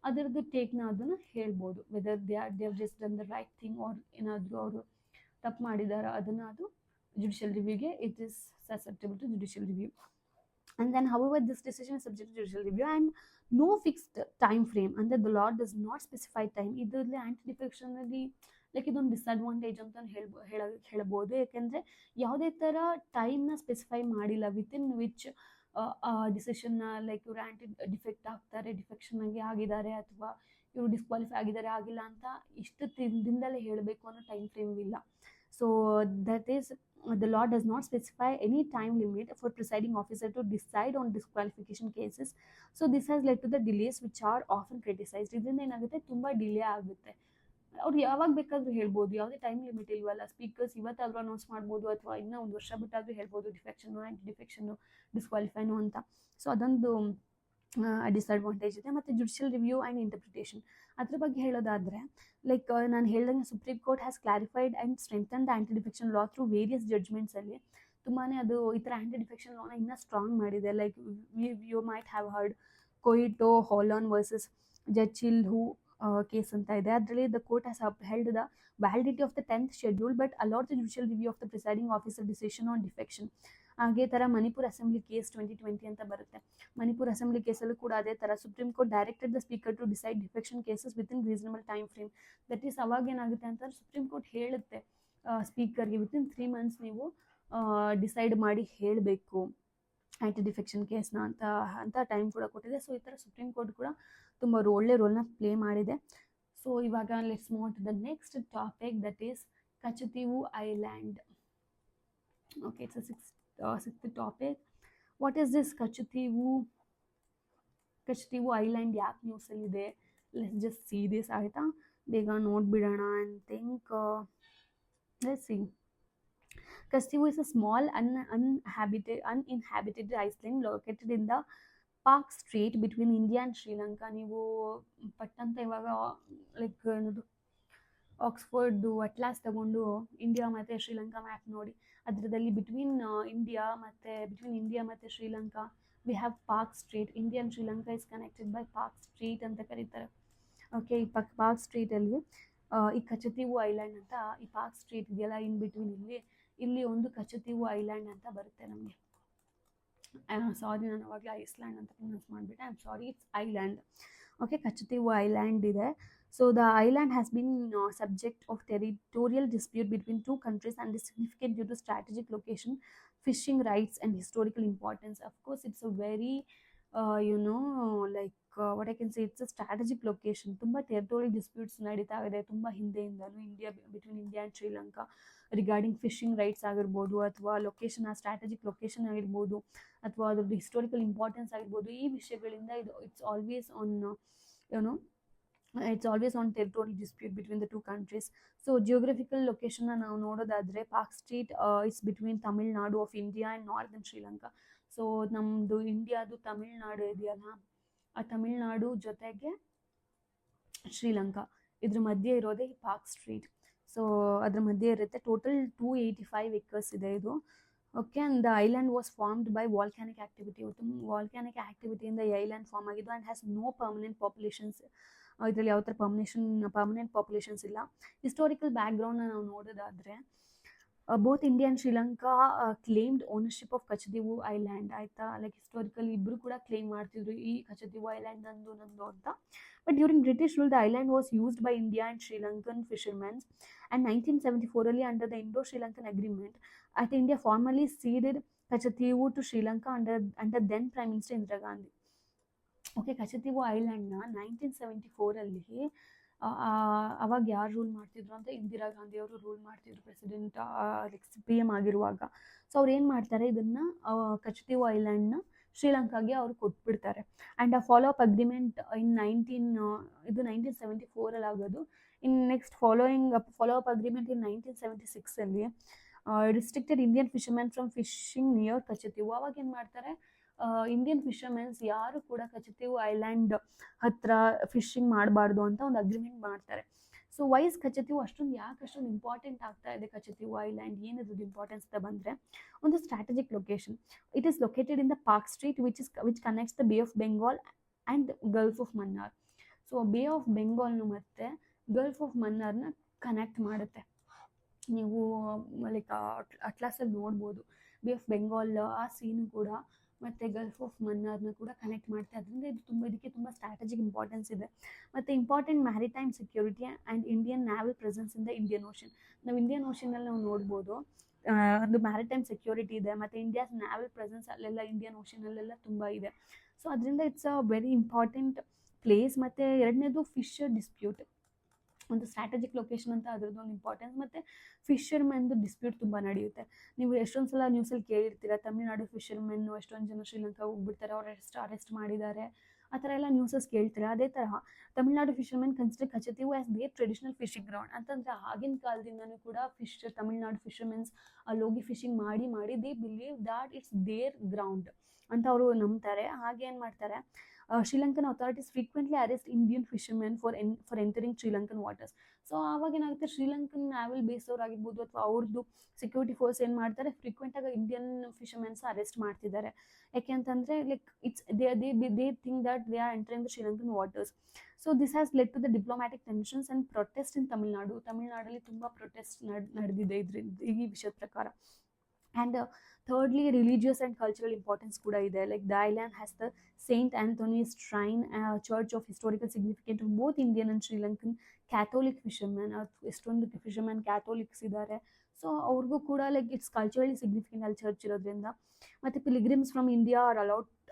ಅದರದ್ದು ಟೇಕ್ನ ಅದನ್ನು ಹೇಳ್ಬೋದು. Whether they just done the right thing or ಏನಾದರೂ ಅವರು ತಪ್ಪು ಮಾಡಿದಾರ ಅದನ್ನು ಅದು ಜುಡಿಷಿಯಲ್ ರಿವ್ಯೂಗೆ it is susceptible to judicial review. And then, however, this decision is subject to judicial review and no fixed time frame, and the law does not specify time. ಇದರಲ್ಲಿ ಆ್ಯಂಟಿ ಡಿಫೆಕ್ಷನಲ್ಲಿ like ಇದೊಂದು disadvantage ಅಂತ ಹೇಳ್ಬೋದು. ಯಾಕೆಂದರೆ ಯಾವುದೇ ಥರ ಟೈಮ್ನ specify ಮಾಡಿಲ್ಲ within which ಡಿಸಿಷನ್ನ like ಇವರು ಆ್ಯಂಟಿ ಡಿಫೆಕ್ಷನ್ ಆಗಿ ಆಗಿದ್ದಾರೆ ಅಥವಾ ಇವರು ಡಿಸ್ಕ್ವಾಲಿಫೈ ಆಗಿದ್ದಾರೆ ಆಗಿಲ್ಲ ಅಂತ ಇಷ್ಟು ದಿನದಲ್ಲೇ ಹೇಳಬೇಕು ಅನ್ನೋ ಟೈಮ್ ಫ್ರೇಮ್ ಇಲ್ಲ. So that is the law does not specify any time limit for presiding officer to decide on disqualification cases. So this has led to the delays which are often criticized. ಇದರಿಂದ ಏನಾಗುತ್ತೆ, ತುಂಬ delay ಆಗುತ್ತೆ. ಅವ್ರು ಯಾವಾಗ ಬೇಕಾದರೂ ಹೇಳ್ಬೋದು, ಯಾವುದೇ time limit ಇಲ್ವಲ್ಲ. ಸ್ಪೀಕರ್ಸ್ ಇವತ್ತಾದರೂ ಅನೌನ್ಸ್ ಮಾಡ್ಬೋದು ಅಥವಾ ಇನ್ನೂ ಒಂದು ವರ್ಷ ಬಿಟ್ಟಾದರೂ ಹೇಳ್ಬೋದು ಡಿಫೆಕ್ಷನ್ನು, ಆ್ಯಂಟಿ ಡಿಫೆಕ್ಷನ್ನು, ಡಿಸ್ಕ್ವಾಲಿಫೈನು ಅಂತ. ಸೊ ಅದೊಂದು ಡಿಸ್ಅಡ್ವಾಂಟೇಜ್ ಇದೆ. ಮತ್ತು ಜುಡಿಷಿಯಲ್ ರಿವ್ಯೂ ಆ್ಯಂಡ್ ಇಂಟರ್ಪ್ರಿಟೇಷನ್ ಅದ್ರ ಬಗ್ಗೆ ಹೇಳೋದಾದರೆ ಲೈಕ್ ನಾನು ಹೇಳ್ದಂಗೆ Supreme Court has clarified and strengthen the anti defection law through various ಜಡ್ಜ್ಮೆಂಟ್ಸಲ್ಲಿ ತುಂಬಾ ಅದು ಈ ಥರ ಆ್ಯಂಟಿ ಡಿಫೆಕ್ಷನ್ ಲಾನ ಇನ್ನೂ ಸ್ಟ್ರಾಂಗ್ ಮಾಡಿದೆ. Like you might have heard Kihoto Hollohan versus Zachillhu case ಅಂತ ಇದೆ. ಅದರಲ್ಲಿ the court has upheld the validity of the 10th schedule but allowed the judicial review of the presiding officer decision on defection. ಹಾಗೆ ಥರ Manipur assembly case 2020 ಅಂತ ಬರುತ್ತೆ. Manipur assembly ಕೇಸಲ್ಲೂ ಕೂಡ ಅದೇ ಥರ supreme court directed the speaker to decide defection cases within reasonable time frame. That is ಅವಾಗ ಏನಾಗುತ್ತೆ ಅಂತಂದ್ರೆ ಸುಪ್ರೀಂ ಕೋರ್ಟ್ ಹೇಳುತ್ತೆ ಸ್ಪೀಕರ್ಗೆ ವಿತಿನ್ 3 months ನೀವು ಡಿಸೈಡ್ ಮಾಡಿ ಹೇಳಬೇಕು ಆ್ಯಂಟಿ ಡಿಫೆಕ್ಷನ್ ಕೇಸ್ನ ಅಂತ ಟೈಮ್ ಕೂಡ ಕೊಟ್ಟಿದೆ. ಸೊ ಈ ಥರ ಸುಪ್ರೀಂ ಕೋರ್ಟ್ ಕೂಡ ತುಂಬ ಒಳ್ಳೆ ರೋಲ್ನ ಪ್ಲೇ ಮಾಡಿದೆ. ಸೊ ಇವಾಗ let's move to the next topic, that is Katchatheevu island. Okay, it's sixth topic. What is this Katchatheevu island? ಯಾಕೆ ನ್ಯೂಸಲ್ಲಿದೆ? Let's just see this. ಆಯಿತಾ, ಬೇಗ ನೋಡ್ಬಿಡೋಣ. And think let's see. Kachativu is a small uninhabited island located in the Park Strait between India and Sri Lanka. ನೀವು ಪಟ್ಟಂತ ಇವಾಗ like ಏನದು ಆಕ್ಸ್ಫರ್ಡ್ದು atlas ತಗೊಂಡು ಇಂಡಿಯಾ ಮತ್ತು ಶ್ರೀಲಂಕಾ ಮ್ಯಾಪ್ ನೋಡಿ, ಅದರದಲ್ಲಿ ಬಿಟ್ವೀನ್ ಇಂಡಿಯಾ ಮತ್ತು Sri Lanka we have park street. India and Sri Lanka is connected by park street ಅಂತ ಕರೀತಾರೆ. ಓಕೆ, ಈ ಪಾರ್ಕ್ ಸ್ಟ್ರೀಟಲ್ಲಿ ಈ ಕಚತೀವು ಐಲ್ಯಾಂಡ್ ಅಂತ, ಈ ಪಾರ್ಕ್ ಸ್ಟ್ರೀಟ್ ಇದೆಯಲ್ಲ ಇನ್ ಬಿಟ್ವೀನ್, ಇಲ್ಲಿ ಒಂದು ಕಚತೀವು ಐಲ್ಯಾಂಡ್ ಅಂತ ಬರುತ್ತೆ ನಮಗೆ. ಸಾರಿ, ನಾನು ಅವಾಗಲೇ ಐಸ್ಲ್ಯಾಂಡ್ ಅಂತ ಪ್ರೊನೌನ್ಸ್ ಮಾಡಿಬಿಟ್ಟೆ. I am sorry, it's island. Okay, Katchatheevu island ಇದೆ. So the island has been subject of territorial dispute between two countries and is significant due to strategic location, fishing rights and historical importance. Of course, it's a very what I can say, it's a strategic location. ತುಂಬ territorial disputes ನಡೀತಾ ಇದೆ ತುಂಬ ಹಿಂದೆಯಿಂದಲೂ between India and Sri Lanka regarding fishing rights ಆಗಿರ್ಬೋದು ಅಥವಾ location, strategic location ಆಗಿರ್ಬೋದು ಅಥವಾ ಅದ್ರದ್ದು historical importance ಆಗಿರ್ಬೋದು. ಈ ವಿಷಯಗಳಿಂದ it's always on territorial dispute between the two countries. So geographical ಲೊಕೇಶನ್ನ ನಾವು ನೋಡೋದಾದರೆ Palk Strait is between Tamil Nadu of India and northern Sri Lanka. So ನಮ್ಮದು ಇಂಡಿಯಾದು ತಮಿಳ್ನಾಡು ಇದೆಯಲ್ಲ, ಆ ತಮಿಳ್ನಾಡು ಜೊತೆಗೆ ಶ್ರೀಲಂಕಾ ಇದ್ರ ಮಧ್ಯೆ ಇರೋದೇ ಈ ಪಾರ್ಕ್ ಸ್ಟ್ರೀಟ್. ಸೊ ಅದ್ರ ಮಧ್ಯೆ ಇರುತ್ತೆ. ಟೋಟಲ್ 285 acres ಇದೆ ಇದು. Okay, and the island was formed by volcanic activity. Volcanic ಆ್ಯಕ್ಟಿವಿಟಿಯಿಂದ ಈ ಐಲ್ಯಾಂಡ್ ಫಾರ್ಮ್ ಆಗಿದ್ದು and has no permanent populations. ಇದರಲ್ಲಿ ಯಾವ ಥರ ಪರ್ಮನೆಂಟ್ ಪಾಪ್ಯುಲೇಷನ್ಸ್ ಇಲ್ಲ. ಹಿಸ್ಟೋರಿಕಲ್ ಬ್ಯಾಕ್ಗ್ರೌಂಡ್ನ ನಾವು ನೋಡೋದಾದರೆ both India and Sri Lanka claimed ownership of Katchatheevu island. ಆಯಿತಾ, ಲೈಕ್ ಹಿಸ್ಟೋರಿಕಲ್ ಇಬ್ಬರು ಕೂಡ ಕ್ಲೇಮ್ ಮಾಡ್ತಿದ್ರು ಈ ಕಚತೀವು ಐಲ್ಯಾಂಡ್ ನಂದು ಅಂತ. But during British rule the island was used by India and Sri Lankan fishermens. And 1974 under the Indo Sri Lankan agreement at India formally ceded Kachativu to Sri Lanka under then Prime Minister Indira Gandhi. Okay, Katchatheevu ಐಲ್ಯಾಂಡ್ನ 1974 ಅವಾಗ ಯಾರು rule ಮಾಡ್ತಿದ್ರು ಅಂತ ಇಂದಿರಾ ಗಾಂಧಿ ಅವರು rule ಮಾಡ್ತಿದ್ರು, president PM ಆಗಿರುವಾಗ. So ಅವ್ರು ಏನು ಮಾಡ್ತಾರೆ, ಇದನ್ನು ಕಚತೀವು ಐಲ್ಯಾಂಡ್ನ ಶ್ರೀಲಂಕಾಗೆ ಅವರು ಕೊಟ್ಬಿಡ್ತಾರೆ. ಆ್ಯಂಡ್ ಆ ಫಾಲೋ ಅಪ್ ಅಗ್ರಿಮೆಂಟ್ ಇದು 1974 ಆಗೋದು. In next follow up agreement in 1976 restricted Indian fishermen from fishing near Katchatheevu. ಅವಾಗ ಏನು ಮಾಡ್ತಾರೆ, ಇಂಡಿಯನ್ ಫಿಶರ್ಮೆನ್ಸ್ ಯಾರು ಕೂಡ ಕಚತೀವು ಐಲ್ಯಾಂಡ್ ಹತ್ರ ಫಿಶಿಂಗ್ ಮಾಡಬಾರ್ದು ಅಂತ ಒಂದು ಅಗ್ರಿಮೆಂಟ್ ಮಾಡ್ತಾರೆ. ಸೊ ವೈಸ್ ಕಚತೀವು ಯಾಕೆ ಅಷ್ಟೊಂದು ಇಂಪಾರ್ಟೆಂಟ್ ಆಗ್ತಾ ಇದೆ ಕಚತೀವು ಐಲ್ಯಾಂಡ್, ಏನಿದ್ರು ಇಂಪಾರ್ಟೆನ್ಸ್ ಅಂತ ಬಂದರೆ, ಒಂದು strategic location. It is located in the Palk Strait which connects the Bay of Bengal and Gulf of Mannar. So Bay of ಬೆಂಗಾಲ್ನು ಮತ್ತು ಗಲ್ಫ್ ಆಫ್ ಮನ್ನಾರ್ನ ಕನೆಕ್ಟ್ ಮಾಡುತ್ತೆ. ನೀವು ಲೈಕ್ ಅಟ್ಲಾಸಲ್ಲಿ ನೋಡ್ಬೋದು ಬೇ ಆಫ್ ಬೆಂಗಾಲ್ ಆ ಸೀನು ಕೂಡ ಮತ್ತು ಗಲ್ಫ್ ಆಫ್ ಮನ್ನಾರ್ನ ಕೂಡ ಕನೆಕ್ಟ್ ಮಾಡ್ತಾ. ಅದರಿಂದ ಇದಕ್ಕೆ ತುಂಬ ಸ್ಟ್ರಾಟಜಿಕ್ ಇಂಪಾರ್ಟೆನ್ಸ್ ಇದೆ. ಮತ್ತು important maritime security and Indian ನ್ಯಾವಲ್ presence in the Indian ocean. ನಾವು ಇಂಡಿಯನ್ ಓಷನಲ್ಲಿ ನಾವು ನೋಡ್ಬೋದು ಒಂದು ಮ್ಯಾರಿಟೈಮ್ ಸೆಕ್ಯೂರಿಟಿ ಇದೆ, ಮತ್ತು ಇಂಡಿಯಾಸ್ ನ್ಯಾವಲ್ ಪ್ರೆಸೆನ್ಸ್ ಅಲ್ಲೆಲ್ಲ ಇಂಡಿಯನ್ ಓಷನಲ್ಲೆಲ್ಲ ತುಂಬ ಇದೆ. ಸೊ ಅದರಿಂದ it's a very important place. ಮತ್ತು ಎರಡನೇದು ಫಿಶರ್ ಡಿಸ್ಪ್ಯೂಟ್, ಒಂದು ಸ್ಟ್ರಾಟಜಿಕ್ ಲೊಕೇಶನ್ ಅಂತ ಅದರದ್ದು ಒಂದು ಇಂಪಾರ್ಟೆನ್ಸ್. ಮತ್ತು ಫಿಶರ್ಮೆನ್ದು ಡಿಸ್ಪ್ಯೂಟ್ ತುಂಬ ನಡೆಯುತ್ತೆ. ನೀವು ಎಷ್ಟೊಂದು ಸಲ ನ್ಯೂಸಲ್ಲಿ ಕೇಳಿರ್ತೀರ, ತಮಿಳ್ನಾಡು ಫಿಶರ್ಮೆನ್ನು ಎಷ್ಟೊಂದು ಜನ ಶ್ರೀಲಂಕಾಗೆ ಹೋಗ್ಬಿಡ್ತಾರೆ, ಅವ್ರು ಅರೆಸ್ಟ್ ಮಾಡಿದ್ದಾರೆ, ಆ ಥರ ಎಲ್ಲ ನ್ಯೂಸಸ್ ಕೇಳ್ತೀರ. ಅದೇ ತರಹ Tamil Nadu fishermen consider Katchatheevu as their traditional fishing ground ಅಂತಂದರೆ ಆಗಿನ ಕಾಲದಿಂದನೂ ಕೂಡ ತಮಿಳ್ನಾಡು ಫಿಶರ್ಮೆನ್ಸ್ ಅಲ್ಲಿ ಹೋಗಿ ಫಿಶಿಂಗ್ ಮಾಡಿ they believe that it's there ground ಅಂತ ಅವರು ನಂಬ್ತಾರೆ. ಹಾಗೆ ಏನು ಮಾಡ್ತಾರೆ, Sri Lankan authorities frequently arrest Indian fishermen for entering Sri Lankan waters. So ಆವಾಗ ಏನಾಗುತ್ತೆ, ಶ್ರೀಲಂಕನ್ ನ್ಯಾವಲ್ ಬೇಸವ್ರು ಆಗಿರ್ಬೋದು ಅಥವಾ ಅವ್ರದ್ದು ಸೆಕ್ಯೂರಿಟಿ ಫೋರ್ಸ್ ಏನು ಮಾಡ್ತಾರೆ, ಫ್ರೀಕ್ವೆಂಟಾಗಿ ಇಂಡಿಯನ್ ಫಿಶರ್ಮೆನ್ಸ್ ಅರೆಸ್ಟ್ ಮಾಡ್ತಿದ್ದಾರೆ. ಯಾಕೆ ಅಂತಂದರೆ like it's they think that they are entering the Sri Lankan waters. So this has led to the diplomatic tensions and protest in ತಮಿಳ್ನಾಡಲ್ಲಿ ತುಂಬ ಪ್ರೊಟೆಸ್ಟ್ ನಡೆದಿದೆ ಈ ವಿಷಯದ ಪ್ರಕಾರ. And thirdly religious and cultural importance ಕೂಡ ಇದೆ. Like the island has the Saint Anthony's shrine, church of historical significant of both Indian and Sri Lankan Catholic fishermen. ಎಷ್ಟೊಂದು fishermen Catholics ಇದ್ದಾರೆ. ಸೊ ಅವ್ರಿಗೂ ಕೂಡ ಲೈಕ್ ಇಟ್ಸ್ ಕಲ್ಚರಲಿ ಸಿಗ್ನಿಫಿಕೆಂಟ್ ಅಲ್ಲಿ church ಇರೋದ್ರಿಂದ. ಮತ್ತು pilgrims from India are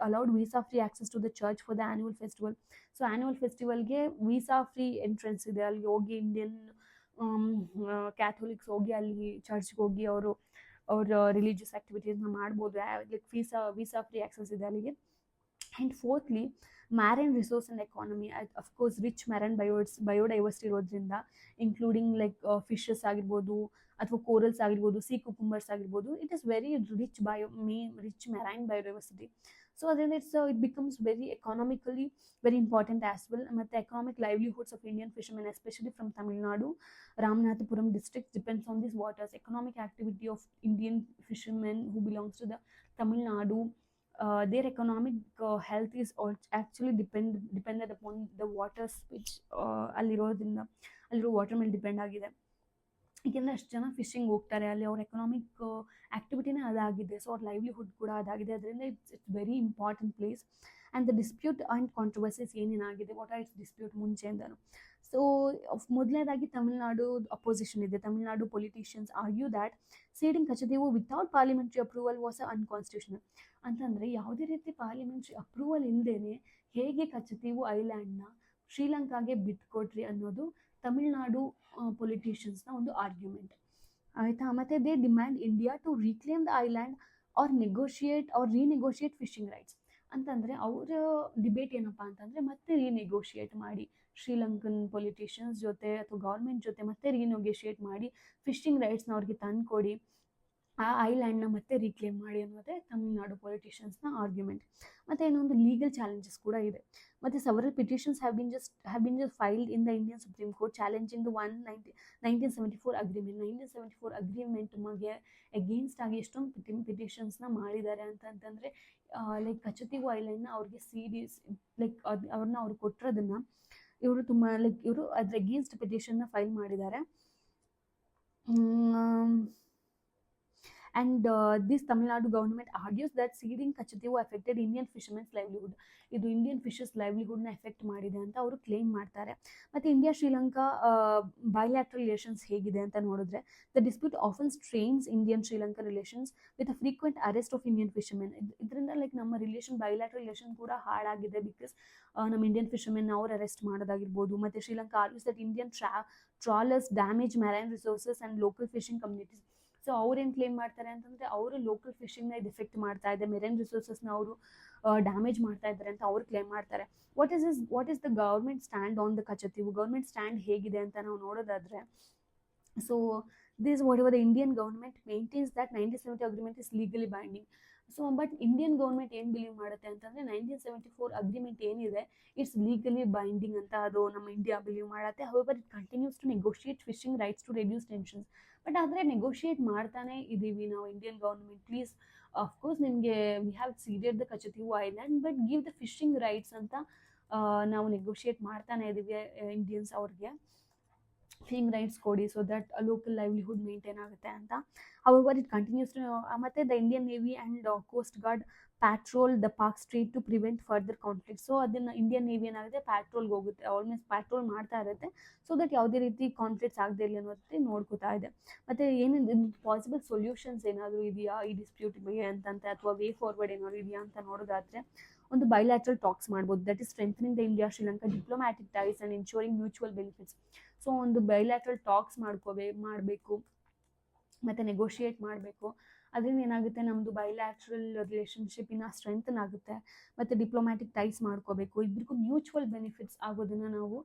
allowed visa free access to the church for the annual festival. So annual ಫೆಸ್ಟಿವಲ್ಗೆ visa free entrance ಇದೆ. ಅಲ್ಲಿಗೆ ಹೋಗಿ ಇಂಡಿಯನ್ ಕ್ಯಾಥೋಲಿಕ್ಸ್ ಹೋಗಿ ಅಲ್ಲಿ ಚರ್ಚ್ಗೆ ಹೋಗಿ ಅವ್ರ ರಿಲಿಜಿಯಸ್ ಆ್ಯಕ್ಟಿವಿಟೀಸ್ನ ಮಾಡ್ಬೋದು. ಲೈಕ್ ವೀಸಾ ಫ್ರೀ ಆಕ್ಸೆಸ್ ಇದೆ ಅಲ್ಲಿಗೆ. And fourthly marine resource and economy. Of course rich marine biodiversity ಇರೋದ್ರಿಂದ, ಇನ್ಕ್ಲೂಡಿಂಗ್ ಲೈಕ್ ಫಿಶಸ್ ಆಗಿರ್ಬೋದು ಅಥವಾ ಕೋರಲ್ಸ್ ಆಗಿರ್ಬೋದು, ಸೀ ಕುಕುಂಬರ್ಸ್ ಆಗಿರ್ಬೋದು, it is very rich marine biodiversity. So ಅದರಿಂದ it becomes very economically very important as well. ಮತ್ತು economic livelihoods of Indian fishermen especially from Tamil Nadu Ramanathapuram district depends on these waters. Economic activity of Indian fishermen who belongs to the Tamil Nadu, their economic health is actually dependent upon the waters which ಅಲ್ಲಿರೋ water ಮೇಲೆ depend ಆಗಿದೆ. ಏಕೆಂದರೆ ಅಷ್ಟು ಜನ fishing ಹೋಗ್ತಾರೆ ಅಲ್ಲಿ, ಅವ್ರ economic ಆ್ಯಕ್ಟಿವಿಟಿನೇ ಅದಾಗಿದೆ. ಸೊ ಅವ್ರ ಲೈವ್ಲಿಹುಡ್ ಕೂಡ ಅದಾಗಿದೆ. ಅದರಿಂದ it's very important place. And the dispute and controversies ಏನೇನಾಗಿದೆ, ವಾಟ್ ಆರ್ ಇಟ್ಸ್ ಡಿಸ್ಪ್ಯೂಟ್ ಮುಂಚೆಯಿಂದನು. ಸೊ ಮೊದಲನೇದಾಗಿ ತಮಿಳ್ನಾಡು ಅಪೋಸಿಷನ್ ಇದೆ. Tamil Nadu politicians argue that ceding Katchatheevu without parliamentary approval was unconstitutional. ಅಂತಂದರೆ ಯಾವುದೇ ರೀತಿ ಪಾರ್ಲಿಮೆಂಟ್ರಿ ಅಪ್ರೂವಲ್ ಇಲ್ಲದೇ ಹೇಗೆ ಕಚತೀವು ಐಲ್ಯಾಂಡ್ನ ಶ್ರೀಲಂಕಾಗೆ ಬಿಟ್ಕೊಟ್ರಿ ಅನ್ನೋದು ತಮಿಳ್ನಾಡು ಪೊಲಿಟಿಷಿಯನ್ಸ್ನ ಒಂದು ಆರ್ಗ್ಯುಮೆಂಟ್ ಆಯಿತಾ. ಮತ್ತು they demand India to reclaim the island or renegotiate fishing rights. ಅಂತಂದರೆ ಅವರ ಡಿಬೇಟ್ ಏನಪ್ಪ ಅಂತಂದರೆ, ಮತ್ತೆ ರೀನೆಗೋಷಿಯೇಟ್ ಮಾಡಿ ಶ್ರೀಲಂಕನ್ ಪೊಲಿಟಿಷಿಯನ್ಸ್ ಜೊತೆ ಅಥವಾ ಗೌರ್ಮೆಂಟ್ ಜೊತೆ ಮತ್ತೆ ರೀನೆಗೋಷಿಯೇಟ್ ಮಾಡಿ ಫಿಶಿಂಗ್ ರೈಟ್ಸ್ನ ಅವ್ರಿಗೆ ತಂದುಕೊಡಿ, ಆ ಐಲ್ಯಾಂಡ್ನ ಮತ್ತೆ ರೀಕ್ಲೇಮ್ ಮಾಡಿ ಅನ್ನೋದೇ ತಮಿಳ್ನಾಡು ಪೊಲಿಟಿಷಿಯನ್ಸ್ನ ಆರ್ಗ್ಯುಮೆಂಟ್. ಮತ್ತು ಇನ್ನೊಂದು ಲೀಗಲ್ ಚಾಲೆಂಜಸ್ ಕೂಡ ಇದೆ. ಮತ್ತು several petitions have been just filed in the Indian Supreme Court challenging the 1974 agreement. 1974 ಅಗ್ರಿಮೆಂಟ್ಗೆ ಎಗೇನ್ಸ್ಟ್ ಆಗಿ ಎಷ್ಟೊಂದು ಪಿಟಿಷನ್ಸ್ನ ಮಾಡಿದ್ದಾರೆ ಅಂತಂದರೆ, ಲೈಕ್ ಕಚತೀವು ಐಲ್ಯಾಂಡ್ನ ಅವ್ರಿಗೆ ಲೈಕ್ ಅವ್ರನ್ನ ಅವ್ರು ಕೊಟ್ಟಿರೋದನ್ನು ಇವರು ಅದ್ರ ಎಗೇನ್ಸ್ಟ್ ಪಿಟಿಷನ್ನ ಫೈಲ್ ಮಾಡಿದ್ದಾರೆ. And this Tamil Nadu government argues that ceding Kachativu affected Indian fishermen's livelihood. ಇದು ಇಂಡಿಯನ್ ಫಿಶರ್ಸ್ ಲೈವ್ಲಿಹುಡ್ನ ಎಫೆಕ್ಟ್ ಮಾಡಿದೆ ಅಂತ ಅವರು ಕ್ಲೇಮ್ ಮಾಡ್ತಾರೆ. ಮತ್ತು ಇಂಡಿಯಾ ಶ್ರೀಲಂಕಾ ಬೈಲ್ಯಾಟ್ರಲ್ ರಿಲೇಷನ್ಸ್ ಹೇಗಿದೆ ಅಂತ ನೋಡಿದ್ರೆ, the dispute often strains Indian Sri Lanka relations with a frequent arrest of Indian fishermen. ಇದರಿಂದ ಲೈಕ್ ನಮ್ಮ ಬೈಲ್ಯಾಟ್ರಲ್ ರಿಲೇಷನ್ ಕೂಡ ಹಾಳಾಗಿದೆ. ಬಿಕಾಸ್ ನಮ್ಮ ಇಂಡಿಯನ್ ಫಿಶರ್ಮೆನ್ ಅವ್ರು ಅರೆಸ್ಟ್ ಮಾಡೋದಾಗಿರ್ಬೋದು. ಮತ್ತು Sri Lanka argues that Indian trawlers damage marine resources and local fishing communities. So ಅವ್ರೇನು claim ಮಾಡ್ತಾರೆ ಅಂತಂದರೆ, ಅವರು ಲೋಕಲ್ ಫಿಶಿಂಗ್ನ ಇದು ಎಫೆಕ್ಟ್ ಮಾಡ್ತಾ ಇದೆ, ಮೆರೈನ್ ರಿಸೋರ್ಸಸ್ನ ಅವರು ಡ್ಯಾಮೇಜ್ ಮಾಡ್ತಾ ಇದ್ದಾರೆ ಅಂತ ಅವ್ರು ಕ್ಲೇಮ್ ಮಾಡ್ತಾರೆ. What is the government stand on the Katchatheevu, government stand ಹೇಗಿದೆ ಅಂತ ನಾವು ನೋಡೋದಾದ್ರೆ, so this whatever the Indian government maintains that 1970 agreement is legally binding. So but Indian government ಏನು ಬಿಲೀವ್ ಮಾಡುತ್ತೆ ಅಂತಂದರೆ 1974 ಅಗ್ರಿಮೆಂಟ್ ಏನಿದೆ ಇಟ್ಸ್ ಲೀಗಲಿ ಬೈಂಡಿಂಗ್ ಅಂತ ಅದು ನಮ್ಮ ಇಂಡಿಯಾ ಬಿಲೀವ್ ಮಾಡುತ್ತೆ. However it continues to negotiate fishing rights to reduce tensions. But ಆದರೆ negotiate ಮಾಡ್ತಾನೆ ಇದ್ದೀವಿ ನಾವು ಇಂಡಿಯನ್ ಗೌರ್ಮೆಂಟ್. ಪ್ಲೀಸ್ ಅಫ್ಕೋರ್ಸ್ ನಿಮಗೆ we have ceded the Katchatheevu island but give the fishing rights ಅಂತ ನಾವು ನೆಗೋಷಿಯೇಟ್ ಮಾಡ್ತಾನೆ ಇದ್ದೀವಿ ಇಂಡಿಯನ್ಸ್ ಅವ್ರಿಗೆ ಫಿಶಿಂಗ್ ರೈಟ್ಸ್ ಕೊಡಿ so that local livelihood maintain ಆಗುತ್ತೆ ಅಂತ. ಹೌವರ್ ಇಟ್ ಕಂಟಿನ್ಯೂಸ್ ಟು ಮತ್ತು the Indian navy and coast guard patrol the Pak street to prevent further conflict. So ಅದನ್ನು ಇಂಡಿಯನ್ ನೇವಿ ಏನಾಗುತ್ತೆ ಪ್ಯಾಟ್ರೋಲ್ಗೆ ಹೋಗುತ್ತೆ, ಆಲ್ಮೋಸ್ಟ್ ಪ್ಯಾಟ್ರೋಲ್ ಮಾಡ್ತಾ ಇರುತ್ತೆ ಸೊ ದಟ್ ಯಾವುದೇ ರೀತಿ ಕಾನ್ಫ್ಲಿಕ್ಟ್ಸ್ ಆಗದೆ ಇರಲಿ ಅನ್ನೋದಕ್ಕೆ ನೋಡ್ಕೋತಾ ಇದೆ. ಮತ್ತು ಏನೇನು ಪಾಸಿಬಲ್ ಸೊಲ್ಯೂಷನ್ಸ್ ಏನಾದರೂ ಇದೆಯಾ ಈ ಡಿಸ್ಪ್ಯೂಟ್ಗೆ ಅಂತಂತೆ, ಅಥವಾ ವೇ ಫಾರ್ವರ್ಡ್ ಏನಾದರೂ ಇದೆಯಾ ಅಂತ ನೋಡೋದಾದರೆ ಒಂದು ಬೈಲ್ಯಾಟ್ರಲ್ ಟಾಕ್ಸ್ ಮಾಡ್ಬೋದು, that is strengthening the India Sri Lanka diplomatic ties and ensuring mutual benefits. So ಒಂದು ಬೈಲ್ಯಾಟ್ರಲ್ ಟಾಕ್ಸ್ ಮಾಡಬೇಕು ಮತ್ತು ನೆಗೋಷಿಯೇಟ್ ಮಾಡಬೇಕು. ಅದರಿಂದ ಏನಾಗುತ್ತೆ ನಮ್ಮದು ಬೈಲ್ಯಾಟ್ರಲ್ ರಿಲೇಷನ್ಶಿಪ್ ಇನ್ನೂ ಸ್ಟ್ರೆಂಥನ್ ಆಗುತ್ತೆ. ಮತ್ತು ಡಿಪ್ಲೊಮ್ಯಾಟಿಕ್ ಟೈಸ್ ಮಾಡ್ಕೋಬೇಕು, ಇಬ್ಬರಿಗೂ ಮ್ಯೂಚುವಲ್ ಬೆನಿಫಿಟ್ಸ್ ಆಗೋದನ್ನು ನಾವು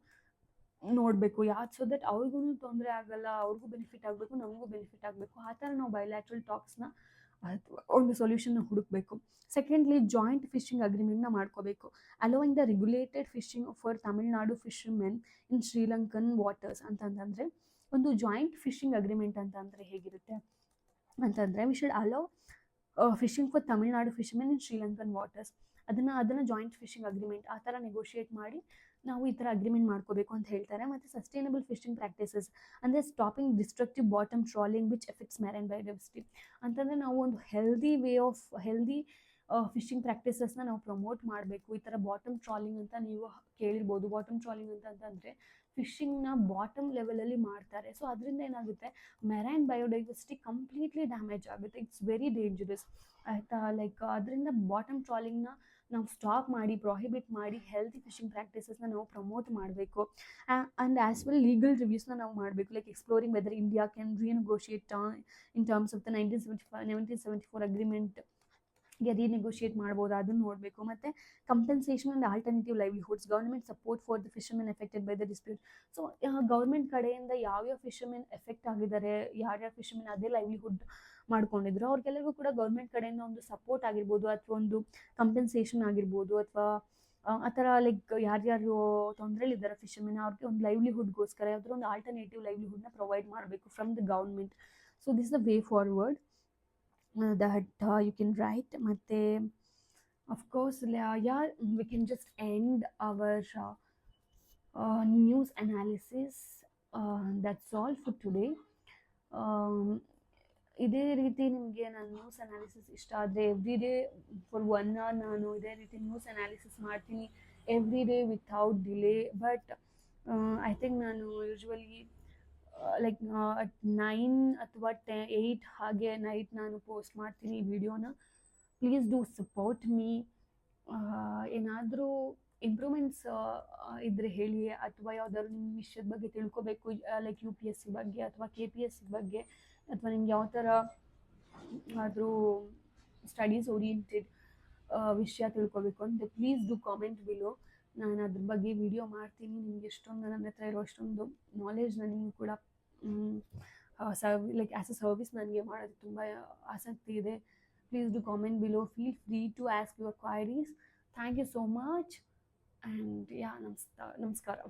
ನೋಡಬೇಕು. ಯಾವ್ದು ಸೊ ದಟ್ ಅವ್ರಿಗೂ ತೊಂದರೆ ಆಗಲ್ಲ, ಅವ್ರಿಗೂ ಬೆನಿಫಿಟ್ ಆಗಬೇಕು, ನಮಗೂ ಬೆನಿಫಿಟ್ ಆಗಬೇಕು. ಆ ಥರ ನಾವು ಬೈಲ್ಯಾಟ್ರಲ್ ಟಾಕ್ಸ್ನ ಒಂದು ಸೊಲ್ಯೂಷನ್ನ ಹುಡುಕಬೇಕು. ಸೆಕೆಂಡ್ಲಿ ಜಾಯಿಂಟ್ ಫಿಶಿಂಗ್ ಅಗ್ರಿಮೆಂಟ್ನ ಮಾಡ್ಕೋಬೇಕು, allowing the regulated fishing for Tamil Nadu fishermen in Sri Lankan waters. ಅಂತಂದರೆ ಒಂದು ಜಾಯಿಂಟ್ ಫಿಶಿಂಗ್ ಅಗ್ರಿಮೆಂಟ್ ಅಂತಂದರೆ ಹೇಗಿರುತ್ತೆ ಅಂತಂದರೆ we should allow fishing for Tamil Nadu fishermen in Sri Lankan waters. ಅದನ್ನು ಜಾಯಿಂಟ್ ಫಿಶಿಂಗ್ ಅಗ್ರಿಮೆಂಟ್ ಆ ಥರ ನೆಗೋಷಿಯೇಟ್ ಮಾಡಿ ನಾವು ಈ ಥರ ಅಗ್ರಿಮೆಂಟ್ ಮಾಡ್ಕೋಬೇಕು ಅಂತ ಹೇಳ್ತಾರೆ. ಮತ್ತು ಸಸ್ಟೈನಬಲ್ ಫಿಶಿಂಗ್ ಪ್ರಾಕ್ಟೀಸಸ್ ಅಂದರೆ stopping destructive bottom trawling which affects marine biodiversity. ಅಂತಂದರೆ ನಾವು ಒಂದು ಹೆಲ್ದಿ ಫಿಶಿಂಗ್ ಪ್ರಾಕ್ಟೀಸಸ್ನ ನಾವು ಪ್ರಮೋಟ್ ಮಾಡಬೇಕು. ಈ ಥರ ಬಾಟಮ್ ಟ್ರಾಲಿಂಗ್ ಅಂತ ನೀವು ಕೇಳಿರ್ಬೋದು. ಬಾಟಮ್ ಟ್ರಾಲಿಂಗ್ ಅಂತಂದರೆ ಫಿಶಿಂಗ್ನ ಬಾಟಮ್ ಲೆವೆಲಲ್ಲಿ ಮಾಡ್ತಾರೆ. ಸೊ ಅದರಿಂದ ಏನಾಗುತ್ತೆ ಮೆರೈನ್ ಬಯೋಡೈವರ್ಸಿಟಿ ಕಂಪ್ಲೀಟ್ಲಿ ಡ್ಯಾಮೇಜ್ ಆಗುತ್ತೆ. ಇಟ್ಸ್ ವೆರಿ ಡೇಂಜರಸ್ ಆಯಿತಾ. ಲೈಕ್ ಅದರಿಂದ ಬಾಟಮ್ ಟ್ರಾಲಿಂಗ್ನ ನಾವು ಸ್ಟಾಪ್ ಮಾಡಿ ಪ್ರೊಹಿಬಿಟ್ ಮಾಡಿ ಹೆಲ್ತಿ ಫಿಶಿಂಗ್ ಪ್ರಾಕ್ಟೀಸಸ್ನ ನಾವು ಪ್ರಮೋಟ್ ಮಾಡಬೇಕು. ಆ್ಯಂಡ್ ಆ್ಯಸ್ ವೆಲ್ ಲೀಗಲ್ ರಿವ್ಯೂಸ್ನ ನಾವು ಮಾಡಬೇಕು, like exploring whether India can renegotiate in terms of the 1974 agreement renegotiate ಮಾಡ್ಬೋದು, ಅದನ್ನು ನೋಡಬೇಕು. ಮತ್ತು compensation and alternative livelihoods, government support for the fishermen affected by the dispute. So government ಕಡೆಯಿಂದ ಯಾವ್ಯಾವ fishermen effect ಆಗಿದ್ದಾರೆ, ಯಾರ್ಯಾರು ಫಿಶರ್ಮೆನ್ ಅದೇ ಲೈವ್ಲಿಹುಡ್ ಮಾಡ್ಕೊಂಡಿದ್ರು ಅವ್ರಿಗೆಲ್ಲರಿಗೂ ಕೂಡ ಗೌರ್ಮೆಂಟ್ ಕಡೆಯಿಂದ ಒಂದು ಸಪೋರ್ಟ್ ಆಗಿರ್ಬೋದು, ಅಥವಾ ಒಂದು ಕಂಪೆನ್ಸೇಷನ್ ಆಗಿರ್ಬೋದು, ಅಥವಾ ಆ ಥರ ಲೈಕ್ ಯಾರ್ಯಾರು ತೊಂದರೆಲಿದ್ದಾರೆ ಫಿಶರ್ಮೆನ್ ಅವ್ರಿಗೆ ಒಂದು ಲೈವ್ಲಿಹುಡ್ಗೋಸ್ಕರ ಯಾವುದಾದ್ರು ಒಂದು ಆಲ್ಟರ್ನೇಟಿವ್ ಲೈವ್ಲಿಹುಡ್ನ ಪ್ರೊವೈಡ್ ಮಾಡಬೇಕು from the government. So this the way forward that you can write. Matte of course yeah, we can just end our news analysis. That's all for today. ಇದೇ ರೀತಿ ನಿಮಗೆ ನಾನು ನ್ಯೂಸ್ ಅನಾಲಿಸಿಸ್ ಇಷ್ಟ ಆದರೆ every day for 1 hour ನಾನು ಇದೇ ರೀತಿ news analysis ಮಾಡ್ತೀನಿ every day without delay. But I think ನಾನು ಯೂಶ್ವಲಿ ಲೈಕ್ ಅಟ್ 9 ಅಥವಾ 8 ಹಾಗೆ ನೈಟ್ ನಾನು ಪೋಸ್ಟ್ ಮಾಡ್ತೀನಿ ಈ ವಿಡಿಯೋನ. Please do support me. ಏನಾದರೂ ಇಂಪ್ರೂವ್ಮೆಂಟ್ಸ್ ಇದ್ದರೆ ಹೇಳಿ, ಅಥವಾ ಯಾವುದಾದ್ರು ನಿಮ್ಮ ವಿಷಯದ ಬಗ್ಗೆ ತಿಳ್ಕೊಬೇಕು, ಲೈಕ್ UPSC ಬಗ್ಗೆ ಅಥವಾ KPSC ಬಗ್ಗೆ, ಅಥವಾ ನಿಮ್ಗೆ ಯಾವ ಥರ ಆದರೂ ಸ್ಟಡೀಸ್ ಓರಿಯೆಂಟೆಡ್ ವಿಷಯ ತಿಳ್ಕೊಬೇಕು ಅಂತ ಪ್ಲೀಸ್ ಡೂ ಕಾಮೆಂಟ್ ಬಿಲೋ. ನಾನು ಅದ್ರ ಬಗ್ಗೆ ವಿಡಿಯೋ ಮಾಡ್ತೀನಿ. ನಿಮ್ಗೆ ಎಷ್ಟೊಂದು ನನ್ನ ಹತ್ರ ಇರೋ ಅಷ್ಟೊಂದು ನಾಲೆಡ್ಜ್ ನನಗೂ ಕೂಡ ಲೈಕ್ ಆ್ಯಸ್ ಅ ಸರ್ವಿಸ್ ನನಗೆ ಮಾಡೋದು ತುಂಬ ಆಸಕ್ತಿ ಇದೆ. Please do comment below. Feel free to ask your queries. Thank you so much and yeah ನಮಸ್ಕಾರ.